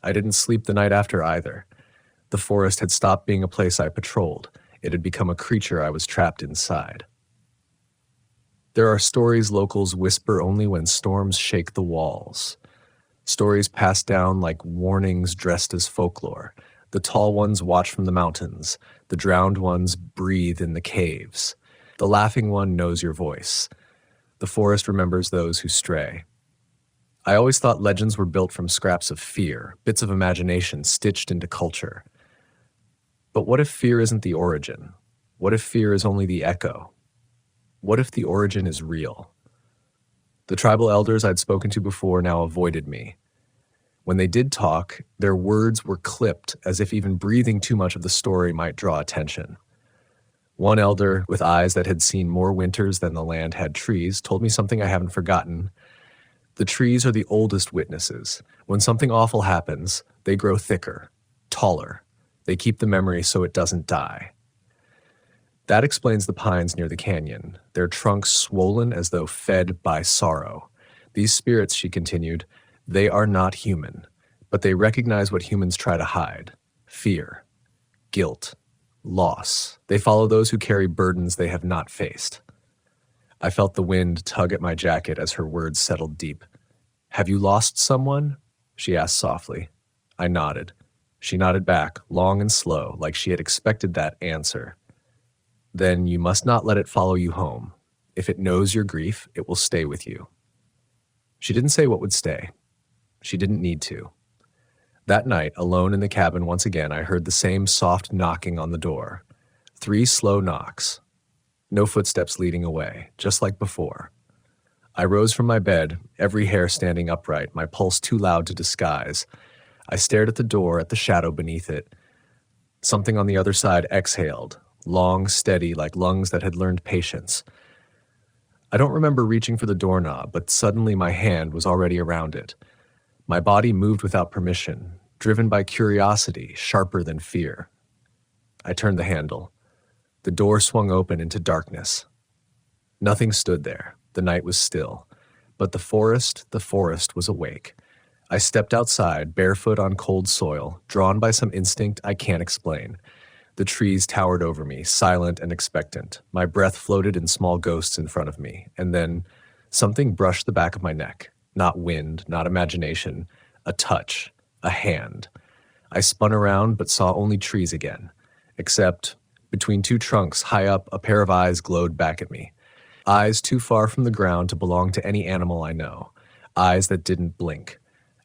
[SPEAKER 1] I didn't sleep the night after either. The forest had stopped being a place I patrolled. It had become a creature I was trapped inside. There are stories locals whisper only when storms shake the walls. Stories passed down like warnings dressed as folklore. The tall ones watch from the mountains. The drowned ones breathe in the caves. The laughing one knows your voice. The forest remembers those who stray. I always thought legends were built from scraps of fear, bits of imagination stitched into culture. But what if fear isn't the origin? What if fear is only the echo? What if the origin is real? The tribal elders I'd spoken to before now avoided me. When they did talk, their words were clipped, as if even breathing too much of the story might draw attention. One elder, with eyes that had seen more winters than the land had trees, told me something I haven't forgotten. The trees are the oldest witnesses. When something awful happens, they grow thicker, taller. They keep the memory so it doesn't die. That explains the pines near the canyon, their trunks swollen as though fed by sorrow. These spirits, she continued, they are not human, but they recognize what humans try to hide: fear, guilt, loss. They follow those who carry burdens they have not faced. I felt the wind tug at my jacket as her words settled deep. "Have you lost someone?" she asked softly. I nodded. She nodded back, long and slow, like she had expected that answer. "Then you must not let it follow you home. If it knows your grief, it will stay with you." She didn't say what would stay. She didn't need to. That night, alone in the cabin once again, I heard the same soft knocking on the door. 3 slow knocks. No footsteps leading away, just like before. I rose from my bed, every hair standing upright, my pulse too loud to disguise. I stared at the door, at the shadow beneath it. Something on the other side exhaled, long, steady, like lungs that had learned patience. I don't remember reaching for the doorknob, but suddenly my hand was already around it. My body moved without permission, driven by curiosity, sharper than fear. I turned the handle. The door swung open into darkness. Nothing stood there. The night was still. But the forest was awake. I stepped outside, barefoot on cold soil, drawn by some instinct I can't explain. The trees towered over me, silent and expectant. My breath floated in small ghosts in front of me, and then something brushed the back of my neck. Not wind, not imagination. A touch. A hand. I spun around but saw only trees again. Except, between 2 trunks high up, a pair of eyes glowed back at me. Eyes too far from the ground to belong to any animal I know. Eyes that didn't blink.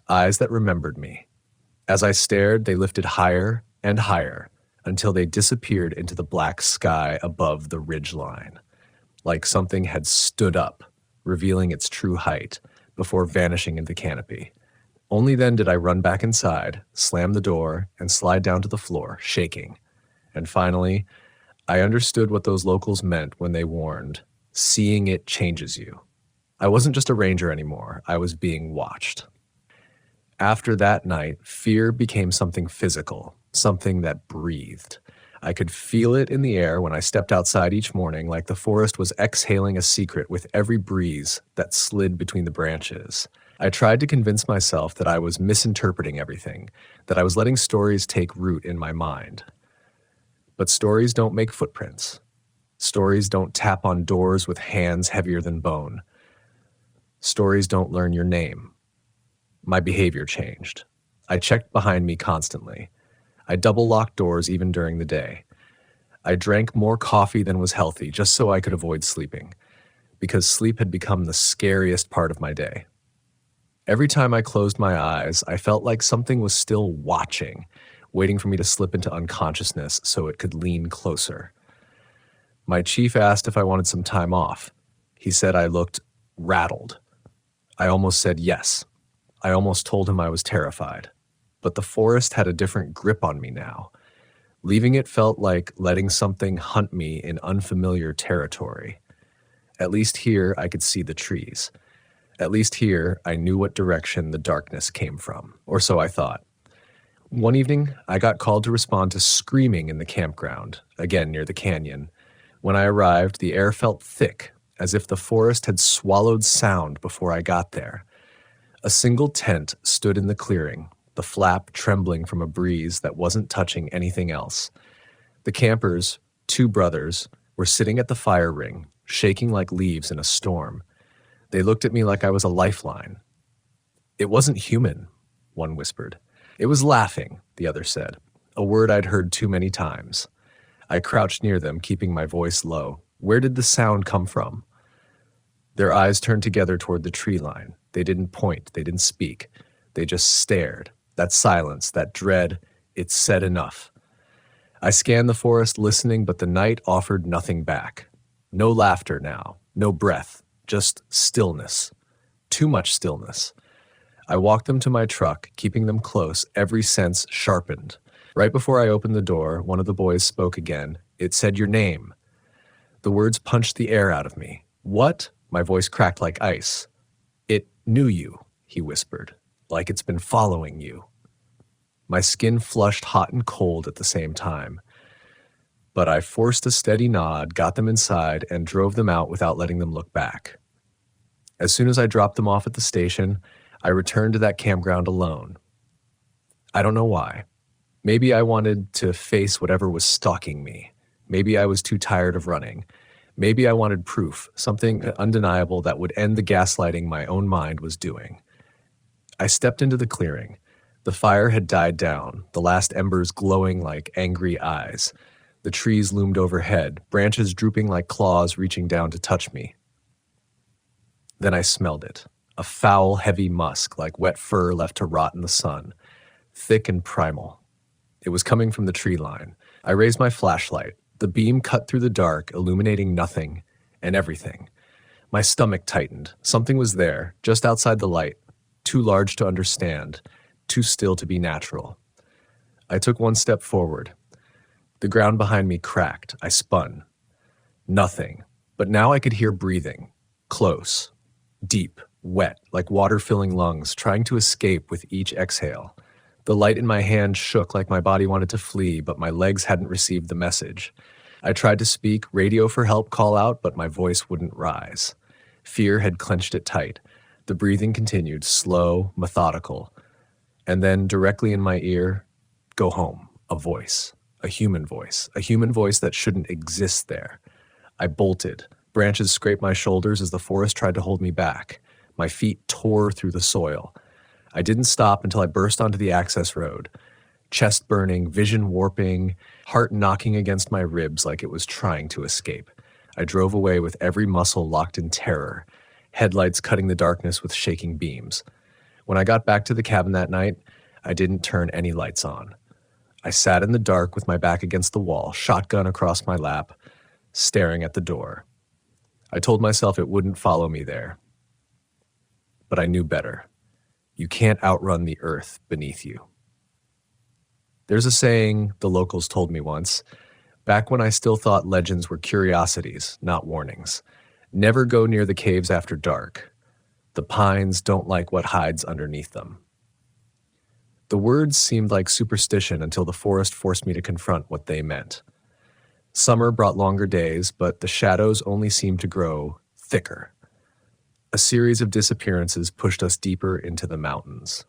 [SPEAKER 1] Eyes that remembered me. As I stared, they lifted higher and higher until they disappeared into the black sky above the ridgeline. Like something had stood up, revealing its true height, before vanishing into the canopy. Only then did I run back inside, slam the door, and slide down to the floor, shaking. And finally, I understood what those locals meant when they warned, "Seeing it changes you." I wasn't just a ranger anymore, I was being watched. After that night, fear became something physical, something that breathed. I could feel it in the air when I stepped outside each morning, like the forest was exhaling a secret with every breeze that slid between the branches. I tried to convince myself that I was misinterpreting everything, that I was letting stories take root in my mind. But stories don't make footprints. Stories don't tap on doors with hands heavier than bone. Stories don't learn your name. My behavior changed. I checked behind me constantly. I double-locked doors even during the day. I drank more coffee than was healthy just so I could avoid sleeping, because sleep had become the scariest part of my day. Every time I closed my eyes, I felt like something was still watching, waiting for me to slip into unconsciousness so it could lean closer. My chief asked if I wanted some time off. He said I looked rattled. I almost said yes. I almost told him I was terrified. But the forest had a different grip on me now. Leaving it felt like letting something hunt me in unfamiliar territory. At least here I could see the trees. At least here I knew what direction the darkness came from, or so I thought. One evening, I got called to respond to screaming in the campground, again near the canyon. When I arrived, the air felt thick, as if the forest had swallowed sound before I got there. A single tent stood in the clearing, the flap trembling from a breeze that wasn't touching anything else. The campers, 2 brothers, were sitting at the fire ring, shaking like leaves in a storm. They looked at me like I was a lifeline. "It wasn't human," one whispered. "It was laughing," the other said, a word I'd heard too many times. I crouched near them, keeping my voice low. Where did the sound come from? Their eyes turned together toward the tree line. They didn't point, they didn't speak. They just stared. That silence, that dread, it said enough. I scanned the forest listening, but the night offered nothing back. No laughter now, no breath, just stillness. Too much stillness. I walked them to my truck, keeping them close, every sense sharpened. Right before I opened the door, one of the boys spoke again. It said your name. The words punched the air out of me. "What?" My voice cracked like ice. "It knew you," he whispered, "like it's been following you." My skin flushed hot and cold at the same time. But I forced a steady nod, got them inside, and drove them out without letting them look back. As soon as I dropped them off at the station, I returned to that campground alone. I don't know why. Maybe I wanted to face whatever was stalking me. Maybe I was too tired of running. Maybe I wanted proof, something undeniable that would end the gaslighting my own mind was doing. I stepped into the clearing. The fire had died down, the last embers glowing like angry eyes. The trees loomed overhead, branches drooping like claws reaching down to touch me. Then I smelled it, a foul, heavy musk like wet fur left to rot in the sun, thick and primal. It was coming from the tree line. I raised my flashlight. The beam cut through the dark, illuminating nothing and everything. My stomach tightened. Something was there, just outside the light, too large to understand, too still to be natural. I took one step forward. The ground behind me cracked. I spun. Nothing. But now I could hear breathing. Close. Deep. Wet, like water filling lungs, trying to escape with each exhale. The light in my hand shook like my body wanted to flee, but my legs hadn't received the message. I tried to speak, radio for help, call out, but my voice wouldn't rise. Fear had clenched it tight. The breathing continued, slow, methodical. And then, directly in my ear, "Go home." A voice. A human voice that shouldn't exist there. I bolted. Branches scraped my shoulders as the forest tried to hold me back. My feet tore through the soil. I didn't stop until I burst onto the access road. Chest burning, vision warping, heart knocking against my ribs like it was trying to escape. I drove away with every muscle locked in terror, headlights cutting the darkness with shaking beams. When I got back to the cabin that night, I didn't turn any lights on. I sat in the dark with my back against the wall, shotgun across my lap, staring at the door. I told myself it wouldn't follow me there, but I knew better. You can't outrun the earth beneath you. There's a saying the locals told me once, back when I still thought legends were curiosities, not warnings. Never go near the caves after dark. The pines don't like what hides underneath them. The words seemed like superstition until the forest forced me to confront what they meant. Summer brought longer days, but the shadows only seemed to grow thicker. A series of disappearances pushed us deeper into the mountains.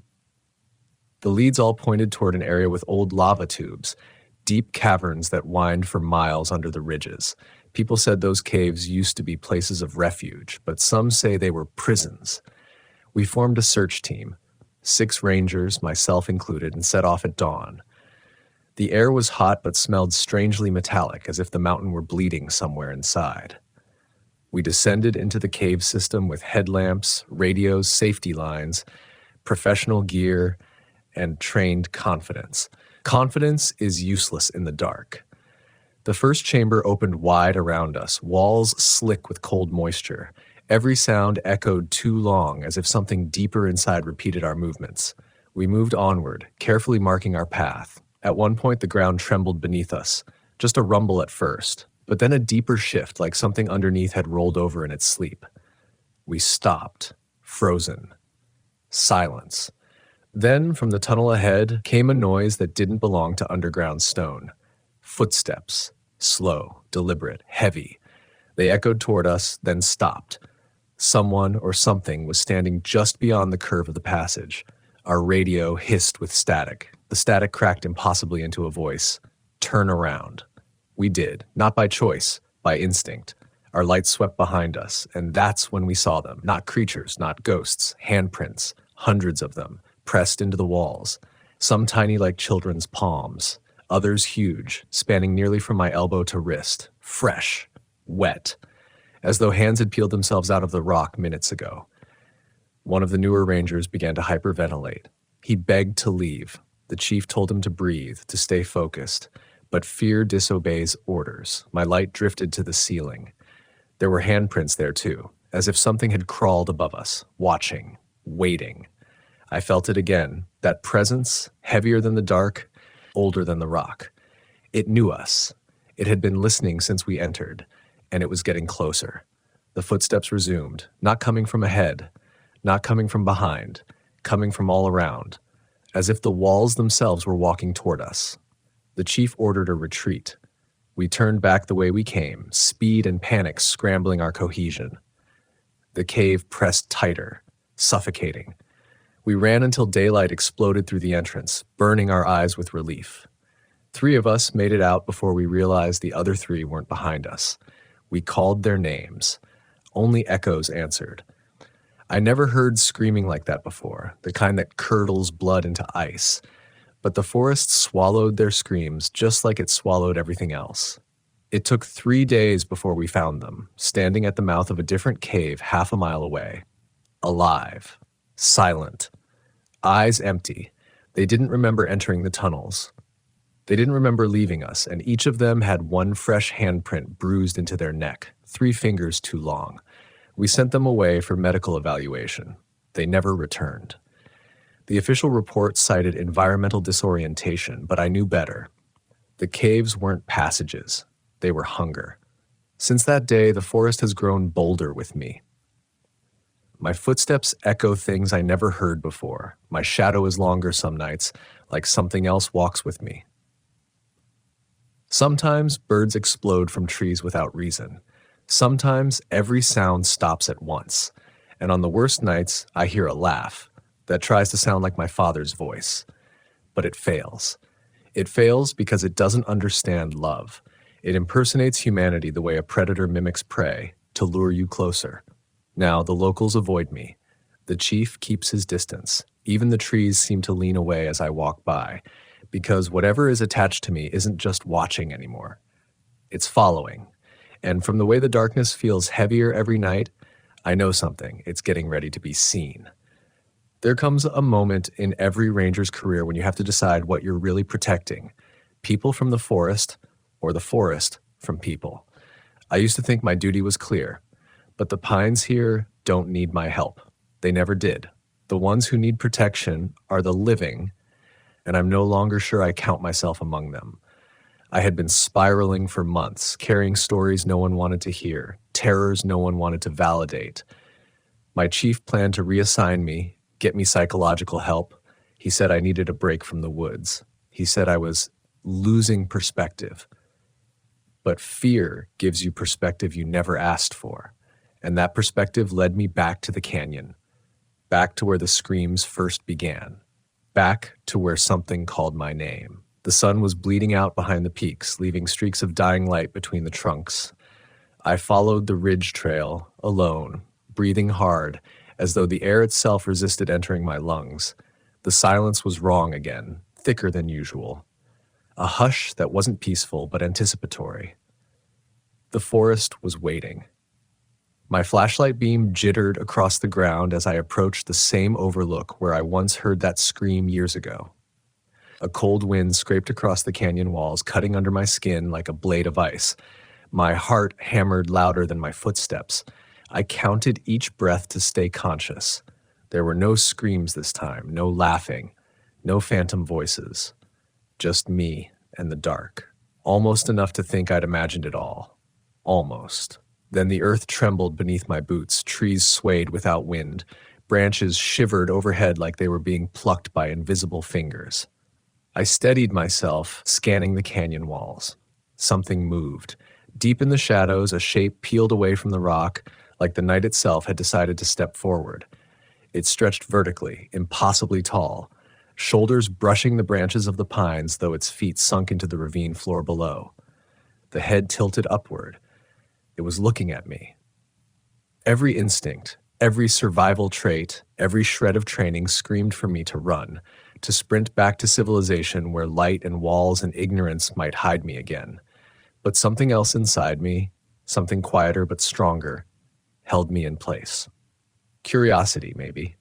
[SPEAKER 1] The leads all pointed toward an area with old lava tubes, deep caverns that wind for miles under the ridges. People said those caves used to be places of refuge, but some say they were prisons. We formed a search team, 6 rangers, myself included, and set off at dawn. The air was hot but smelled strangely metallic, as if the mountain were bleeding somewhere inside. We descended into the cave system with headlamps, radios, safety lines, professional gear, and trained confidence. Confidence is useless in the dark. The first chamber opened wide around us, walls slick with cold moisture. Every sound echoed too long, as if something deeper inside repeated our movements. We moved onward, carefully marking our path. At one point, the ground trembled beneath us, just a rumble at first, but then a deeper shift, like something underneath had rolled over in its sleep. We stopped, frozen. Silence. Then, from the tunnel ahead, came a noise that didn't belong to underground stone. Footsteps. Slow, deliberate, heavy. They echoed toward us, then stopped. Someone or something was standing just beyond the curve of the passage. Our radio hissed with static. The static cracked impossibly into a voice. Turn around. We did, not by choice, by instinct. Our lights swept behind us, and that's when we saw them. Not creatures, not ghosts, handprints, hundreds of them, pressed into the walls. Some tiny like children's palms, others huge, spanning nearly from my elbow to wrist, fresh, wet, as though hands had peeled themselves out of the rock minutes ago. One of the newer rangers began to hyperventilate. He begged to leave. The chief told him to breathe, to stay focused. But fear disobeys orders. My light drifted to the ceiling. There were handprints there too, as if something had crawled above us, watching, waiting. I felt it again, that presence, heavier than the dark, older than the rock. It knew us. It had been listening since we entered, and it was getting closer. The footsteps resumed, not coming from ahead, not coming from behind, coming from all around, as if the walls themselves were walking toward us. The chief ordered a retreat. We turned back the way we came, speed and panic scrambling our cohesion. The cave pressed tighter, suffocating. We ran until daylight exploded through the entrance, burning our eyes with relief. 3 of us made it out before we realized the other 3 weren't behind us. We called their names. Only echoes answered. I never heard screaming like that before, the kind that curdles blood into ice. But the forest swallowed their screams just like it swallowed everything else. It took 3 days before we found them, standing at the mouth of a different cave half a mile away. Alive. Silent. Eyes empty. They didn't remember entering the tunnels. They didn't remember leaving us, and each of them had one fresh handprint bruised into their neck, 3 fingers too long. We sent them away for medical evaluation. They never returned. The official report cited environmental disorientation, but I knew better. The caves weren't passages. They were hunger. Since that day, the forest has grown bolder with me. My footsteps echo things I never heard before. My shadow is longer some nights, like something else walks with me. Sometimes birds explode from trees without reason. Sometimes every sound stops at once. And on the worst nights, I hear a laugh that tries to sound like my father's voice. But it fails. It fails because it doesn't understand love. It impersonates humanity the way a predator mimics prey to lure you closer. Now the locals avoid me. The chief keeps his distance. Even the trees seem to lean away as I walk by, because whatever is attached to me isn't just watching anymore. It's following. And from the way the darkness feels heavier every night, I know something. It's getting ready to be seen. There comes a moment in every ranger's career when you have to decide what you're really protecting. People from the forest, or the forest from people. I used to think my duty was clear. But the pines here don't need my help. They never did. The ones who need protection are the living, and I'm no longer sure I count myself among them. I had been spiraling for months, carrying stories no one wanted to hear, terrors no one wanted to validate. My chief planned to reassign me, get me psychological help. He said I needed a break from the woods. He said I was losing perspective. But fear gives you perspective you never asked for. And that perspective led me back to the canyon, back to where the screams first began, back to where something called my name. The sun was bleeding out behind the peaks, leaving streaks of dying light between the trunks. I followed the ridge trail, alone, breathing hard, as though the air itself resisted entering my lungs. The silence was wrong again, thicker than usual. A hush that wasn't peaceful but anticipatory. The forest was waiting. My flashlight beam jittered across the ground as I approached the same overlook where I once heard that scream years ago. A cold wind scraped across the canyon walls, cutting under my skin like a blade of ice. My heart hammered louder than my footsteps. I counted each breath to stay conscious. There were no screams this time, no laughing, no phantom voices. Just me and the dark. Almost enough to think I'd imagined it all. Almost. Then the earth trembled beneath my boots, trees swayed without wind, branches shivered overhead like they were being plucked by invisible fingers. I steadied myself, scanning the canyon walls. Something moved. Deep in the shadows, a shape peeled away from the rock, like the night itself had decided to step forward. It stretched vertically, impossibly tall, shoulders brushing the branches of the pines, though its feet sunk into the ravine floor below. The head tilted upward. It was looking at me. Every instinct, every survival trait, every shred of training screamed for me to run, to sprint back to civilization where light and walls and ignorance might hide me again. But something else inside me, something quieter but stronger, held me in place. Curiosity, maybe.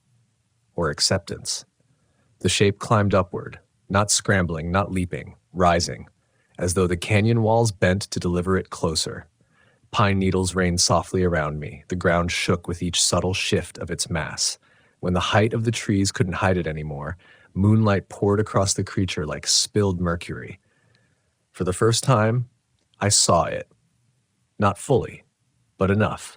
[SPEAKER 1] Or acceptance. The shape climbed upward, not scrambling, not leaping, rising, as though the canyon walls bent to deliver it closer. Pine needles rained softly around me. The ground shook with each subtle shift of its mass. When the height of the trees couldn't hide it anymore, moonlight poured across the creature like spilled mercury. For the first time, I saw it. Not fully, but enough.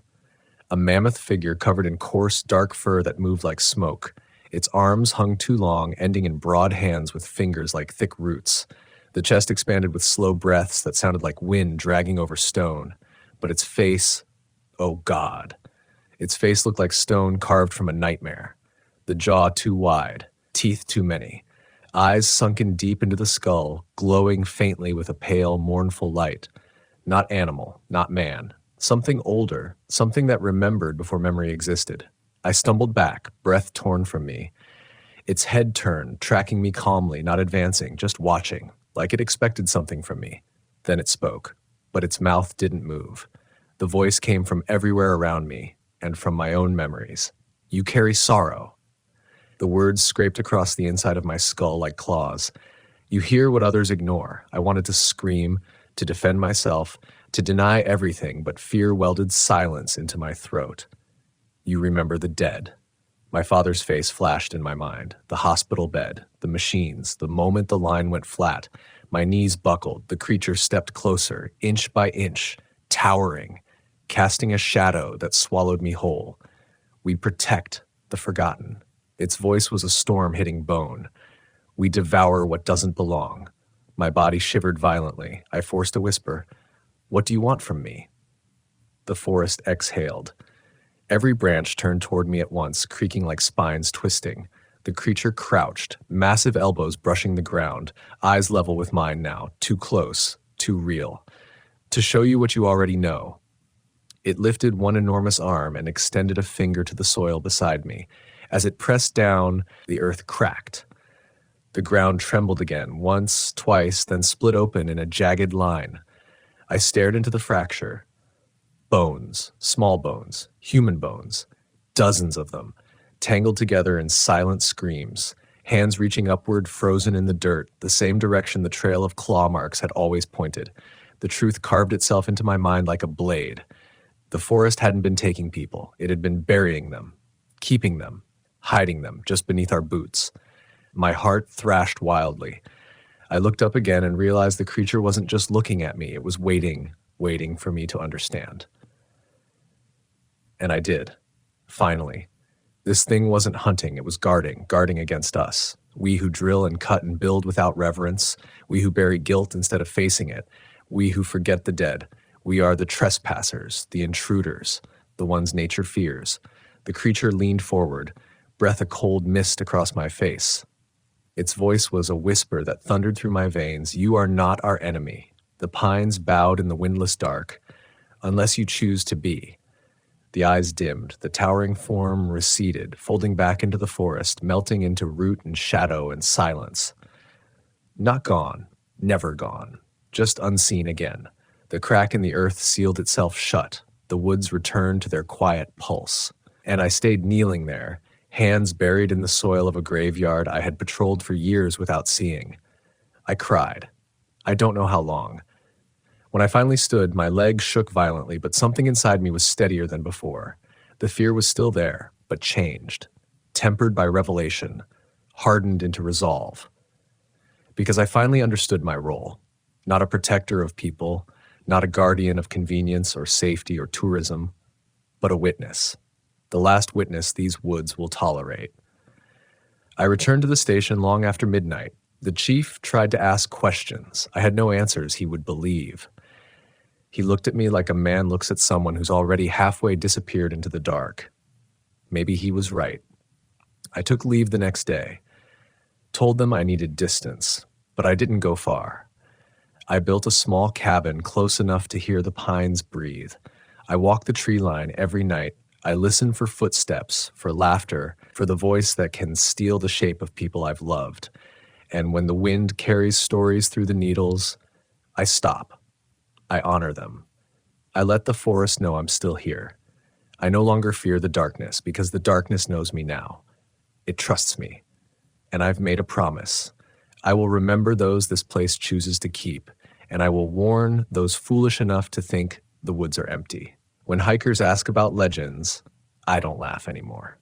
[SPEAKER 1] A mammoth figure covered in coarse, dark fur that moved like smoke. Its arms hung too long, ending in broad hands with fingers like thick roots. The chest expanded with slow breaths that sounded like wind dragging over stone. But its face, oh God. Its face looked like stone carved from a nightmare. The jaw too wide, teeth too many, eyes sunken deep into the skull, glowing faintly with a pale, mournful light. Not animal, not man. Something older, something that remembered before memory existed. I stumbled back, breath torn from me. Its head turned, tracking me calmly, not advancing, just watching, like it expected something from me. Then it spoke. But its mouth didn't move. The voice came from everywhere around me, and from my own memories. You carry sorrow. The words scraped across the inside of my skull like claws. You hear what others ignore. I wanted to scream, to defend myself, to deny everything, but fear welded silence into my throat. You remember the dead. My father's face flashed in my mind. The hospital bed, the machines, the moment the line went flat. My knees buckled, the creature stepped closer, inch by inch, towering, casting a shadow that swallowed me whole. We protect the forgotten. Its voice was a storm hitting bone. We devour what doesn't belong. My body shivered violently. I forced a whisper. What do you want from me? The forest exhaled. Every branch turned toward me at once, creaking like spines twisting. The creature crouched, massive elbows brushing the ground, eyes level with mine now, too close, too real. To show you what you already know. It lifted one enormous arm and extended a finger to the soil beside me. As it pressed down, the earth cracked. The ground trembled again, once, twice, then split open in a jagged line. I stared into the fracture. Bones, small bones, human bones, dozens of them, tangled together in silent screams, hands reaching upward, frozen in the dirt, the same direction the trail of claw marks had always pointed. The truth carved itself into my mind like a blade. The forest hadn't been taking people. It had been burying them, keeping them, hiding them just beneath our boots. My heart thrashed wildly. I looked up again and realized the creature wasn't just looking at me. It was waiting for me to understand. And I did. Finally. This thing wasn't hunting, it was guarding against us. We who drill and cut and build without reverence. We who bury guilt instead of facing it. We who forget the dead. We are the trespassers, the intruders, the ones nature fears. The creature leaned forward, breath a cold mist across my face. Its voice was a whisper that thundered through my veins. You are not our enemy. The pines bowed in the windless dark, unless you choose to be. The eyes dimmed, the towering form receded, folding back into the forest, melting into root and shadow and silence. Not gone, never gone, just unseen again. The crack in the earth sealed itself shut. The woods returned to their quiet pulse. And I stayed kneeling there, hands buried in the soil of a graveyard I had patrolled for years without seeing. I cried. I don't know how long. When I finally stood, my legs shook violently, but something inside me was steadier than before. The fear was still there, but changed, tempered by revelation, hardened into resolve. Because I finally understood my role. Not a protector of people, not a guardian of convenience or safety or tourism, but a witness. The last witness these woods will tolerate. I returned to the station long after midnight. The chief tried to ask questions. I had no answers he would believe. He looked at me like a man looks at someone who's already halfway disappeared into the dark. Maybe he was right. I took leave the next day, told them I needed distance, but I didn't go far. I built a small cabin close enough to hear the pines breathe. I walked the tree line every night. I listened for footsteps, for laughter, for the voice that can steal the shape of people I've loved. And when the wind carries stories through the needles, I stop. I honor them. I let the forest know I'm still here. I no longer fear the darkness because the darkness knows me now. It trusts me. And I've made a promise. I will remember those this place chooses to keep, and I will warn those foolish enough to think the woods are empty. When hikers ask about legends, I don't laugh anymore.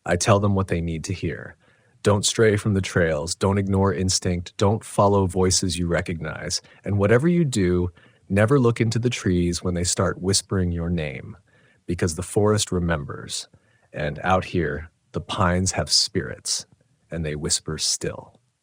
[SPEAKER 1] I tell them what they need to hear. Don't stray from the trails. Don't ignore instinct. Don't follow voices you recognize. And whatever you do, never look into the trees when they start whispering your name, because the forest remembers. And out here, the pines have spirits, and they whisper still.